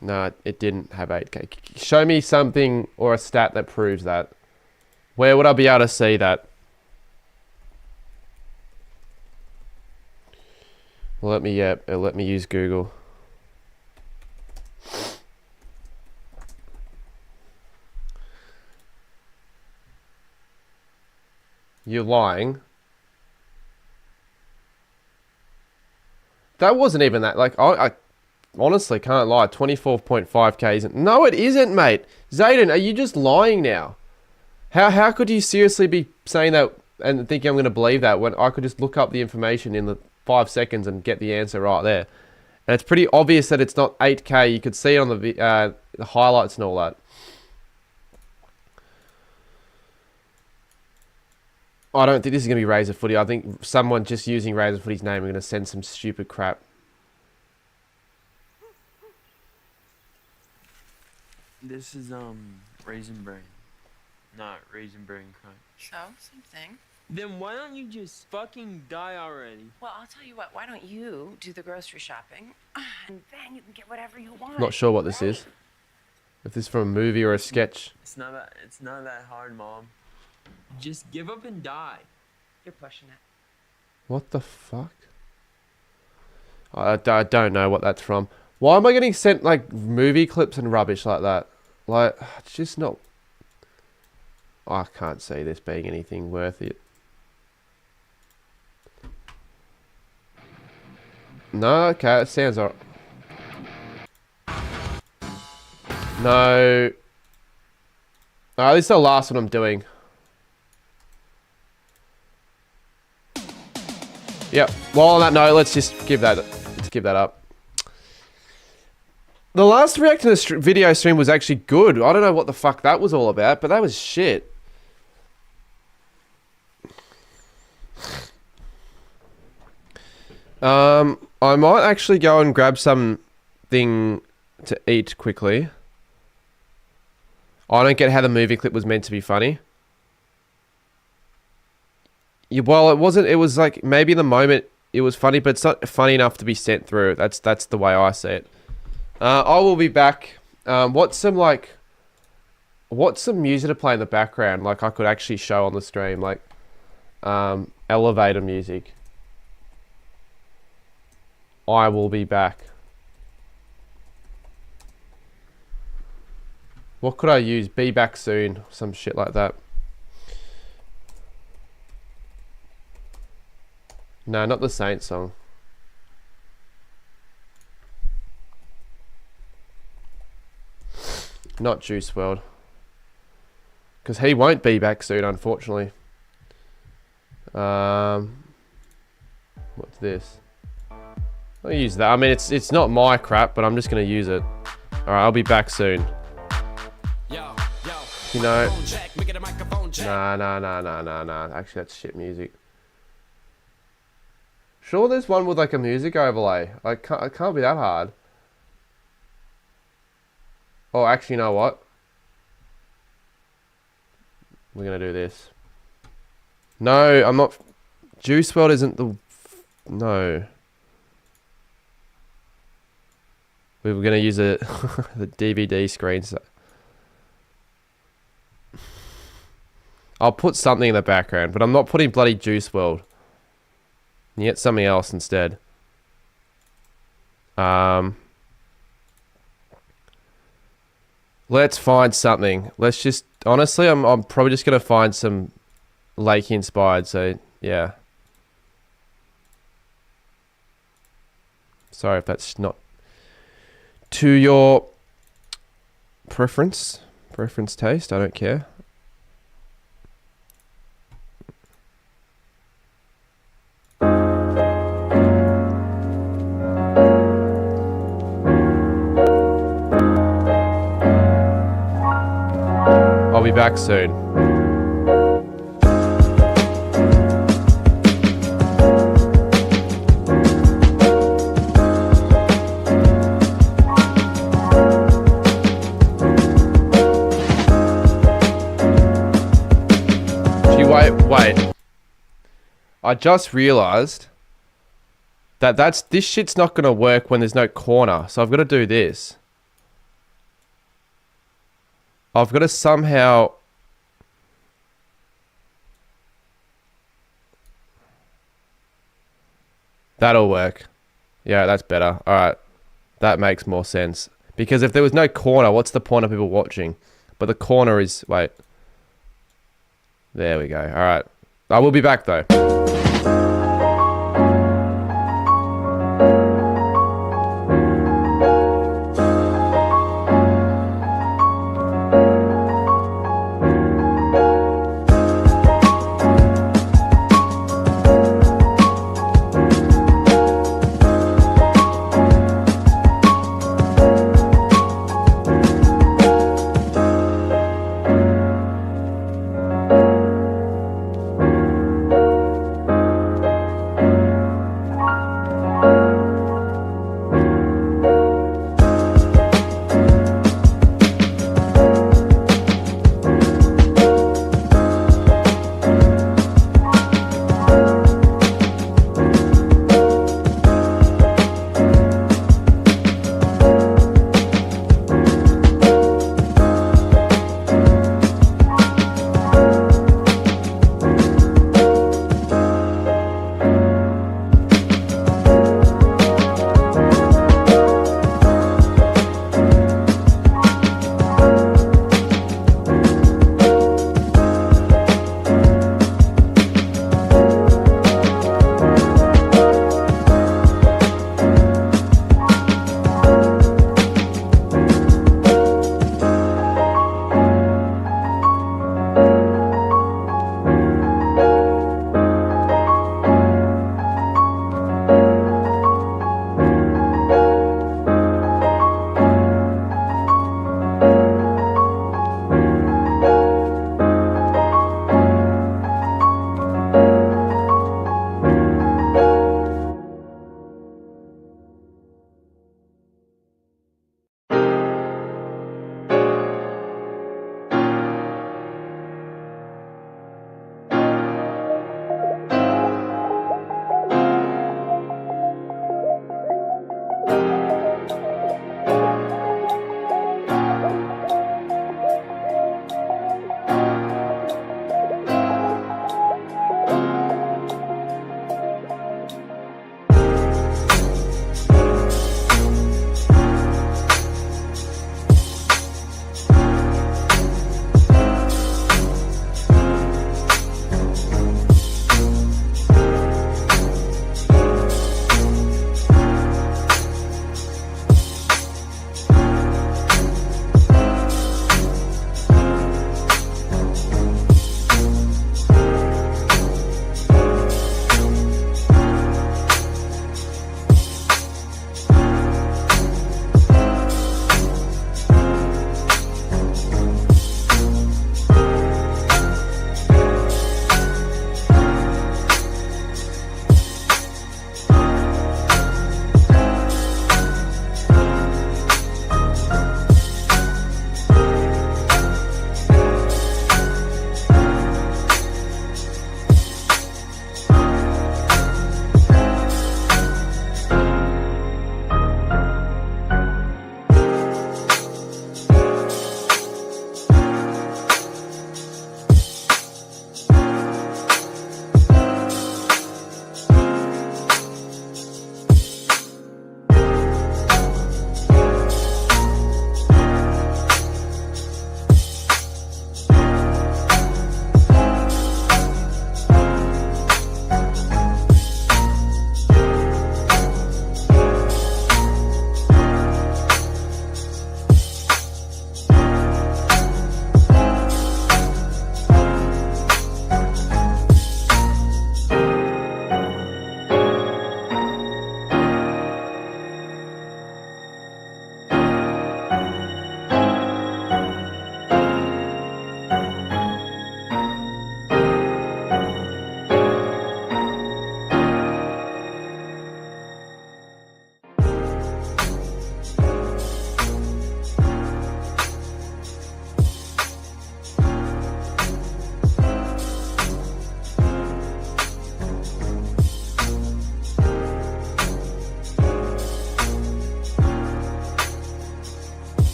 No, it didn't have 8K. Show me something or a stat that proves that. Where would I be able to see that? Well, let me use Google. You're lying. That wasn't even that. Like, I honestly can't lie. 24.5K isn't. No, it isn't, mate. Zayden, are you just lying now? How could you seriously be saying that and thinking I'm going to believe that when I could just look up the information in the 5 seconds and get the answer right there? And it's pretty obvious that it's not 8K. You could see it on the highlights and all that. I don't think this is going to be Razor Footy. I think someone just using Razor Footy's name are going to send some stupid crap. This is Raisin Bran, not Raisin Bran Crunch. So, same thing. Then why don't you just fucking die already? Well, I'll tell you what, why don't you do the grocery shopping, and then you can get whatever you want. Not sure what this is. If this is from a movie or a sketch. It's not that hard, Mom. Just give up and die. You're pushing it. What the fuck? I don't know what that's from. Why am I getting sent like movie clips and rubbish like that? Like, it's just not... I can't see this being anything worth it. No, okay, it sounds alright. No. Alright, this is the last one I'm doing. Yep. Well, on that note, let's give that up. The last react to the video stream was actually good. I don't know what the fuck that was all about, but that was shit. I might actually go and grab something to eat quickly. I don't get how the movie clip was meant to be funny. Yeah, well, it wasn't. It was like maybe in the moment it was funny, but it's not funny enough to be sent through. That's the way I see it. I will be back. What's some music to play in the background? Like I could actually show on the stream, like elevator music. I will be back. What could I use? Be back soon. Some shit like that. No, not the Saint song. Not Juice WRLD. Because he won't be back soon, unfortunately. What's this? I'll use that. I mean, it's not my crap, but I'm just going to use it. Alright, I'll be back soon. You know... Nah. Actually, that's shit music. Sure, there's one with like a music overlay. It can't be that hard. Oh, actually, you know what? We're going to do this. No, I'm not... Juice WRLD isn't the... No. We were going to use the DVD screens. I'll put something in the background, but I'm not putting bloody Juice WRLD. You get something else instead. Let's find something. Let's just... Honestly, I'm probably just going to find some Lakey inspired, so yeah. Sorry if that's not to your preference taste. I don't care. I'll be back soon. Wait. I just realized that this shit's not going to work when there's no corner. So I've got to do this. I've got to somehow... That'll work. Yeah, that's better. Alright. That makes more sense. Because if there was no corner, what's the point of people watching? But the corner is... Wait. There we go. Alright. I will be back though.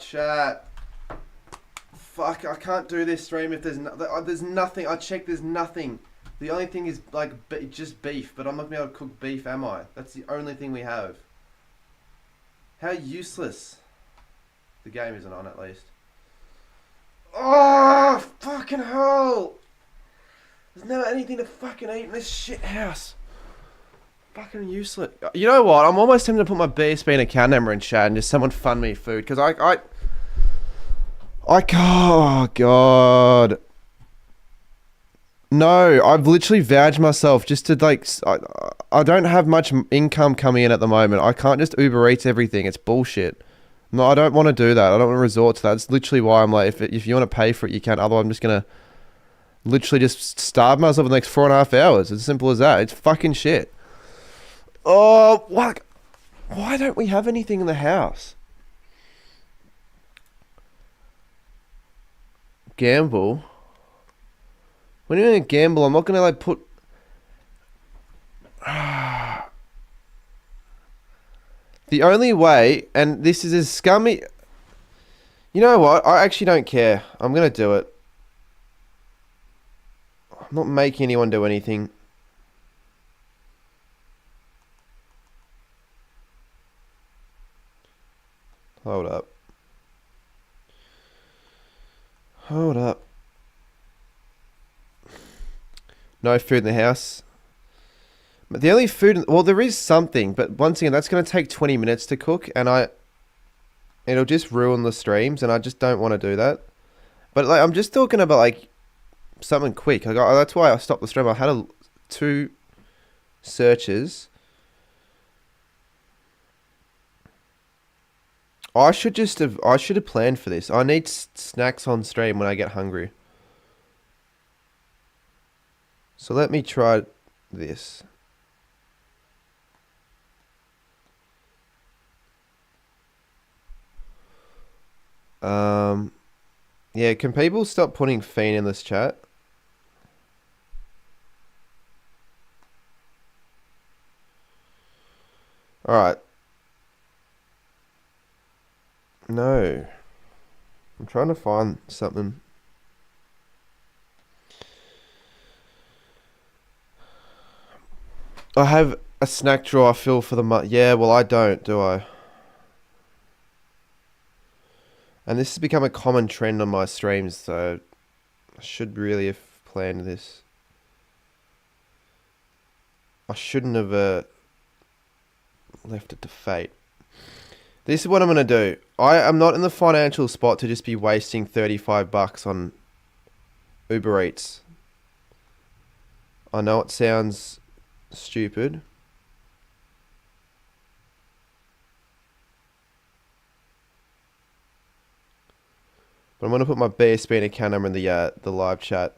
chat. Fuck, I can't do this stream if there's there's nothing. I checked, there's nothing. The only thing is like just beef, but I'm not gonna be able to cook beef, am I? That's the only thing we have. How useless. The game isn't on, at least. Oh, fucking hell! There's never anything to fucking eat in this shit house. Fucking useless. You know what? I'm almost tempted to put my BSB and account number in chat and just someone fund me food, because I oh god. No, I've literally vouched myself just to like. I don't have much income coming in at the moment. I can't just Uber Eats everything. It's bullshit. No, I don't want to do that. I don't want to resort to that. It's literally why I'm like, if you want to pay for it, you can. Otherwise, I'm just gonna literally just starve myself in the next 4.5 hours. It's as simple as that. It's fucking shit. Oh, what? Why don't we have anything in the house? Gamble. When you're gonna gamble, I'm not gonna like put. The only way, and this is as scummy. You know what? I actually don't care. I'm gonna do it. I'm not making anyone do anything. Hold up. Hold up. No food in the house. But the only food... Well, there is something, but once again, that's going to take 20 minutes to cook, and it'll just ruin the streams, and I just don't want to do that. But like, I'm just talking about like something quick. That's why I stopped the stream. I had 2 searches. I should have planned for this. I need snacks on stream when I get hungry. So let me try this. Yeah, can people stop putting fiend in this chat? Alright. No. I'm trying to find something. I have a snack drawer I fill for the month. Yeah, well, I don't, do I? And this has become a common trend on my streams, so I should really have planned this. I shouldn't have left it to fate. This is what I'm going to do. I am not in the financial spot to just be wasting $35 on Uber Eats. I know it sounds stupid. But I'm going to put my BSB and account number in the live chat.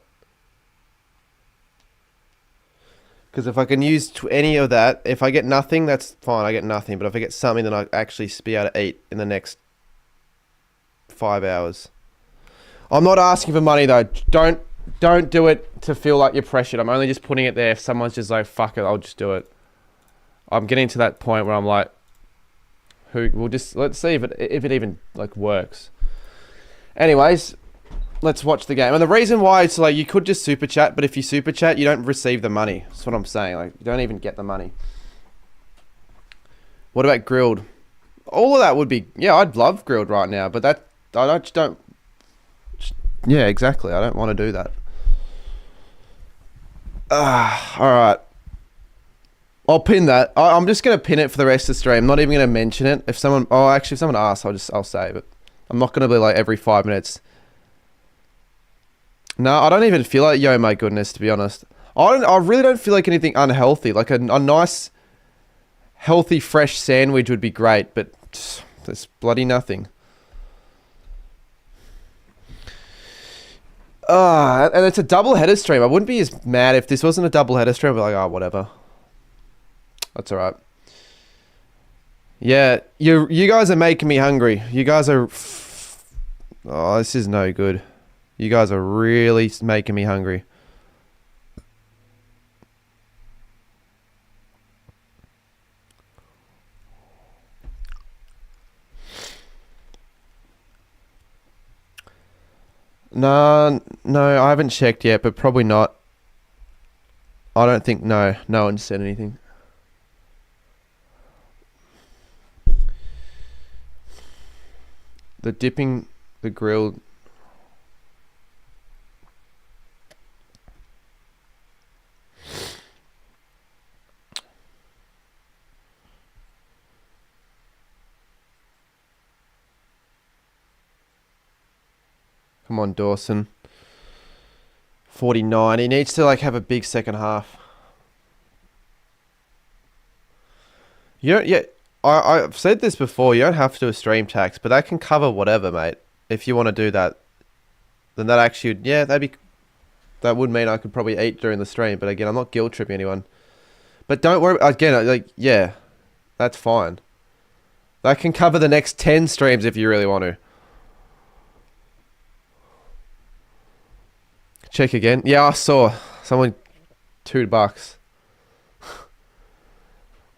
Because if I can use any of that, if I get nothing, that's fine. I get nothing. But if I get something, then I actually be able to eat in the next 5 hours. I'm not asking for money though. Don't do it to feel like you're pressured. I'm only just putting it there if someone's just like, fuck it, I'll just do it. I'm getting to that point where I'm like, let's see if it even like works. Anyways, let's watch the game. And the reason why it's like, you could just super chat, but if you super chat, you don't receive the money. That's what I'm saying. Like, you don't even get the money. What about grilled? All of that would be, yeah, I'd love grilled right now, but I just don't. Yeah, exactly. I don't want to do that. All right. I'll pin that. I'm just going to pin it for the rest of the stream. I'm not even going to mention it. If someone asks, I'll say it. I'm not going to be like every 5 minutes. No, I don't even feel like yo, my goodness, to be honest. I really don't feel like anything unhealthy. Like a nice, healthy, fresh sandwich would be great, but there's bloody nothing. And it's a double-header stream. I wouldn't be as mad if this wasn't a double-header stream. I'd be like, oh, whatever. That's all right. Yeah, you guys are making me hungry. You guys are... Oh, this is no good. You guys are really making me hungry. No, I haven't checked yet, but probably not. I don't think, no one said anything. The dipping, the grilled. Come on, Dawson. 49. He needs to like have a big second half. I've said this before. You don't have to do a stream tax, but that can cover whatever, mate. If you want to do that, then that actually, yeah, that would mean I could probably eat during the stream. But again, I'm not guilt tripping anyone. But don't worry. Again, like, yeah, that's fine. That can cover the next 10 streams if you really want to. Check again. Yeah, I saw someone $2.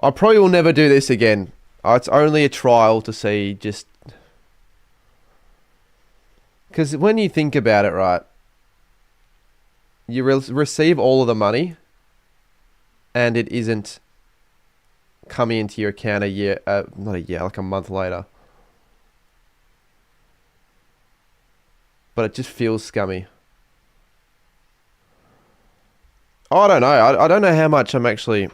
I probably will never do this again. It's only a trial to see just... Because when you think about it, right, you receive all of the money and it isn't coming into your account a year, not a year, like a month later. But it just feels scummy. Oh, I don't know. I don't know how much I'm actually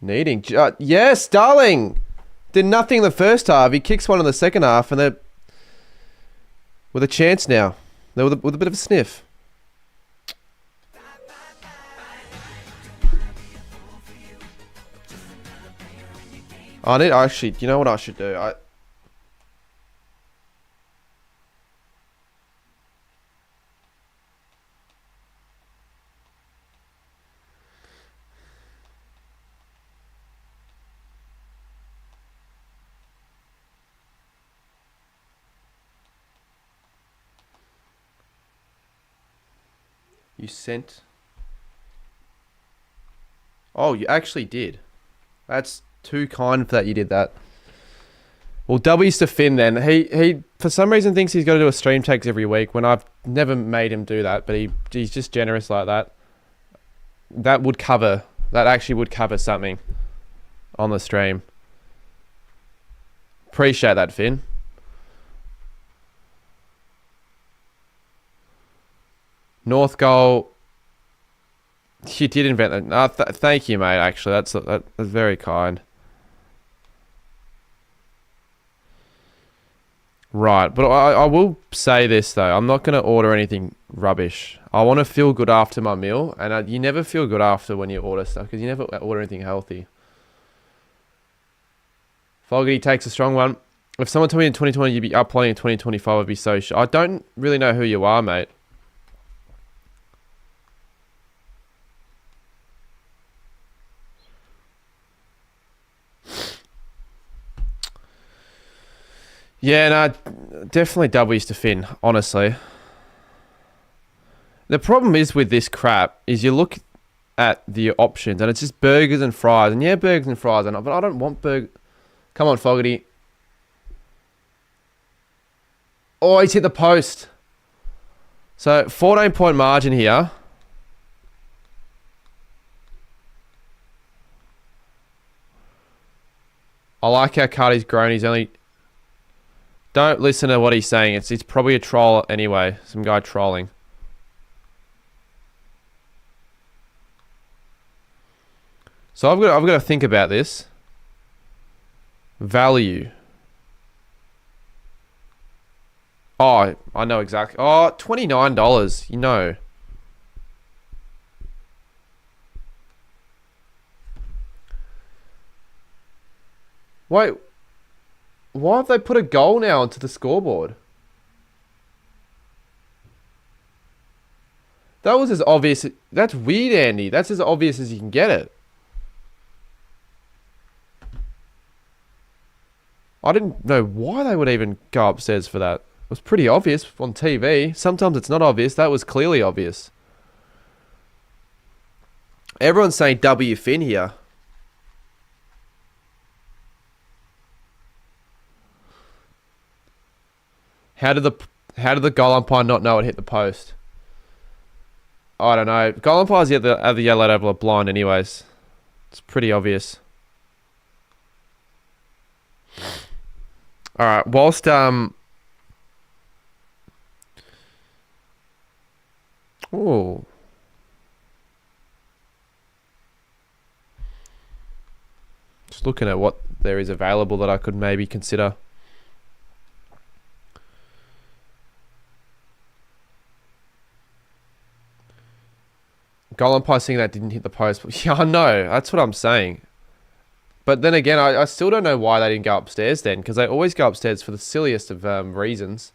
needing. Yes, darling. Did nothing in the first half. He kicks one in the second half, and they're with a chance now. They're with a bit of a sniff. I need actually. You know what I should do? You sent... Oh, you actually did. That's too kind for that you did that. Well, W's to Finn then. He for some reason thinks he's got to do a stream tags every week when I've never made him do that, but he's just generous like that. That actually would cover something on the stream. Appreciate that, Finn. North goal. You did invent that. Thank you, mate. Actually, that's very kind. Right, but I will say this though. I'm not going to order anything rubbish. I want to feel good after my meal, and you never feel good after when you order stuff because you never order anything healthy. Fogarty takes a strong one. If someone told me in 2020 you'd be uploading in 2025, I'd be so sure. I don't really know who you are, mate. Yeah, no, definitely W's to Finn, honestly. The problem is with this crap is you look at the options and it's just burgers and fries. And yeah, burgers and fries, but I don't want burger. Come on, Fogarty. Oh, he's hit the post. So, 14-point margin here. I like how Cardi's grown. He's only... Don't listen to what he's saying. It's probably a troll anyway. Some guy trolling. So I've got to think about this. Value. Oh, I know exactly. Oh, $29. You know. Wait. Why have they put a goal now onto the scoreboard? That was as obvious. That's weird, Andy. That's as obvious as you can get it. I didn't know why they would even go upstairs for that. It was pretty obvious on TV. Sometimes it's not obvious. That was clearly obvious. Everyone's saying W Finn here. How did the goal umpire not know it hit the post? I don't know. Goal umpires at the yellow level are blind anyways. It's pretty obvious. Alright, whilst ooh. Just looking at what there is available that I could maybe consider. Goal umpire saying that didn't hit the post. Yeah, I know. That's what I'm saying. But then again, I still don't know why they didn't go upstairs then, because they always go upstairs for the silliest of reasons.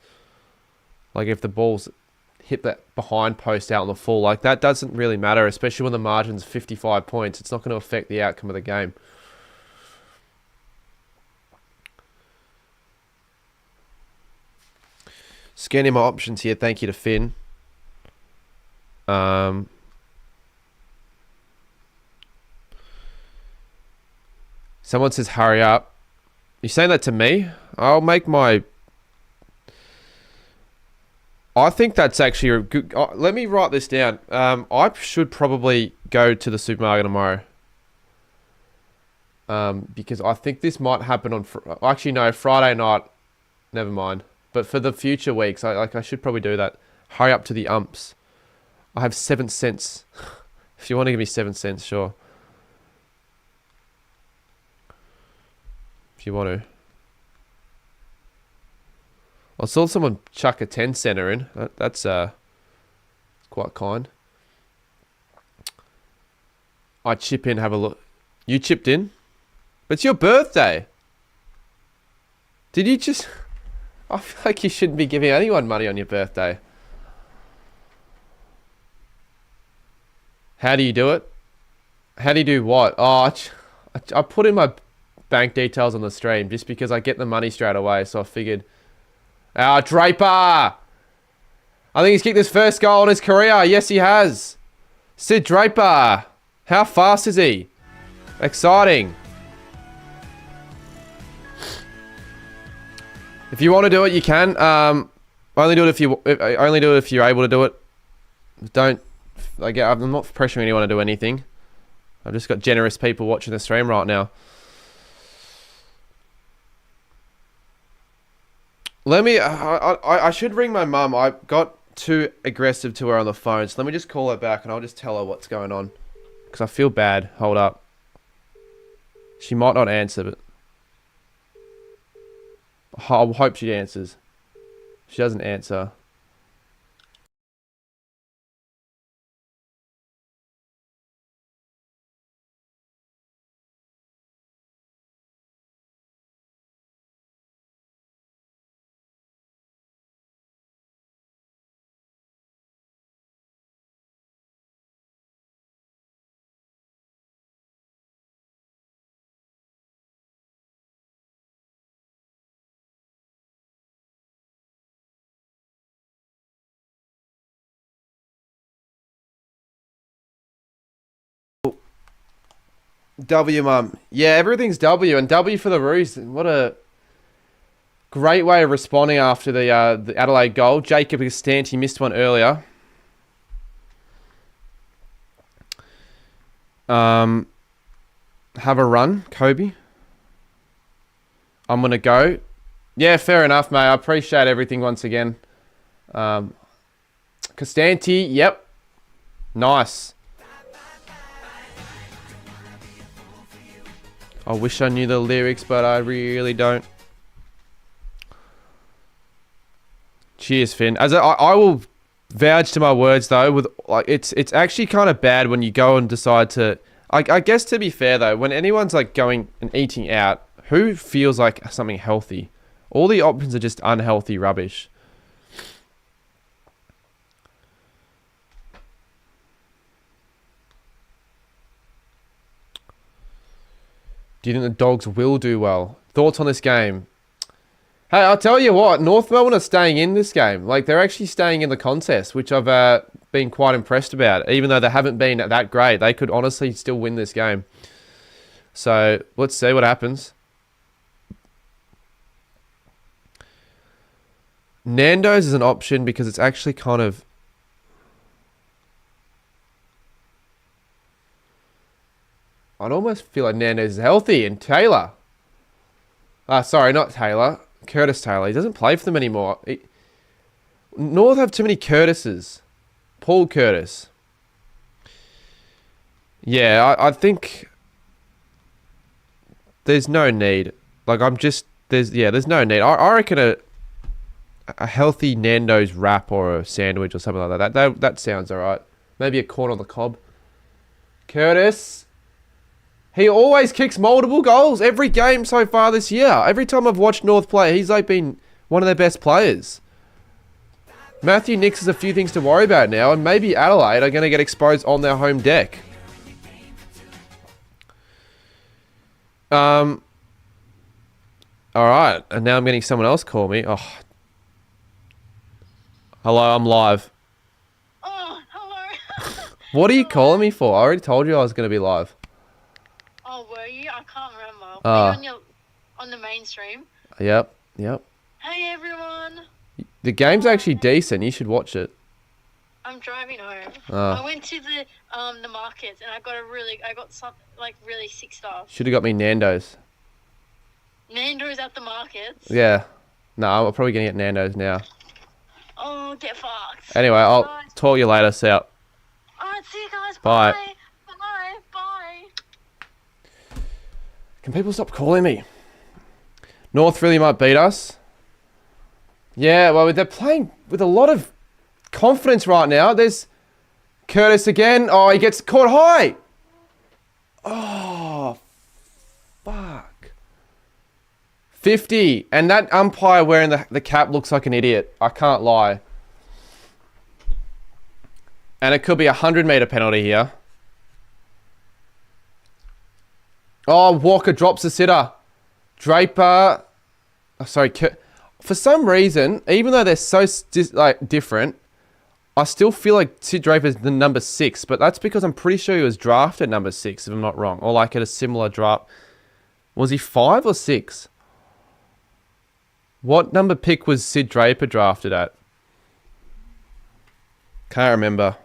Like if the ball's hit that behind post out on the full, like that doesn't really matter, especially when the margin's 55 points. It's not going to affect the outcome of the game. Scanning my options here. Thank you to Finn. Someone says, hurry up. You saying that to me? I'll make my... I think that's actually a good... let me write this down. I should probably go to the supermarket tomorrow. Because I think this might happen on... Actually, no, Friday night. Never mind. But for the future weeks, I should probably do that. Hurry up to the umps. I have 7 cents. If you want to give me 7 cents, sure. If you want to. I saw someone chuck a 10 center in. That's quite kind. I chip in, have a look. You chipped in? But it's your birthday. Did you just... I feel like you shouldn't be giving anyone money on your birthday. How do you do it? How do you do what? Oh, I put in my bank details on the stream just because I get the money straight away. So I figured, Draper! I think he's kicked his first goal in his career. Yes, he has. Sid Draper. How fast is he? Exciting. If you want to do it, you can. Only do it if you're able to do it. Don't. I'm not pressuring anyone to do anything. I've just got generous people watching the stream right now. Let me... I should ring my mum. I got too aggressive to her on the phone. So let me just call her back and I'll just tell her what's going on. Because I feel bad. Hold up. She might not answer, but... I hope she answers. If she doesn't answer... W, mum. Yeah, everything's W, and W for the Roos. What a great way of responding after the Adelaide goal. Jacob Costanti missed one earlier. Have a run, Kobe. I'm going to go. Yeah, fair enough, mate. I appreciate everything once again. Costanti, yep. Nice. I wish I knew the lyrics, but I really don't. Cheers, Finn. I will vouch to my words though. With like, it's actually kind of bad when you go and decide to. I guess to be fair though, when anyone's like going and eating out, who feels like something healthy? All the options are just unhealthy rubbish. Do you think the Dogs will do well? Thoughts on this game? Hey, I'll tell you what, North Melbourne are staying in this game. Like, they're actually staying in the contest, which I've been quite impressed about. Even though they haven't been that great, they could honestly still win this game. So, let's see what happens. Nando's is an option because it's actually kind of... I'd almost feel like Nando's is healthy. And Taylor. Sorry, not Taylor. Curtis Taylor. He doesn't play for them anymore. North have too many Curtises. Paul Curtis. Yeah, I think there's no need. Like, there's no need. I reckon a healthy Nando's wrap or a sandwich or something like that. That sounds alright. Maybe a corn on the cob. Curtis. He always kicks multiple goals every game so far this year. Every time I've watched North play, he's like been one of their best players. Matthew Nicks has a few things to worry about now, and maybe Adelaide are going to get exposed on their home deck. Alright, and now I'm getting someone else call me. Oh. Hello, I'm live. Oh, hello. What are you calling me for? I already told you I was going to be live. Oh, were you? I can't remember. Were you on the mainstream? Yep. Hey, everyone. The game's actually decent. You should watch it. I'm driving home. I went to the markets and I got some really sick stuff. Should have got me Nando's. Nando's at the markets. Yeah. No, I'm probably going to get Nando's now. Oh, get fucked. Anyway, I'll talk you later. See ya. Alright, see you guys. Bye. Bye. Bye. Can people stop calling me? North really might beat us. Yeah, well, they're playing with a lot of confidence right now. There's Curtis again. Oh, he gets caught high. Oh, fuck. 50. And that umpire wearing the cap looks like an idiot. I can't lie. And it could be a 100-meter penalty here. Oh, Walker drops the sitter. Draper. Oh, sorry. For some reason, even though they're so different, I still feel like Sid Draper's the number 6. But that's because I'm pretty sure he was drafted number 6, if I'm not wrong. Or like at a similar draft. Was he 5 or 6? What number pick was Sid Draper drafted at? Can't remember.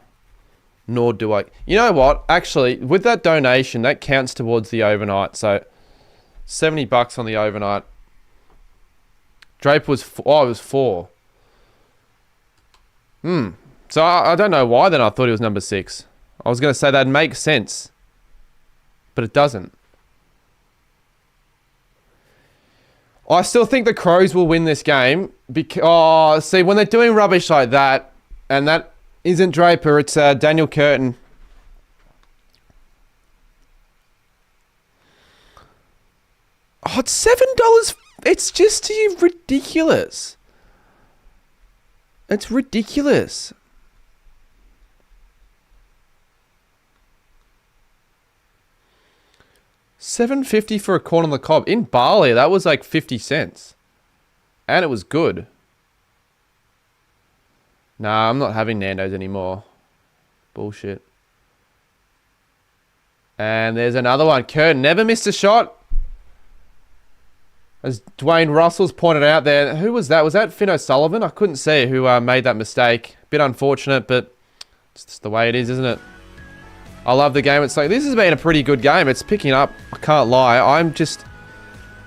Nor do I. You know what? Actually, with that donation, that counts towards the overnight. So, $70 on the overnight. Draper was... it was 4. So, I don't know why then I thought he was number 6. I was going to say that'd make sense. But it doesn't. I still think the Crows will win this game. See, when they're doing rubbish like that, and that isn't Draper, it's Daniel Curtin. Oh, it's $7. It's just ridiculous. It's ridiculous. $7.50 for a corn on the cob. In Bali, that was like 50 cents. And it was good. Nah, I'm not having Nando's anymore. Bullshit. And there's another one. Curtin never missed a shot. As Dwayne Russell's pointed out there. Who was that? Was that Finn O'Sullivan? I couldn't see who made that mistake. Bit unfortunate, but it's just the way it is, isn't it? I love the game. It's like, this has been a pretty good game. It's picking up. I can't lie. I'm just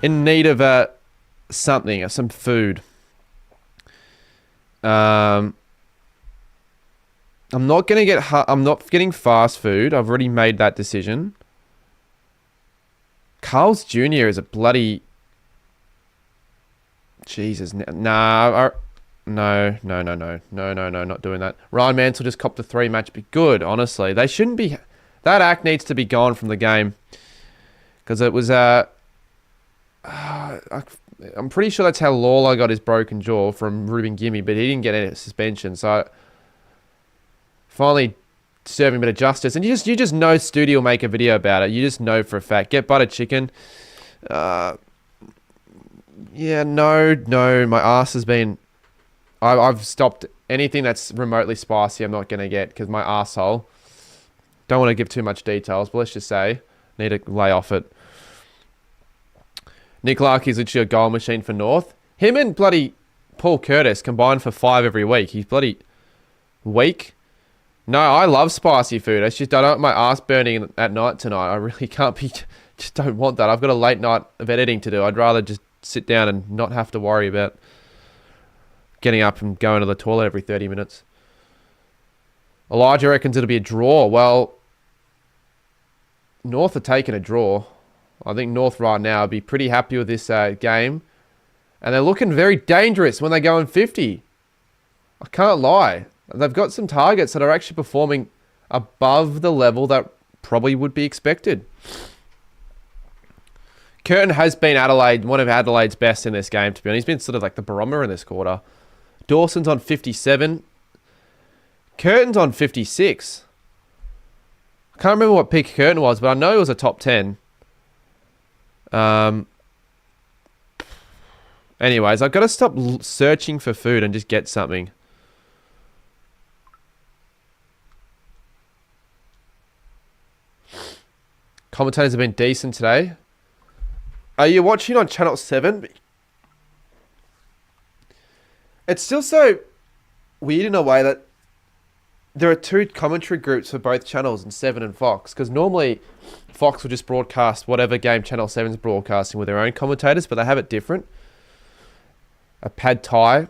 in need of something, some food. I'm not getting fast food. I've already made that decision. Carl's Jr. is a bloody... Jesus. Nah. No, not doing that. Ryan Mansell just copped the 3 match. Be good, honestly. They shouldn't be... That act needs to be gone from the game. Because it was... I'm pretty sure that's how Lawler got his broken jaw from Ruben Gimme, but he didn't get any suspension. So, finally serving a bit of justice. And you just know Studi will make a video about it. You just know for a fact. Get butter chicken. Yeah, no. My ass has been... I've stopped anything that's remotely spicy. I'm not going to get because my arsehole. Don't want to give too much details, but let's just say need to lay off it. Nick Larkey's literally a goal machine for North. Him and bloody Paul Curtis combined for 5 every week. He's bloody weak. No, I love spicy food. It's just I don't want my ass burning at night tonight. I really can't be... Just don't want that. I've got a late night of editing to do. I'd rather just sit down and not have to worry about getting up and going to the toilet every 30 minutes. Elijah reckons it'll be a draw. Well, North are taking a draw. I think North right now would be pretty happy with this game. And they're looking very dangerous when they go in 50. I can't lie. They've got some targets that are actually performing above the level that probably would be expected. Curtin has been one of Adelaide's best in this game, to be honest. He's been sort of like the barometer in this quarter. Dawson's on 57. Curtin's on 56. I can't remember what peak Curtin was, but I know it was a top 10. Anyways, I've got to stop searching for food and just get something. Commentators have been decent today. Are you watching on Channel 7? It's still so weird in a way that there are 2 commentary groups for both channels in 7 and Fox. Because normally Fox will just broadcast whatever game Channel 7's broadcasting with their own commentators, but they have it different. A pad thai.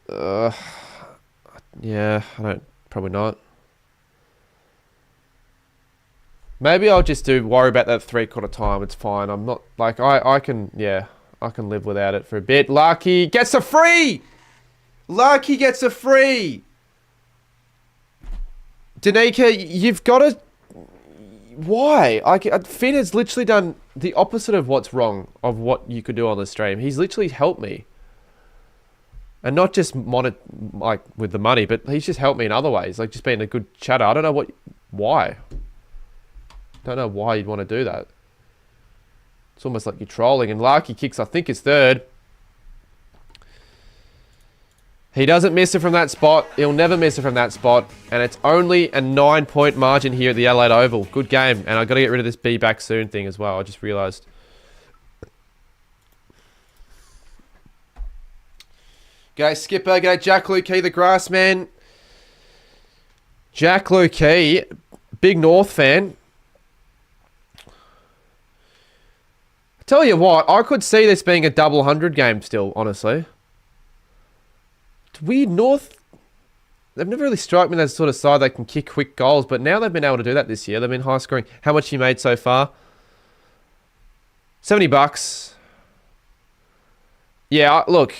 Yeah, I don't... Probably not. Maybe I'll just worry about that 3/4 time. It's fine. I'm not... Like, I can... Yeah, I can live without it for a bit. Larky gets a free! Larky gets a free! Danica, you've got to... Why? Finn has literally done the opposite of what's wrong of what you could do on the stream. He's literally helped me. And not just like with the money, but he's just helped me in other ways. Like just being a good chatter. I don't know why. Don't know why you'd want to do that. It's almost like you're trolling. And Larky kicks, I think, his 3rd. He doesn't miss it from that spot. He'll never miss it from that spot. And it's only a 9-point margin here at the Adelaide Oval. Good game. And I've got to get rid of this be back soon thing as well. I just realised. G'day Skipper. G'day Jack Lukey, the grass man. Jack Lukey, big North fan. Tell you what, I could see this being a double 100 game still, honestly. It's weird, North, they've never really struck me as the sort of side that can kick quick goals, but now they've been able to do that this year. They've been high scoring. How much you made so far? $70. Yeah, look.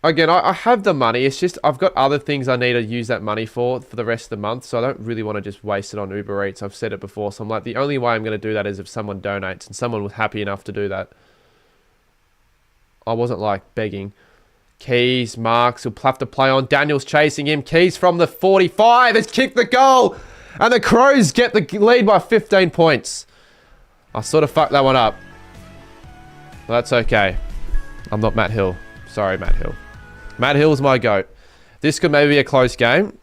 Again, I have the money. It's just I've got other things I need to use that money for the rest of the month. So I don't really want to just waste it on Uber Eats. I've said it before. So I'm like, the only way I'm going to do that is if someone donates. And someone was happy enough to do that. I wasn't like begging. Keys, Marks, he'll have to play on. Daniel's chasing him. Keys from the 45 has kicked the goal. And the Crows get the lead by 15 points. I sort of fucked that one up. But that's okay. I'm not Matt Hill. Sorry, Matt Hill. Matt Hill's my GOAT. This could maybe be a close game.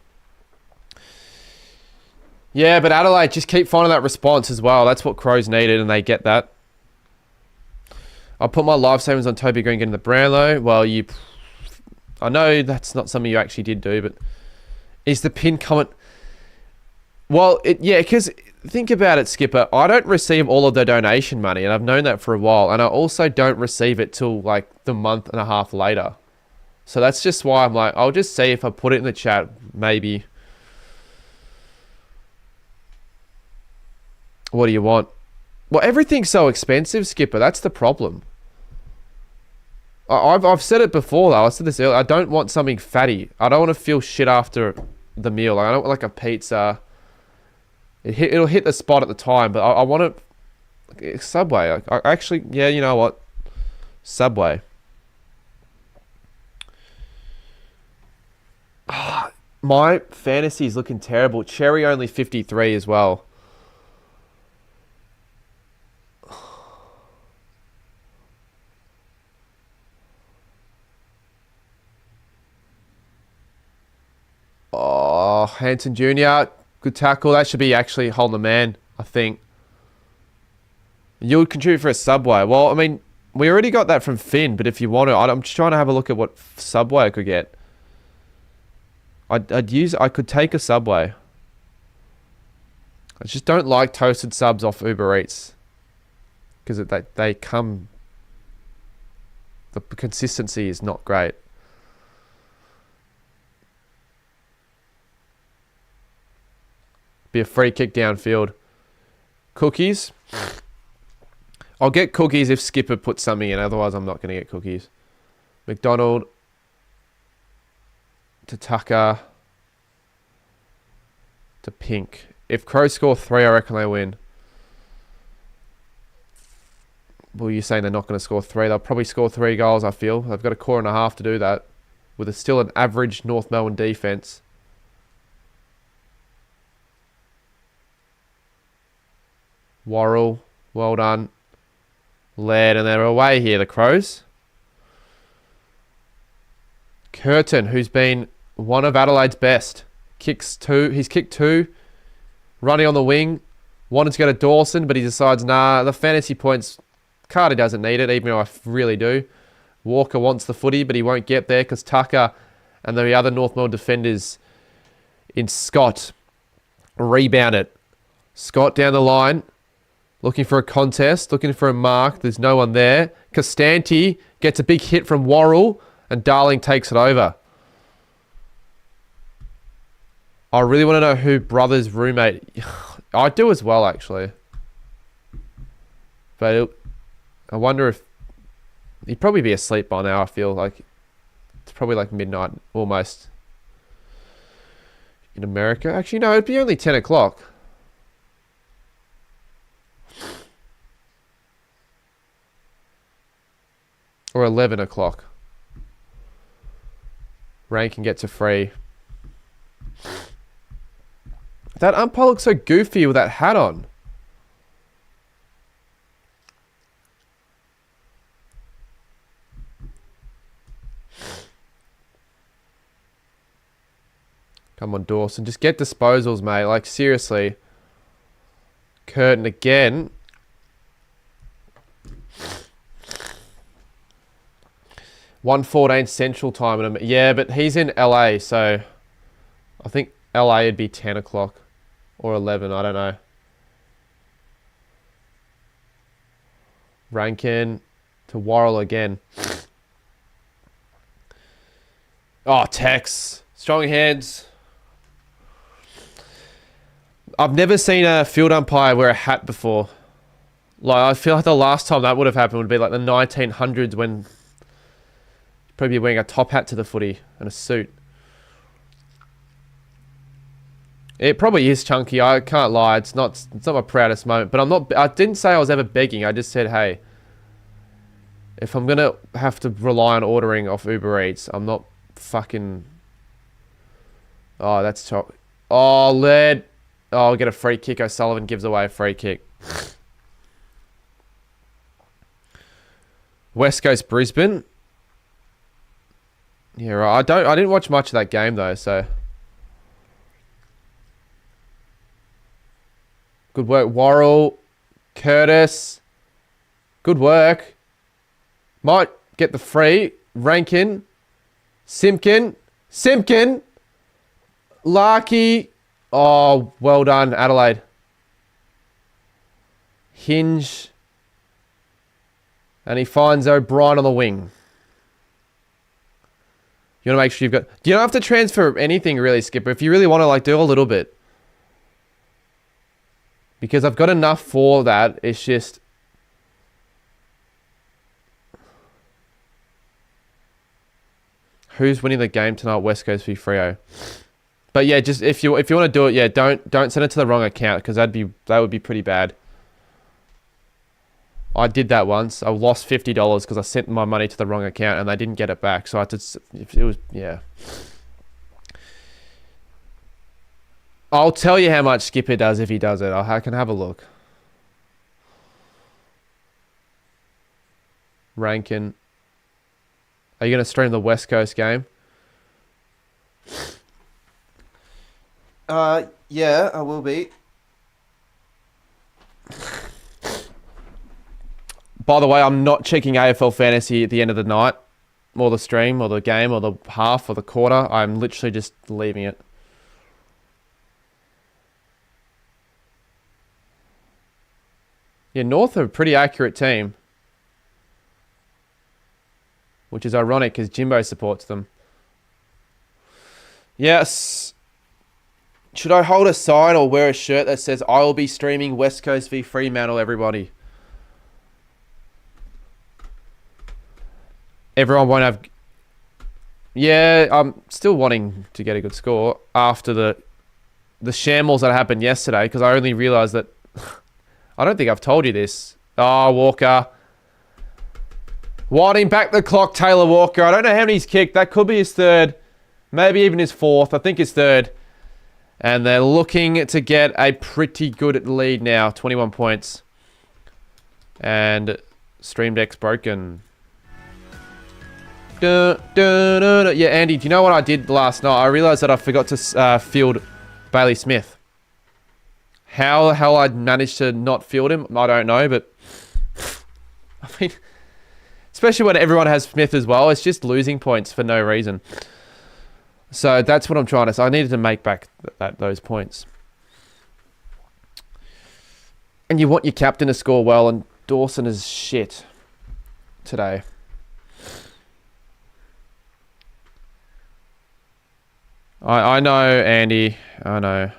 Yeah, but Adelaide just keep finding that response as well. That's what Crows needed, and they get that. I'll put my life savings on Toby Green getting the Brownlow. Well, I know that's not something you actually did do, but is the pin comment... Well, yeah, because think about it, Skipper. I don't receive all of the donation money, and I've known that for a while, and I also don't receive it till like the month and a half later. So that's just why I'm like, I'll just see if I put it in the chat, maybe. What do you want? Well, everything's so expensive, Skipper. That's the problem. I've said it before, though. I said this earlier. I don't want something fatty. I don't want to feel shit after the meal. Like, I don't want like a pizza. It'll hit the spot at the time, but I want it... Subway. I actually... Yeah, you know what? Subway. My fantasy is looking terrible. Cherry only 53 as well. Oh, Hanson Jr. Good tackle. That should be actually holding the man, I think. You would contribute for a Subway. Well, I mean, We already got that from Finn, but if you want to, I'm just trying to have a look at what Subway I could get. I could take a Subway. I just don't like toasted subs off Uber Eats. Because they come... The consistency is not great. Be a free kick downfield. Cookies. I'll get cookies if Skipper puts something in. Otherwise, I'm not going to get cookies. McDonald. To Tucker. To Pink. If Crows score 3, I reckon they win. Well, you're saying they're not going to score 3. They'll probably score 3 goals, I feel. They've got a quarter and a half to do that. With still an average North Melbourne defence. Worrell. Well done. Led, and they're away here, the Crows. Curtin, who's been one of Adelaide's best. Kicks 2. He's kicked 2. Running on the wing. Wanted to go to Dawson, but he decides, nah, the fantasy points... Carter doesn't need it, even though I really do. Walker wants the footy, but he won't get there because Tucker and the other North Melbourne defenders in Scott rebound it. Scott down the line, looking for a contest, looking for a mark. There's no one there. Costanti gets a big hit from Worrell, and Darling takes it over. I really want to know who brother's roommate... I do as well, actually. But I wonder if... He'd probably be asleep by now, I feel like. It's probably like midnight, almost. In America. Actually, no, it'd be only 10 o'clock. Or 11 o'clock. Rankin gets a free. That umpire looks so goofy with that hat on. Come on, Dawson. Just get disposals, mate. Like, seriously. Curtin again. $1:14 Central Time. Yeah, but he's in LA, so... I think LA would be 10 o'clock. Or 11, I don't know. Rankin to Worrell again. Oh, Tex. Strong hands. I've never seen a field umpire wear a hat before. Like, I feel like the last time that would have happened would be like the 1900s when you'd probably be wearing a top hat to the footy and a suit. It probably is chunky. I can't lie. It's not my proudest moment. But I didn't say I was ever begging. I just said, hey, if I'm going to have to rely on ordering off Uber Eats, I'm not fucking... Oh, that's top. Oh, lead. Oh, I'll get a free kick. O'Sullivan gives away a free kick. West Coast Brisbane. Yeah, right. I didn't watch much of that game though, so. Good work, Worrell. Curtis. Good work. Might get the free. Rankin. Simpkin. Larkey. Oh, well done, Adelaide. Hinge. And he finds O'Brien on the wing. You want to make sure you've got... You don't have to transfer anything really, Skipper. If you really want to, like, do a little bit. Because I've got enough for that. It's just... Who's winning the game tonight? West Coast v Freo. But yeah, just if you want to do it, yeah, don't send it to the wrong account because that would be pretty bad. I did that once. I lost $50 because I sent my money to the wrong account and they didn't get it back. So I had to. It was yeah. I'll tell you how much Skipper does if he does it. I can have a look. Rankin. Are you going to stream the West Coast game? Yeah, I will be. By the way, I'm not checking AFL Fantasy at the end of the night, or the stream, or the game, or the half, or the quarter. I'm literally just leaving it. Yeah, North are a pretty accurate team. Which is ironic because Jimbo supports them. Yes. Should I hold a sign or wear a shirt that says I will be streaming West Coast v Fremantle, everybody? Everyone won't have... Yeah, I'm still wanting to get a good score after the shambles that happened yesterday, because I only realised that... I don't think I've told you this. Oh, Walker. Winding back the clock, Taylor Walker. I don't know how many he's kicked. That could be his third. Maybe even his fourth. I think his third. And they're looking to get a pretty good lead now. 21 points. And Stream Deck's broken. Yeah, Andy, do you know what I did last night? I realised that I forgot to field Bailey Smith. How the hell I'd managed to not field him, I don't know, but... I mean... Especially when everyone has Smith as well, it's just losing points for no reason. So that's what I'm trying to say. I needed to make back those points. And you want your captain to score well, and Dawson is shit today. I know, Andy. I know.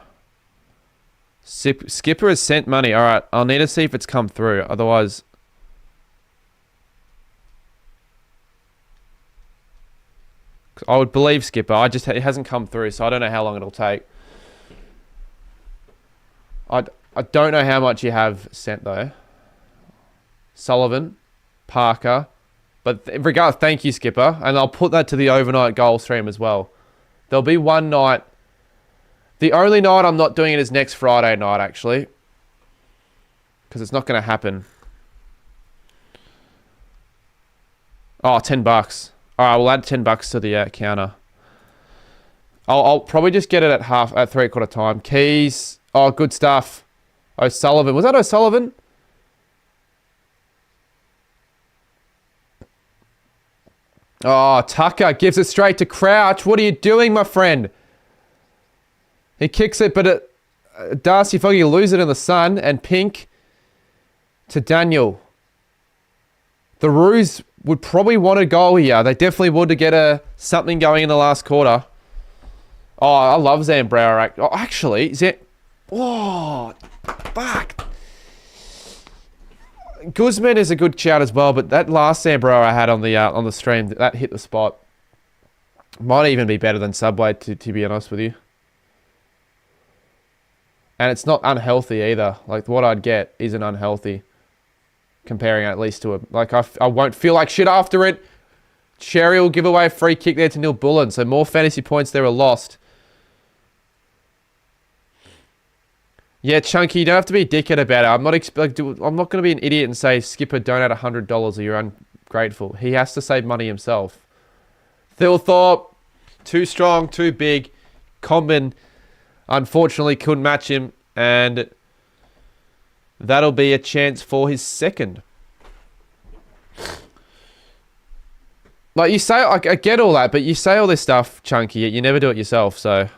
Skipper has sent money. All right, I'll need to see if it's come through. Otherwise... I would believe Skipper. It hasn't come through, so I don't know how long it'll take. I don't know how much you have sent, though. Sullivan, Parker. But regardless, thank you, Skipper. And I'll put that to the overnight goal stream as well. There'll be one night. The only night I'm not doing it is next Friday night, actually. Because it's not going to happen. Oh, $10. Alright, we'll add $10 to the counter. I'll probably just get it at 3/4 time. Keys. Oh, good stuff. O'Sullivan. Was that O'Sullivan? Oh, Tucker gives it straight to Crouch. What are you doing, my friend? He kicks it, but Darcy Foggy lose it in the sun. And Pink to Daniel. The Roos would probably want a goal here. They definitely would to get something going in the last quarter. Oh, I love Zambrauer. Oh, actually, oh, fuck. Guzman is a good shout as well, but that last Zambrauer I had on the stream, that hit the spot. Might even be better than Subway, to be honest with you. And it's not unhealthy either. Like, what I'd get isn't unhealthy. Comparing at least to a... Like, I won't feel like shit after it. Sherry will give away a free kick there to Neil Bullen. So more fantasy points there are lost. Yeah, Chunky, you don't have to be a dickhead about it. I'm not going to be an idiot and say, Skipper, don't add $100 or you're ungrateful. He has to save money himself. Thilthorpe, too strong, too big. Combin, unfortunately, couldn't match him. And... that'll be a chance for his second. Like, you say... I get all that, but you say all this stuff, Chunky, yet you never do it yourself, so...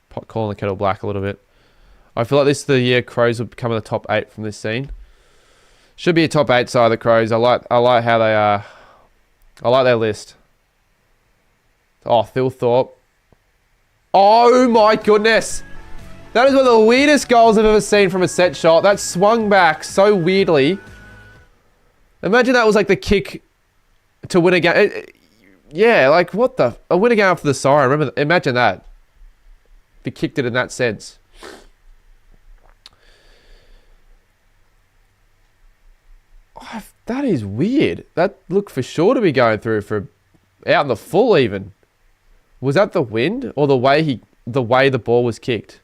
Pot calling the kettle black a little bit. I feel like this is the year Crows will become in the top 8 from this scene. Should be a top 8 side of the Crows. I like how they are... I like their list. Oh, Thilthorpe. Oh, my goodness! That is one of the weirdest goals I've ever seen from a set shot. That swung back so weirdly. Imagine that was like the kick to win a game. Yeah, like what the... A win a game after the siren. Imagine that. If he kicked it in that sense. Oh, that is weird. That looked for sure to be going through for... out in the full even. Was that the wind? Or the way the ball was kicked?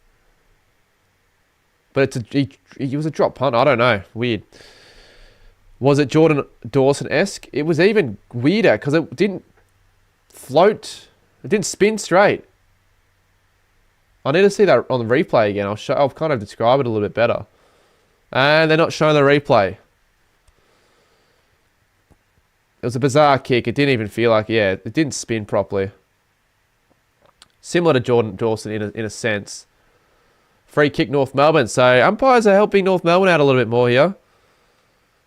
But he was a drop punt. I don't know. Weird. Was it Jordan Dawson-esque? It was even weirder because it didn't float. It didn't spin straight. I need to see that on the replay again. I'll kind of describe it a little bit better. And they're not showing the replay. It was a bizarre kick. It didn't even feel like, yeah, it didn't spin properly. Similar to Jordan Dawson in a sense. Free kick North Melbourne. So umpires are helping North Melbourne out a little bit more here.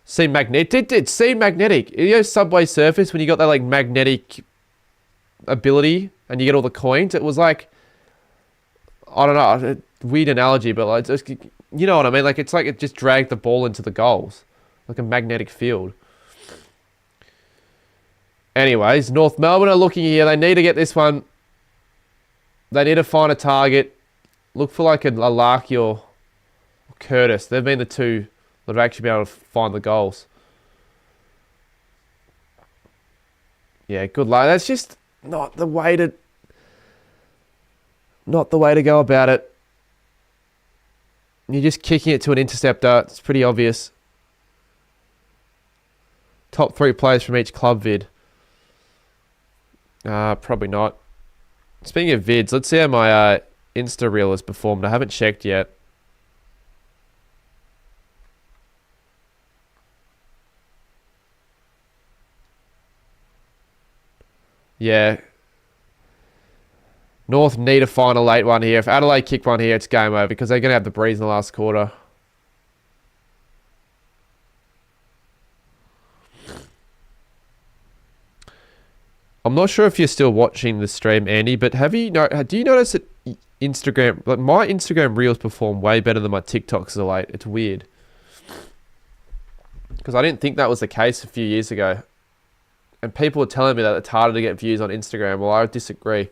Seemed magnetic. It seemed magnetic. You know, Subway Surface, when you got that like magnetic ability and you get all the coins, it was like, I don't know, a weird analogy, but like, just, you know what I mean? Like it's like it just dragged the ball into the goals. Like a magnetic field. Anyways, North Melbourne are looking here. They need to get this one. They need to find a target. Look for like a Larky or Curtis. They've been the two that have actually been able to find the goals. Yeah, good luck. That's just not the way to go about it. You're just kicking it to an interceptor. It's pretty obvious. Top 3 players from each club vid. Probably not. Speaking of vids, let's see how my Insta reel has performed. I haven't checked yet. Yeah. North need to find a late one here. If Adelaide kick one here, it's game over because they're going to have the breeze in the last quarter. I'm not sure if you're still watching the stream, Andy, but do you notice that Instagram, like my Instagram reels perform way better than my TikToks of late? It's weird. Because I didn't think that was the case a few years ago. And people were telling me that it's harder to get views on Instagram. Well, I disagree.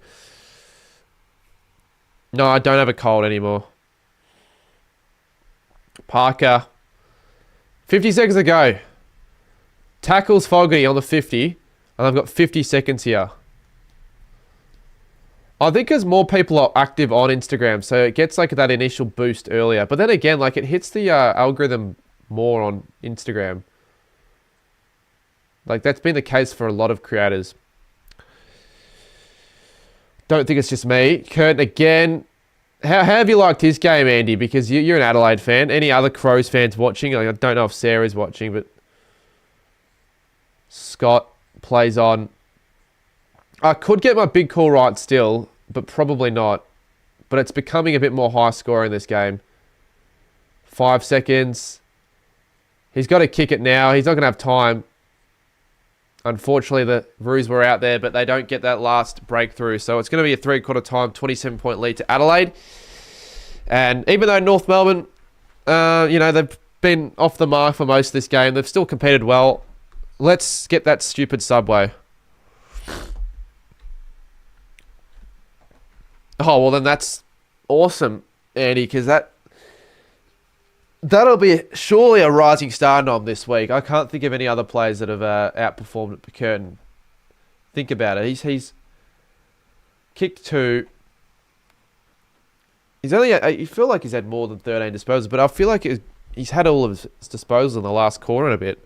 No, I don't have a cold anymore. Parker. 50 seconds to go. Tackles Fogarty on the 50. And I've got 50 seconds here. I think because more people are active on Instagram, so it gets like that initial boost earlier. But then again, like it hits the algorithm more on Instagram. Like that's been the case for a lot of creators. Don't think it's just me. Curtin again. How have you liked his game, Andy? Because you're an Adelaide fan. Any other Crows fans watching? Like, I don't know if Sarah's watching, but Scott plays on. I could get my big call right still, but probably not. But it's becoming a bit more high score in this game. 5 seconds. He's got to kick it now. He's not going to have time. Unfortunately, the Roos were out there, but they don't get that last breakthrough. So it's going to be a 3/4 time, 27-point lead to Adelaide. And even though North Melbourne, they've been off the mark for most of this game, they've still competed well. Let's get that stupid Subway. Oh, well then that's awesome, Andy, because that'll be surely a rising star nom this week. I can't think of any other players that have outperformed at Curtin. Think about it. He's kicked 2. He's only. You feel like he's had more than 13 disposals, but I feel like he's had all of his disposals in the last quarter and a bit.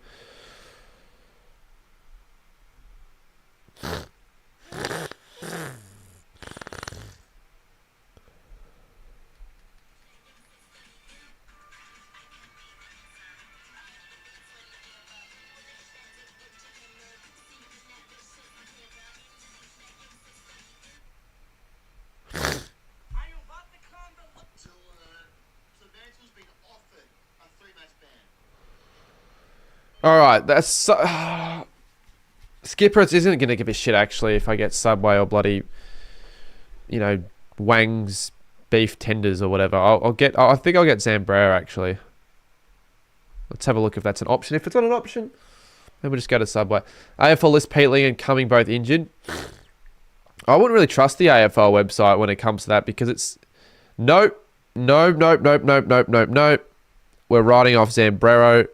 All right, that's Skippers isn't going to give a shit actually if I get Subway or bloody, Wang's beef tenders or whatever. I think I'll get Zambrero actually. Let's have a look if that's an option. If it's not an option, then we'll just go to Subway. AFL list Peatling and Cumming both injured. I wouldn't really trust the AFL website when it comes to that because it's nope. We're writing off Zambrero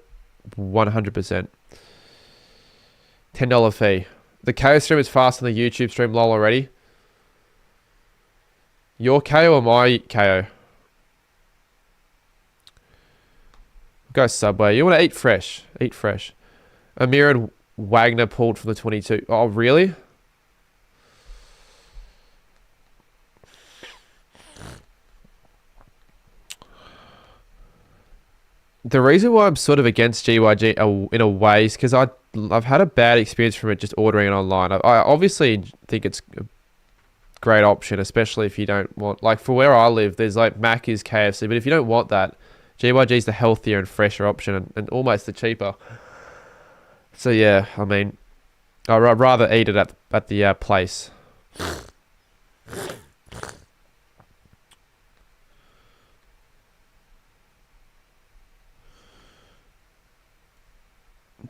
100%. $10 fee. The KO stream is faster than the YouTube stream, lol, already. Your KO or my KO? Go Subway. You want to eat fresh. Eat fresh. Amir and Wagner pulled from the 22. Oh, really? the reason why I'm sort of against GYG in a way is because I've had a bad experience from it just ordering it online. I obviously think it's a great option, especially if you don't want, like for where I live, there's like Macca's, KFC, but if you don't want that, GYG is the healthier and fresher option and almost the cheaper. So yeah, I mean, I'd rather eat it at the place.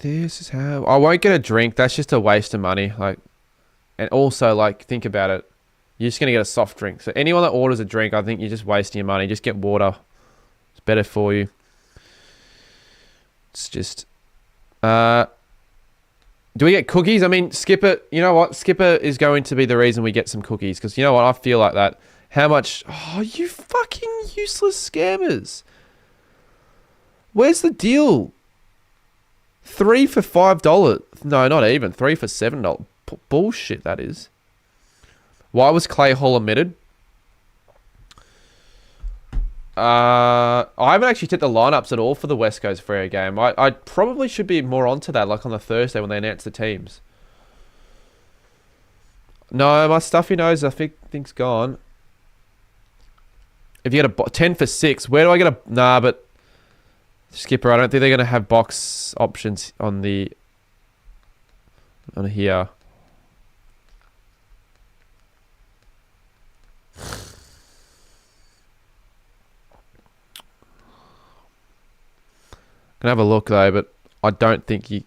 This is how I won't get a drink. That's just a waste of money. Like, and also like think about it. You're just gonna get a soft drink. So anyone that orders a drink, I think you're just wasting your money. Just get water. It's better for you. It's just. Do we get cookies? I mean, Skipper. You know what? Skipper is going to be the reason we get some cookies because you know what? I feel like that. How much? Oh, you fucking useless scammers! Where's the deal? 3 for $5. No, not even. 3 for $7. Bullshit, that is. Why was Clay Hall omitted? I haven't actually checked the lineups at all for the West Coast Freo game. I probably should be more onto that, like on the Thursday when they announce the teams. No, my stuffy nose, I think's gone. If you get a 10 for 6, where do I get a... Nah, but... Skipper, I don't think they're going to have box options on the... on here. Gonna have a look though, but I don't think you...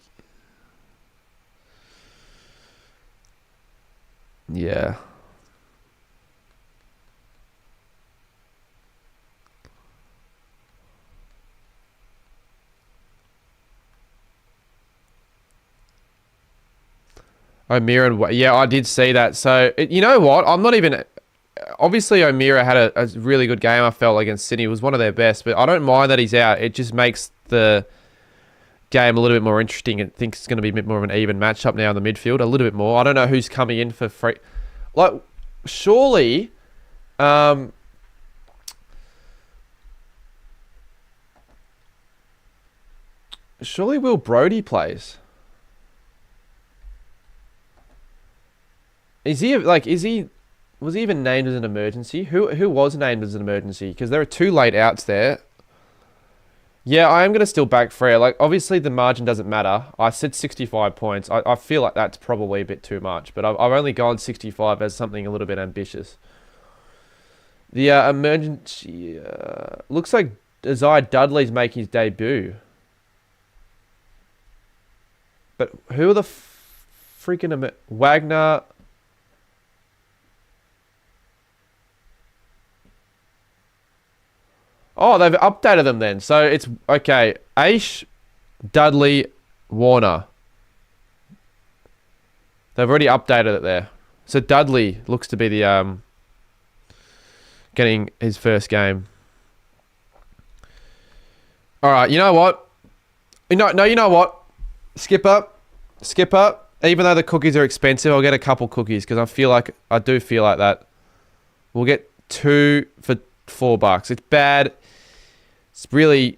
Yeah. O'Meara and... Yeah, I did see that. So, you know what? I'm not even... Obviously, O'Meara had a really good game, I felt, against Sydney. It was one of their best, but I don't mind that he's out. It just makes the game a little bit more interesting. I think it's going to be a bit more of an even matchup now in the midfield. A little bit more. I don't know who's coming in for free. Like, surely... surely Will Brodie plays. Is he, like, is he... Was he even named as an emergency? Who was named as an emergency? Because there are 2 late outs there. Yeah, I am going to still back Freo. Like, obviously, the margin doesn't matter. I said 65 points. I feel like that's probably a bit too much. But I've only gone 65 as something a little bit ambitious. The emergency... looks like Isaiah Dudley's making his debut. But who are the freaking... Wagner... Oh, they've updated them then. So it's, okay, Aish, Dudley, Warner. They've already updated it there. So Dudley looks to be the, getting his first game. All right, you know what? You know what? Skipper, even though the cookies are expensive, I'll get a couple cookies because I do feel like that. We'll get 2 for $4. It's bad. It's really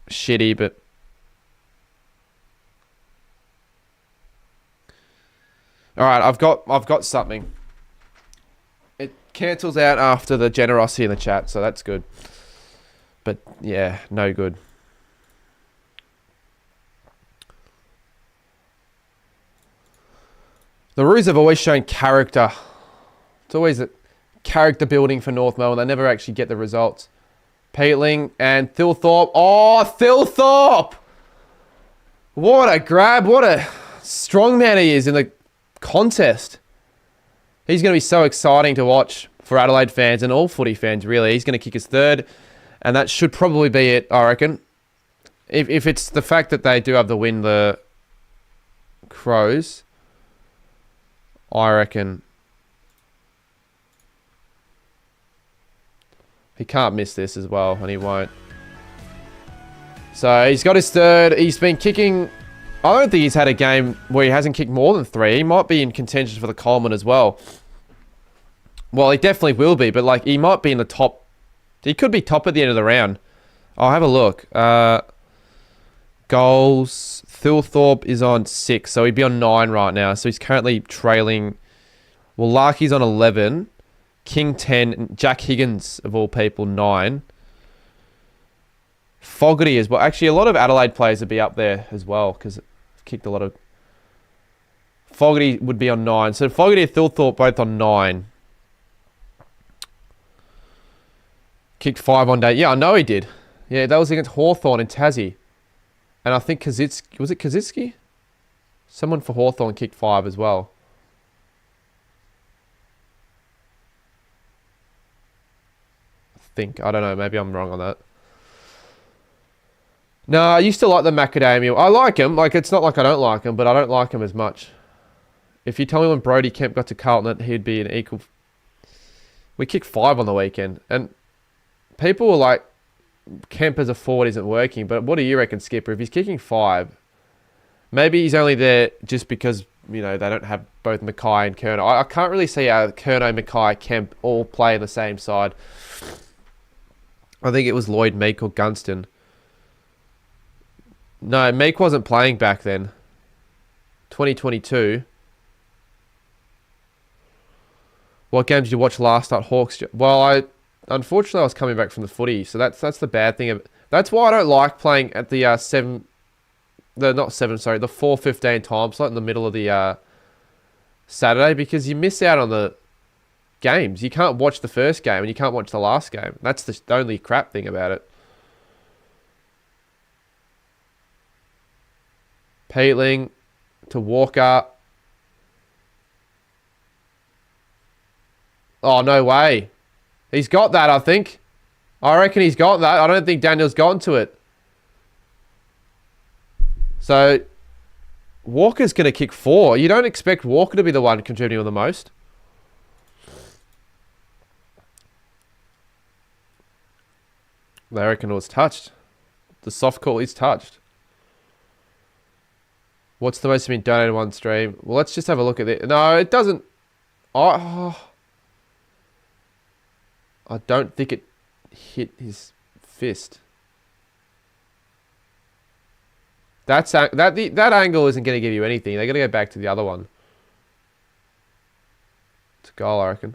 shitty, but all right, I've got something. It cancels out after the generosity in the chat, so that's good. But yeah, no good. The Roos have always shown character. It's always a character building for North Melbourne. They never actually get the results. Peatling and Thilthorpe. Oh, Thilthorpe! What a grab. What a strong man he is in the contest. He's going to be so exciting to watch for Adelaide fans and all footy fans, really. He's going to kick his 3rd, and that should probably be it, I reckon. If it's the fact that they do have the win, the Crows, I reckon... He can't miss this as well, and he won't. So he's got his 3rd. He's been kicking... I don't think he's had a game where he hasn't kicked more than 3. He might be in contention for the Coleman as well. Well, he definitely will be, but like he might be in the top... He could be top at the end of the round. I'll have a look. Goals. Thilthorpe is on 6, so he'd be on 9 right now. So he's currently trailing. Well, Larky's on 11. King 10. Jack Higgins, of all people, 9. Fogarty as well. Actually, a lot of Adelaide players would be up there as well because I've kicked a lot of... Fogarty would be on 9. So Fogarty and Thilthorpe both on 9. Kicked 5 on day. Yeah, I know he did. Yeah, that was against Hawthorn in Tassie. And I think Kaczynski... Was it Kaczynski? Someone for Hawthorn kicked 5 as well. I think. I don't know. Maybe I'm wrong on that. No, I used to like the Macadamia. I like him. Like, it's not like I don't like him, but I don't like him as much. If you tell me when Brody Kemp got to Carlton that he'd be an equal... We kicked 5 on the weekend. And people were like, Kemp as a forward isn't working. But what do you reckon, Skipper? If he's kicking 5, maybe he's only there just because, you know, they don't have both Mackay and Curnow. I can't really see how Curnow, Mackay, Kemp all play in the same side. I think it was Lloyd, Meek or Gunston. No, Meek wasn't playing back then. 2022. What games did you watch last night, Hawks? Well, unfortunately I was coming back from the footy, so that's the bad thing of it. That's why I don't like playing at the 4:15 time slot in the middle of the Saturday, because you miss out on the games. You can't watch the first game and you can't watch the last game. That's the only crap thing about it. Peatling to Walker. Oh, no way. He's got that, I think. I reckon he's got that. I don't think Daniel's gotten to it. So, Walker's going to kick 4. You don't expect Walker to be the one contributing the most. They reckon it was touched. The soft call is touched. What's the most been donated one stream? Well, let's just have a look at it. No, it doesn't. I don't think it hit his fist. That angle isn't going to give you anything. They're going to go back to the other one. It's a goal, I reckon.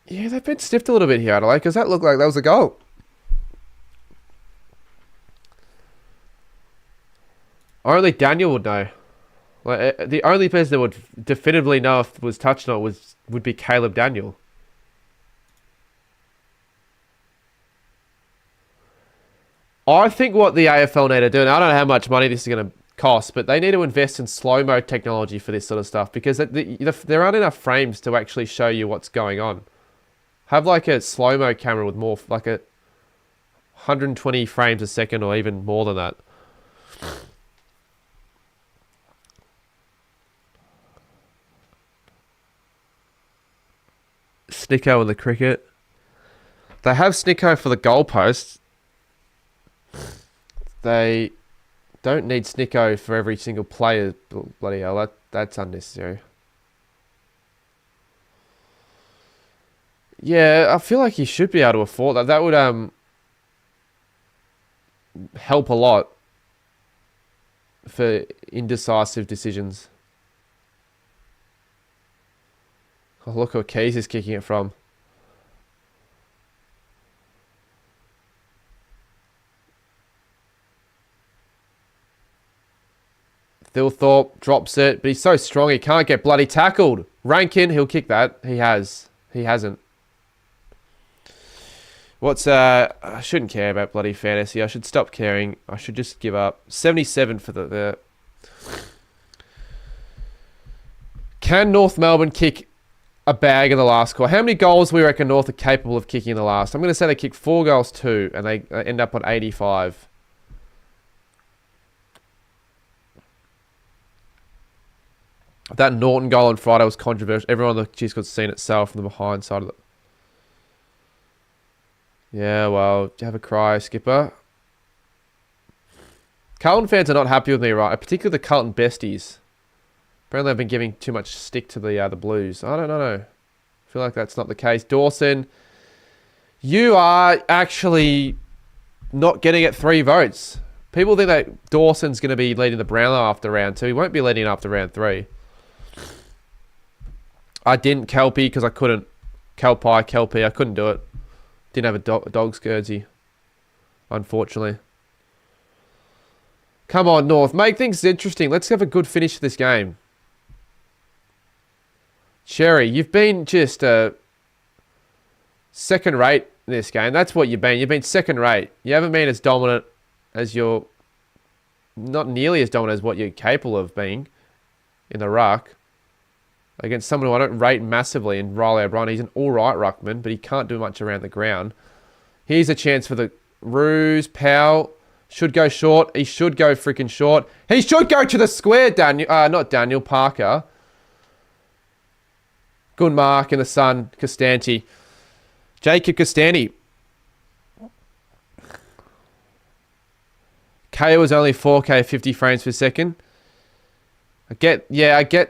Yeah, they've been stiffed a little bit here, Adelaide, because that looked like that was a goal. Only Daniel would know. Like, the only person that would definitively know if it was touched or not would be Caleb Daniel. I think what the AFL need to do, and I don't know how much money this is going to cost, but they need to invest in slow-mo technology for this sort of stuff, because there aren't enough frames to actually show you what's going on. Have like a slow-mo camera with more, like a 120 frames a second or even more than that. Snicko in the cricket. They have Snicko for the goalposts. They don't need Snicko for every single player. Bloody hell, that's unnecessary. Yeah, I feel like he should be able to afford that. That would help a lot for indecisive decisions. Oh, look where Keys is kicking it from. Thilthorpe drops it, but he's so strong he can't get bloody tackled. Rankin, he'll kick that. He has. He hasn't. I shouldn't care about bloody fantasy. I should stop caring. I should just give up. 77 for the... Can North Melbourne kick a bag in the last quarter? How many goals we reckon North are capable of kicking in the last? I'm going to say they kick 4 goals, 2, and they end up on 85. That Norton goal on Friday was controversial. Everyone on the Cheese Squad's seen itself from the behind side of it. Yeah, well, have a cry, Skipper. Carlton fans are not happy with me, right? Particularly the Carlton besties. Apparently I've been giving too much stick to the Blues. I don't know. I feel like that's not the case. Dawson, you are actually not getting it 3 votes. People think that Dawson's going to be leading the Brownlow after round 2. He won't be leading after round 3. I didn't Kelpie because I couldn't. Kelpie, I couldn't do it. Didn't have a dog's jersey, unfortunately. Come on, North. Make things interesting. Let's have a good finish to this game. Cherry, you've been just second rate in this game. That's what you've been. You've been second rate. You haven't been as dominant as you're... Not nearly as dominant as what you're capable of being in the ruck. Against someone who I don't rate massively in Riley O'Brien. He's an alright ruckman, but he can't do much around the ground. Here's a chance for the Roos. Powell should go short. He should go freaking short. He should go to the square, Daniel. Not Daniel, Parker. Good mark in the sun, Costanti. Jacob Costanti. KO was only 4K 50 frames per second. I get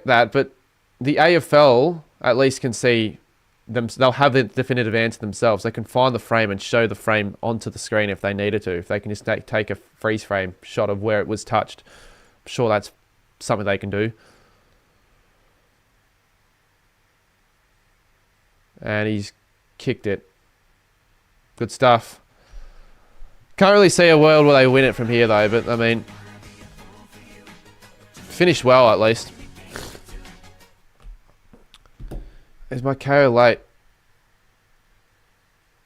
that, but the AFL at least can see them. They'll have the definitive answer themselves. They can find the frame and show the frame onto the screen if they needed to. If they can just take a freeze frame shot of where it was touched. I'm sure that's something they can do. And he's kicked it. Good stuff. Can't really see a world where they win it from here though, but I mean, finished well at least. Is my KO late?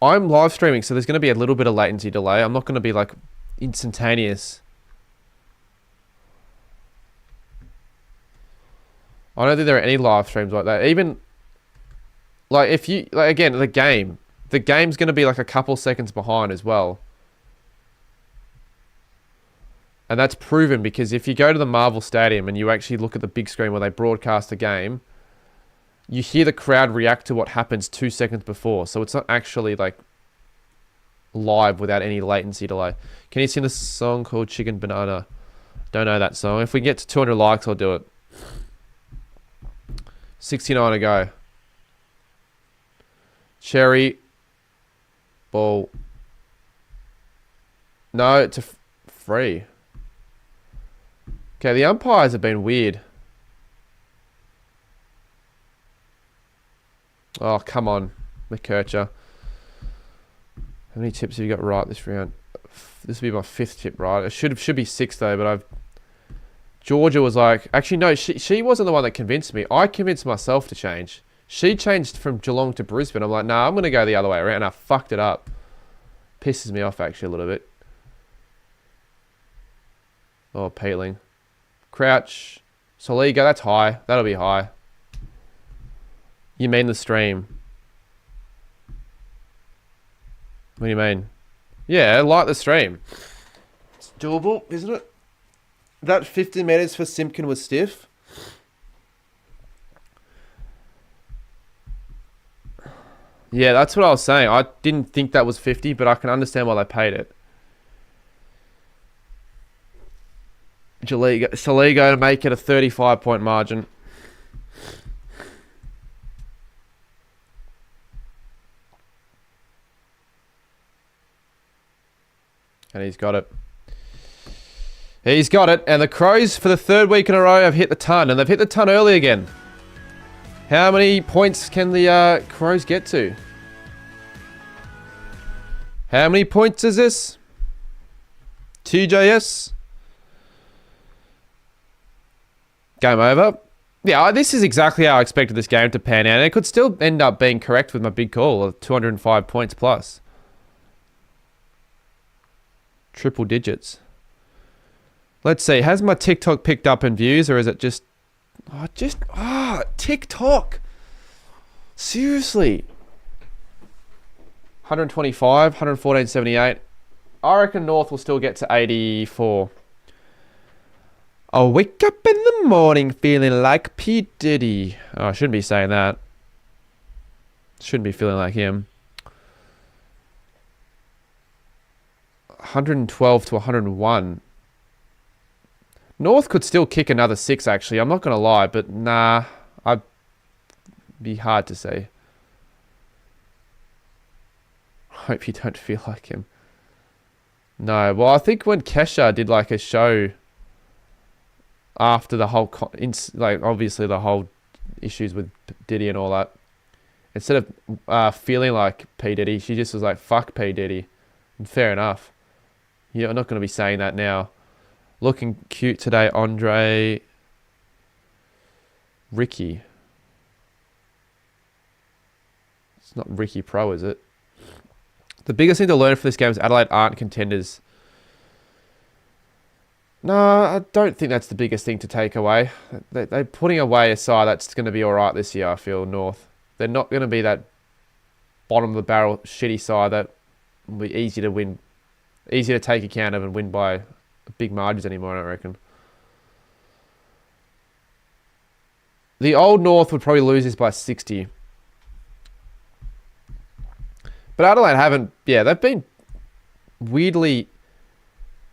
I'm live streaming, so there's going to be a little bit of latency delay. I'm not going to be like instantaneous. I don't think there are any live streams like that. Even like if you like again the game's going to be like a couple seconds behind as well. And that's proven because if you go to the Marvel Stadium and you actually look at the big screen where they broadcast the game, you hear the crowd react to what happens 2 seconds before. So it's not actually like live without any latency delay. Can you sing a song called Chicken Banana? Don't know that song. If we get to 200 likes, I'll do it. 69 to go. Cherry. Ball. No, it's free. Okay, the umpires have been weird. Oh, come on, McKercher. How many tips have you got right this round? This will be my 5th tip right. It should be 6 though, but Georgia was like... Actually, no, she wasn't the one that convinced me. I convinced myself to change. She changed from Geelong to Brisbane. I'm like, nah, I'm going to go the other way around. And I fucked it up. Pisses me off, actually, a little bit. Oh, Peeling. Crouch. Soligo, that's high. That'll be high. You mean the stream? What do you mean? Yeah, like the stream. It's doable, isn't it? That 50 metres for Simpkin was stiff. Yeah, that's what I was saying. I didn't think that was 50, but I can understand why they paid it. Soligo to make it a 35-point margin. And he's got it. He's got it. And the Crows, for the 3rd week in a row, have hit the ton. And they've hit the ton early again. How many points can the Crows get to? How many points is this? TJS? Game over. Yeah, this is exactly how I expected this game to pan out. And it could still end up being correct with my big call of 205 points plus. Triple digits. Let's see. Has my TikTok picked up in views or is it just... TikTok. Seriously. 125, 114.78. I reckon North will still get to 84. I'll wake up in the morning feeling like P. Diddy. Oh, I shouldn't be saying that. Shouldn't be feeling like him. 112 to 101. North could still kick another 6, actually. I'm not going to lie, but nah. I'd be hard to say. hope you don't feel like him. No, well, I think when Kesha did like a show after the whole, like obviously the whole issues with Diddy and all that, instead of feeling like P. Diddy, she just was like, fuck P. Diddy. And fair enough. You're not going to be saying that now. Looking cute today, Andre. Ricky. It's not Ricky Pro, is it? The biggest thing to learn for this game is Adelaide aren't contenders. No, I don't think that's the biggest thing to take away. They're putting away a side that's going to be alright this year, I feel, North. They're not going to be that bottom of the barrel shitty side that will be easy to win, easy to take account of and win by big margins anymore, I don't reckon. The old North would probably lose this by 60. But Adelaide haven't, they've been weirdly,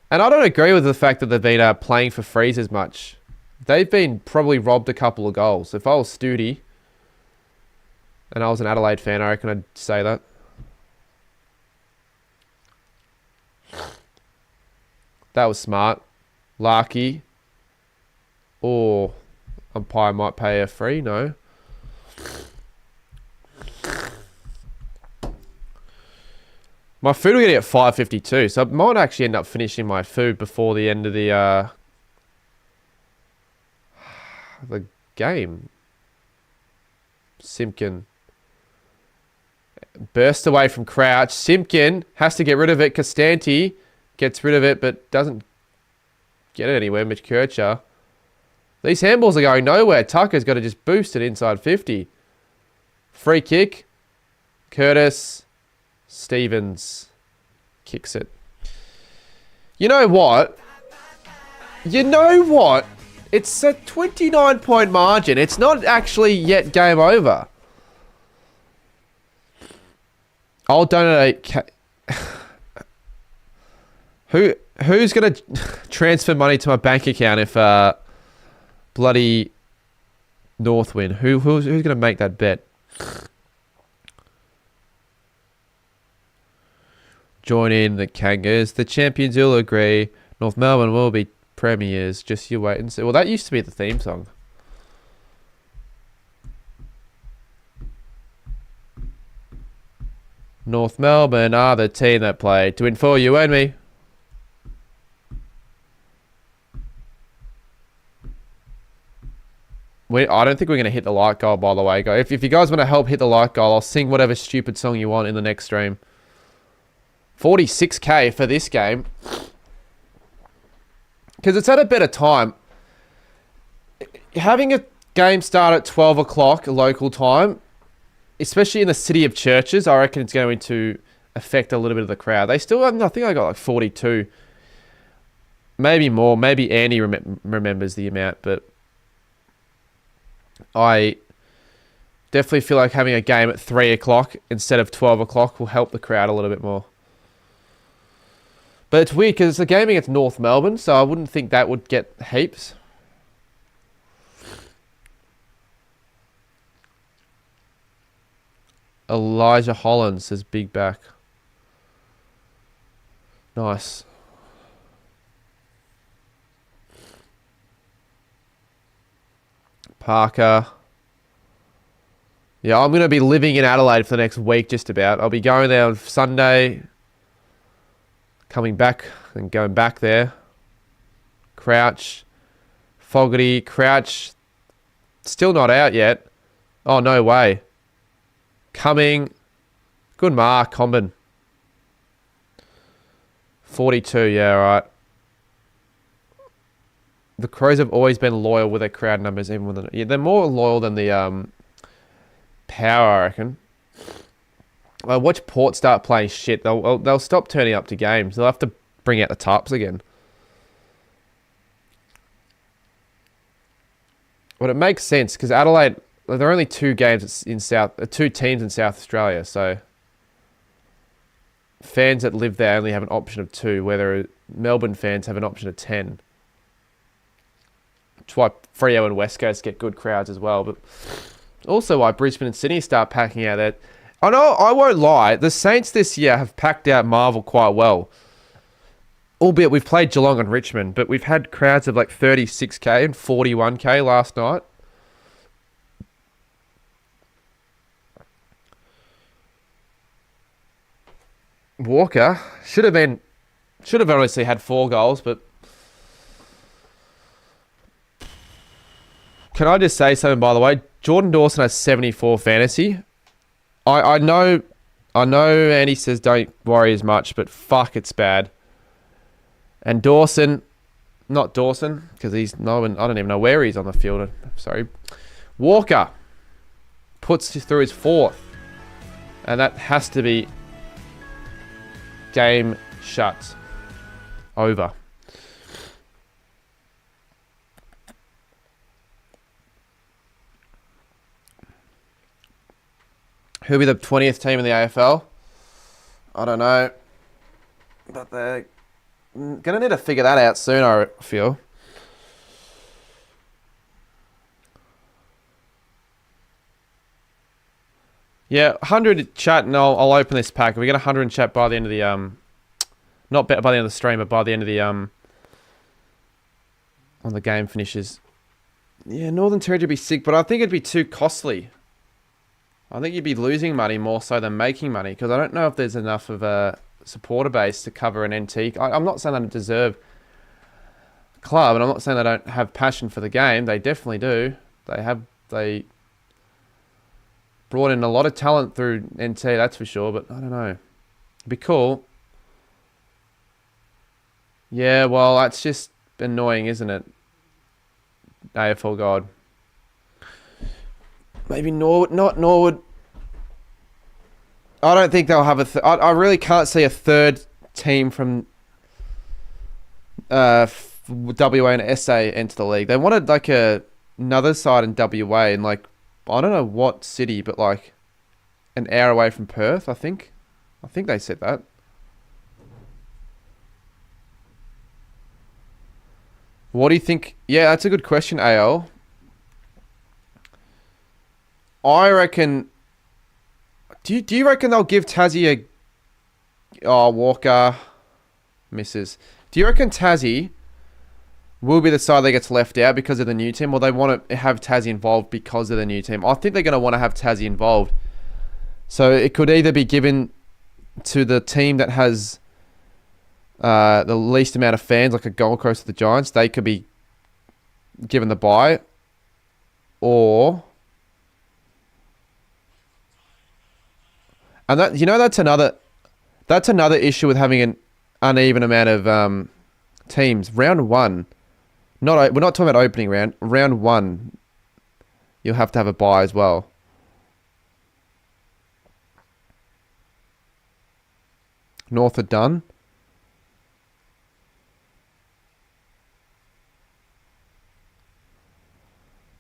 and I don't agree with the fact that they've been playing for frees as much. They've been probably robbed a couple of goals. If I was Studi and I was an Adelaide fan, I reckon I'd say that. That was smart. Larky. Or umpire might pay a free, no. My food will get at 5:52, so I might actually end up finishing my food before the end of the game. Simpkin. Burst away from Crouch. Simpkin has to get rid of it. Costanti gets rid of it, but doesn't get it anywhere. Mitch Kircher. These handballs are going nowhere. Tucker's got to just boost it inside 50. Free kick. Curtis. Stevens kicks it. You know what? It's a 29-point margin. It's not actually yet game over. I'll donate. Who's going to transfer money to my bank account if bloody North win? Who's going to make that bet? Join in the Kangas. The champions will agree. North Melbourne will be premiers. Just you wait and see. Well, that used to be the theme song. North Melbourne are the team that play to win for you and me. I don't think we're going to hit the like goal, by the way, guys. If you guys want to help hit the like goal, I'll sing whatever stupid song you want in the next stream. 46k for this game. Because it's at a better time. Having a game start at 12 o'clock local time, especially in the city of churches, I reckon it's going to affect a little bit of the crowd. They still, I think I got like 42. Maybe more. Maybe Andy remembers the amount, but I definitely feel like having a game at 3 o'clock instead of 12 o'clock will help the crowd a little bit more. But it's weird because it's a game against North Melbourne, so I wouldn't think that would get heaps. Elijah Holland says big back. Nice. Parker. Yeah, I'm going to be living in Adelaide for the next week just about. I'll be going there on Sunday. Coming back and going back there. Crouch. Fogarty. Crouch. Still not out yet. Oh, no way. Coming. Good mark, Comben. 42, yeah, all right. The Crows have always been loyal with their crowd numbers, even when they're more loyal than the Power, I reckon. Watch Port start playing shit. They'll stop turning up to games. They'll have to bring out the tarps again. But it makes sense because Adelaide, there are only two teams in South Australia, so fans that live there only have an option of 2, where Melbourne fans have an option of 10. That's why Freo and West Coast get good crowds as well, but also why Brisbane and Sydney start packing out there. I know, I won't lie. The Saints this year have packed out Marvel quite well. Albeit we've played Geelong and Richmond, but we've had crowds of like 36k and 41k last night. Walker should have obviously had 4 goals, but can I just say something, by the way? Jordan Dawson has 74 fantasy. I know Andy says don't worry as much, but fuck, it's bad. And Dawson, not Dawson, because I don't even know where he's on the field. Sorry. Walker puts through his 4th. And that has to be game shut. Over. Who'll be the 20th team in the AFL? I don't know. But they're going to need to figure that out soon, I feel. Yeah, 100 chat, and I'll open this pack. We get 100 in chat by the end of the not by the end of the stream, but by the end of the when the game finishes. Yeah, Northern Territory would be sick, but I think it'd be too costly. I think you'd be losing money more so than making money, because I don't know if there's enough of a supporter base to cover an NT. I'm not saying they don't deserve a club, and I'm not saying they don't have passion for the game. They definitely do. They brought in a lot of talent through NT, that's for sure, but I don't know. It'd be cool. Yeah, well, that's just annoying, isn't it? AFL God. Maybe Norwood, not Norwood. I don't think they'll have I really can't see a third team from WA and SA enter the league. They wanted like another side in WA and like, I don't know what city, but like an hour away from Perth, I think. I think they said that. What do you think? Yeah, that's a good question, AL. I reckon... Do you reckon they'll give Tassie a... Oh, Walker misses. Do you reckon Tassie will be the side that gets left out because of the new team, or they want to have Tassie involved because of the new team? I think they're going to want to have Tassie involved. So it could either be given to the team that has the least amount of fans, like a Gold Coast or the Giants. They could be given the bye, or... And that, you know, that's another issue with having an uneven amount of teams. Round 1, we're not talking about opening round. Round 1, you'll have to have a bye as well. North are done.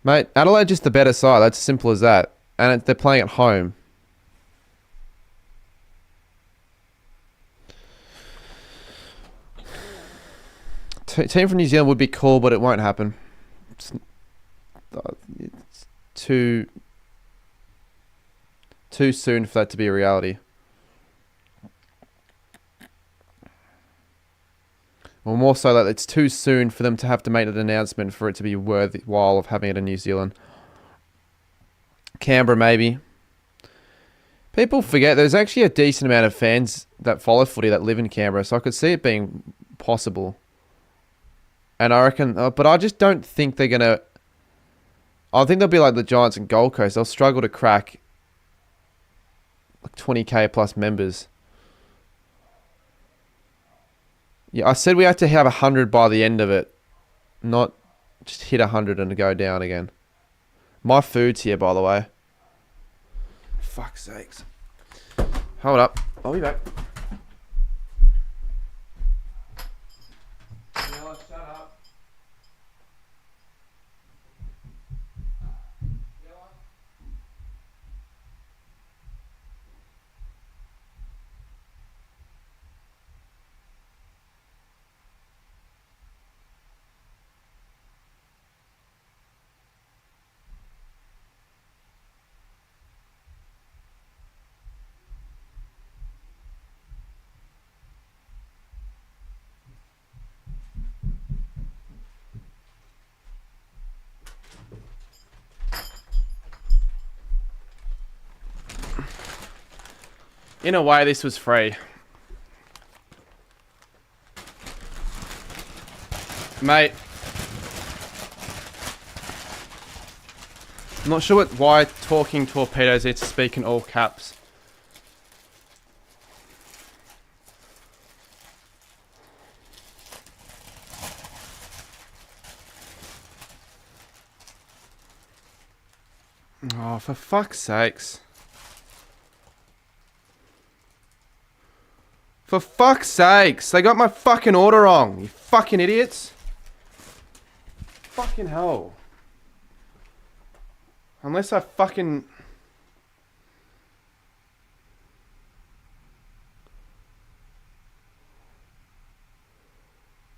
Mate, Adelaide's just the better side. That's as simple as that. And they're playing at home. Team from New Zealand would be cool, but it won't happen. It's too soon for that to be a reality. Or more so that it's too soon for them to have to make an announcement for it to be worthwhile of having it in New Zealand. Canberra, maybe. People forget there's actually a decent amount of fans that follow footy that live in Canberra, so I could see it being possible. And I reckon, but I just don't think they're going to... I think they'll be like the Giants and Gold Coast. They'll struggle to crack like 20k plus members. Yeah, I said we had to have 100 by the end of it. Not just hit 100 and go down again. My food's here, by the way. Fuck's sakes. Hold up. I'll be back. In a way, this was free. Mate. I'm not sure why talking torpedoes needs to speak in all caps. Oh, for fuck's sakes. For fuck's sakes. They got my fucking order wrong. You fucking idiots. Fucking hell. Unless I fucking...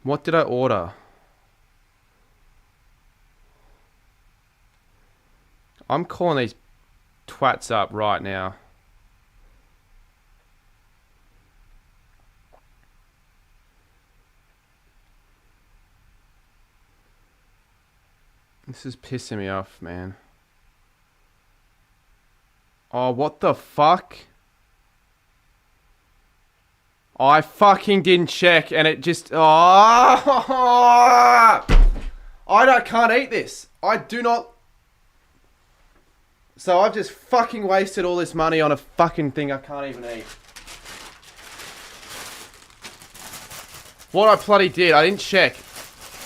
What did I order? I'm calling these twats up right now. This is pissing me off, man. Oh, what the fuck? I fucking didn't check and it just... Oh! Can't eat this. I do not... So I've just fucking wasted all this money on a fucking thing I can't even eat. What I bloody did, I didn't check.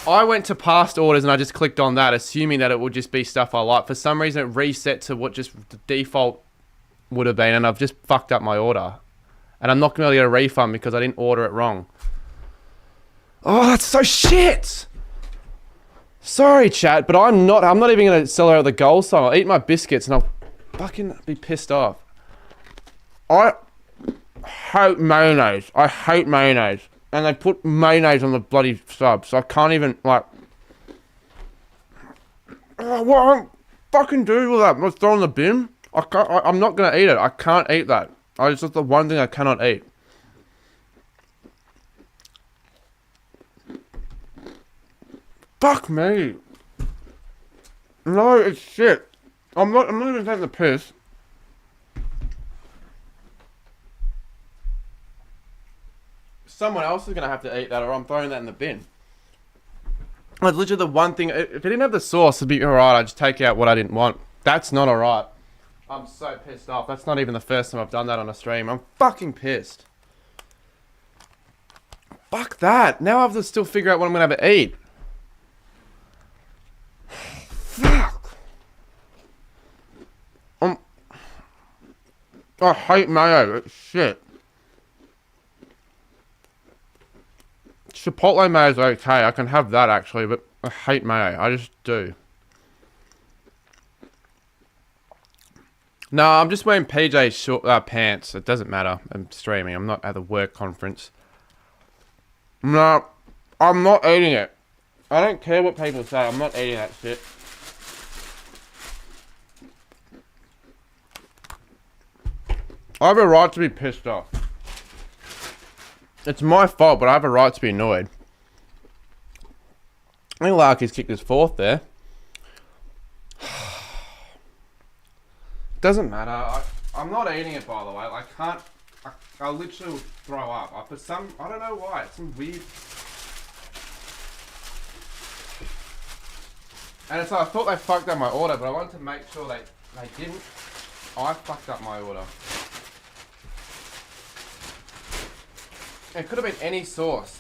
I went to past orders and I just clicked on that, assuming that it would just be stuff I like. For some reason, it reset to what just the default would have been, and I've just fucked up my order. And I'm not going to get a refund because I didn't order it wrong. Oh, that's so shit! Sorry, chat, but I'm not even going to celebrate the goal song. I'll eat my biscuits and I'll fucking be pissed off. I hate mayonnaise. I hate mayonnaise. And they put mayonnaise on the bloody sub, so I can't even, like... what am I fucking do with that? I'm just throwing the bin? I'm not going to eat it. I can't eat that. It's just the one thing I cannot eat. Fuck me. No, it's shit. I'm not even taking the piss. Someone else is going to have to eat that or I'm throwing that in the bin. It's literally the one thing. If it didn't have the sauce, it'd be alright. I'd just take out what I didn't want. That's not alright. I'm so pissed off. That's not even the first time I've done that on a stream. I'm fucking pissed. Fuck that. Now I have to still figure out what I'm going to have to eat. Fuck. I hate mayo. It's shit. Chipotle mayo is okay. I can have that actually, but I hate mayo. I just do. No, I'm just wearing PJ short pants. It doesn't matter. I'm streaming. I'm not at the work conference. No, I'm not eating it. I don't care what people say. I'm not eating that shit. I have a right to be pissed off. It's my fault, but I have a right to be annoyed. I think Larky's kicked his fourth there. Doesn't matter. I'm not eating it, by the way. I can't... I literally will throw up. I don't know why. It's some weird... And it's like, I thought they fucked up my order, but I wanted to make sure they didn't. I fucked up my order. It could have been any sauce.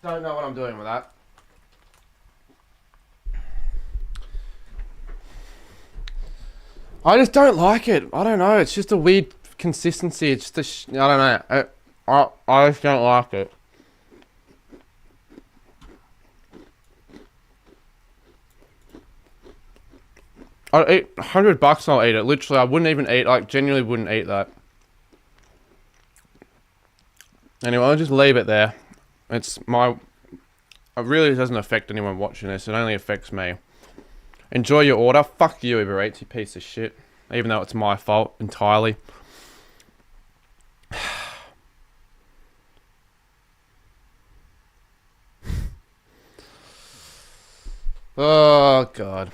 Don't know what I'm doing with that. I just don't like it. I don't know. It's just a weird consistency. It's just I don't know. I just don't like it. I'd eat $100 and I'll eat it. Literally, I wouldn't even eat, like, genuinely wouldn't eat that. Anyway, I'll just leave it there. It really doesn't affect anyone watching this. It only affects me. Enjoy your order. Fuck you, Uber Eats, you piece of shit. Even though it's my fault entirely. Oh, God.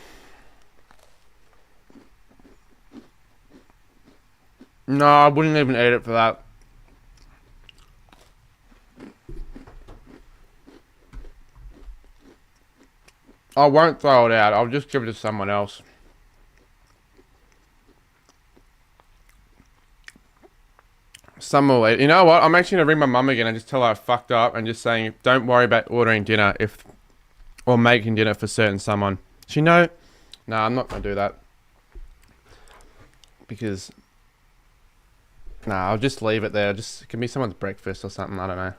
No, I wouldn't even eat it for that. I won't throw it out. I'll just give it to someone else. Someone will eat. You know what? I'm actually going to ring my mum again and just tell her I fucked up and just saying, don't worry about ordering dinner or making dinner for certain someone. She know? No, I'm not going to do that. Because, I'll just leave it there. Just, it can be someone's breakfast or something. I don't know.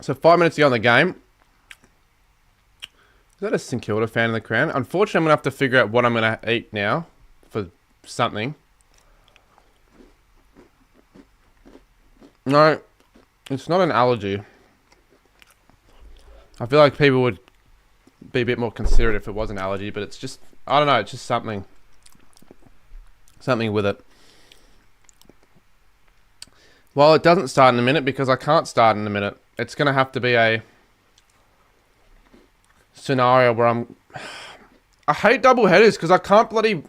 So 5 minutes to go on the game. Is that a St Kilda fan in the crowd? Unfortunately, I'm going to have to figure out what I'm going to eat now for something. No, it's not an allergy. I feel like people would be a bit more considerate if it was an allergy, but it's just, I don't know, it's just something. Something with it. Well, it doesn't start in a minute because I can't start in a minute. It's going to have to be a scenario where I hate double headers because I can't bloody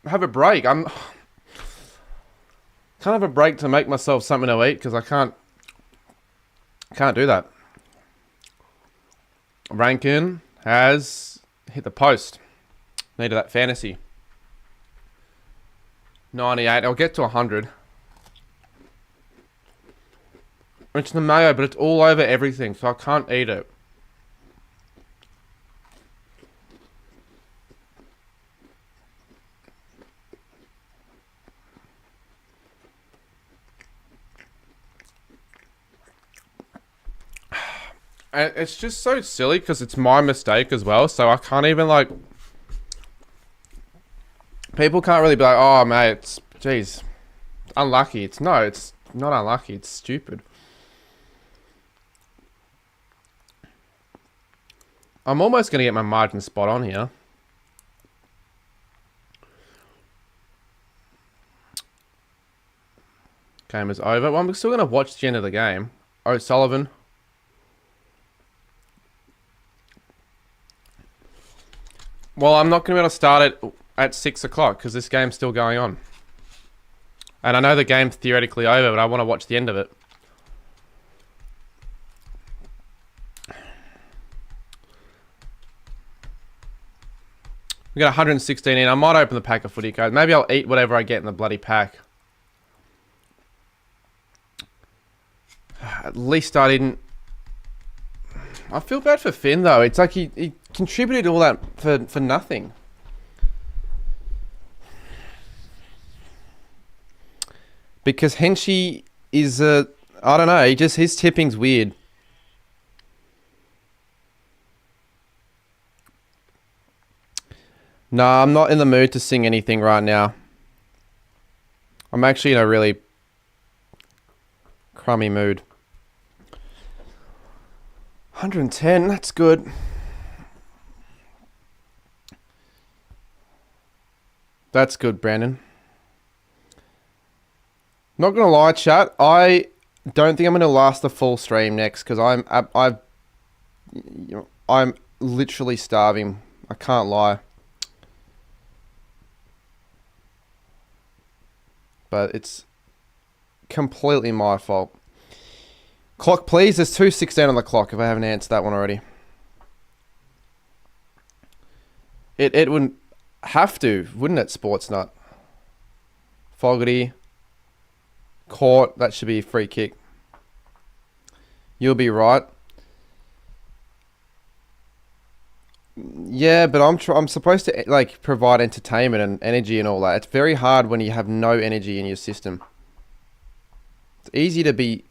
have a break. Can't have a break to make myself something to eat because I can't do that. Rankin has hit the post. Needed that fantasy. 98. I'll get to 100. It's the mayo, but it's all over everything, so I can't eat it. And it's just so silly because it's my mistake as well, so I can't even like... People can't really be like, oh mate, it's... Jeez. Unlucky. It's not unlucky, it's stupid. I'm almost going to get my margin spot on here. Game is over. Well, I'm still going to watch the end of the game. O'Sullivan. Well, I'm not going to be able to start it at 6 o'clock because this game's still going on. And I know the game's theoretically over, but I want to watch the end of it. We got 116 in. I might open the pack of footy cards. Maybe I'll eat whatever I get in the bloody pack. At least I didn't... I feel bad for Finn, though. It's like he contributed all that for nothing. Because Henchy is a... I don't know. His tipping's weird. No, I'm not in the mood to sing anything right now. I'm actually in a really crummy mood. 110, that's good. That's good, Brandon. Not gonna lie, chat. I don't think I'm gonna last the full stream next because I'm literally starving. I can't lie. But it's completely my fault. Clock, please. There's 2:16 on the clock if I haven't answered that one already. It wouldn't have to, wouldn't it, Sportsnut? Fogarty. Caught. That should be a free kick. You'll be right. Yeah, but I'm supposed to like provide entertainment and energy and all that. It's very hard when you have no energy in your system. It's easy to be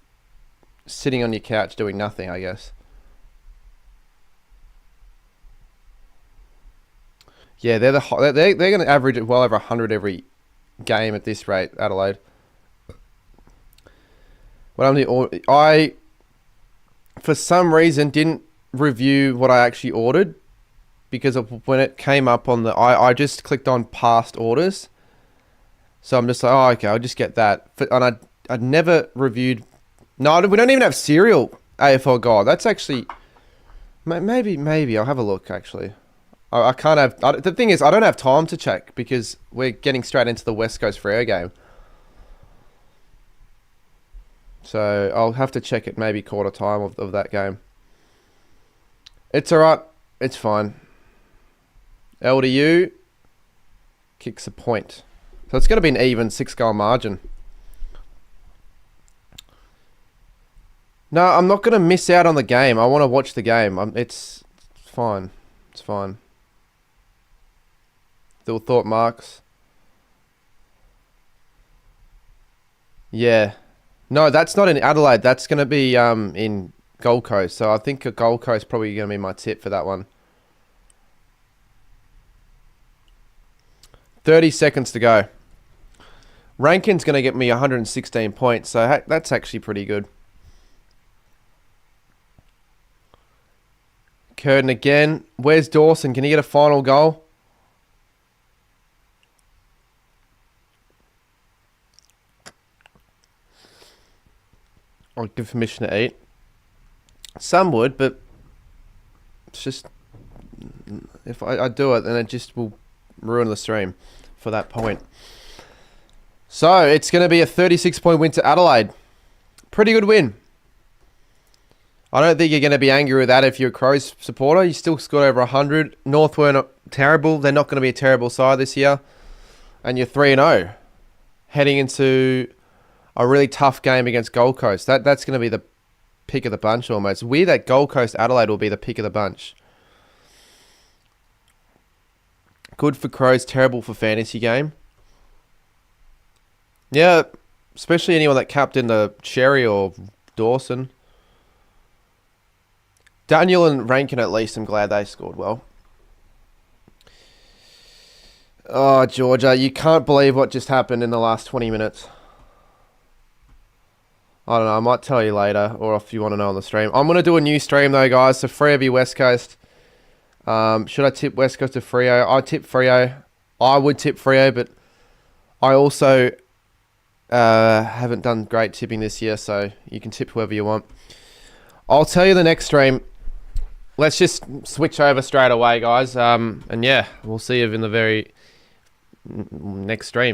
sitting on your couch doing nothing, I guess. Yeah, they're going to average well over 100 every game at this rate, Adelaide. I for some reason didn't review what I actually ordered. Because of when it came up on the... I just clicked on past orders. So I'm just like, oh, okay, I'll just get that. And I'd never reviewed... No, we don't even have cereal, AFL God. That's actually... Maybe I'll have a look actually. I can't have. The thing is, I don't have time to check because we're getting straight into the West Coast Freo game. So I'll have to check it maybe quarter time of that game. It's alright. It's fine. LDU kicks a point. So it's going to be an even 6-goal margin. No, I'm not going to miss out on the game. I want to watch the game. It's fine. It's fine. Still thought marks. Yeah. No, that's not in Adelaide. That's going to be in Gold Coast. So I think a Gold Coast probably going to be my tip for that one. 30 seconds to go. Rankin's going to get me 116 points. So that's actually pretty good. Curtin again. Where's Dawson? Can he get a final goal? I'll give permission to eat. Some would, but it's just if I do it, then it just will ruin the stream for that point. So it's going to be a 36-point win to Adelaide. Pretty good win. I don't think you're going to be angry with that if you're a Crows supporter. You still scored over 100. North weren't terrible. They're not going to be a terrible side this year. And you're 3-0. Heading into a really tough game against Gold Coast. That's going to be the pick of the bunch almost. Weird that Gold Coast Adelaide will be the pick of the bunch. Good for Crows, terrible for fantasy game. Yeah, especially anyone that captained the Cherry or Dawson. Daniel and Rankin at least, I'm glad they scored well. Oh, Georgia, you can't believe what just happened in the last 20 minutes. I don't know, I might tell you later, or if you want to know on the stream. I'm going to do a new stream though, guys, so Freo v West Coast. Should I tip West Coast to Freo? I tip Freo. I would tip Freo, but I also haven't done great tipping this year, so you can tip whoever you want. I'll tell you the next stream. Let's just switch over straight away, guys. And yeah, we'll see you in the very next stream.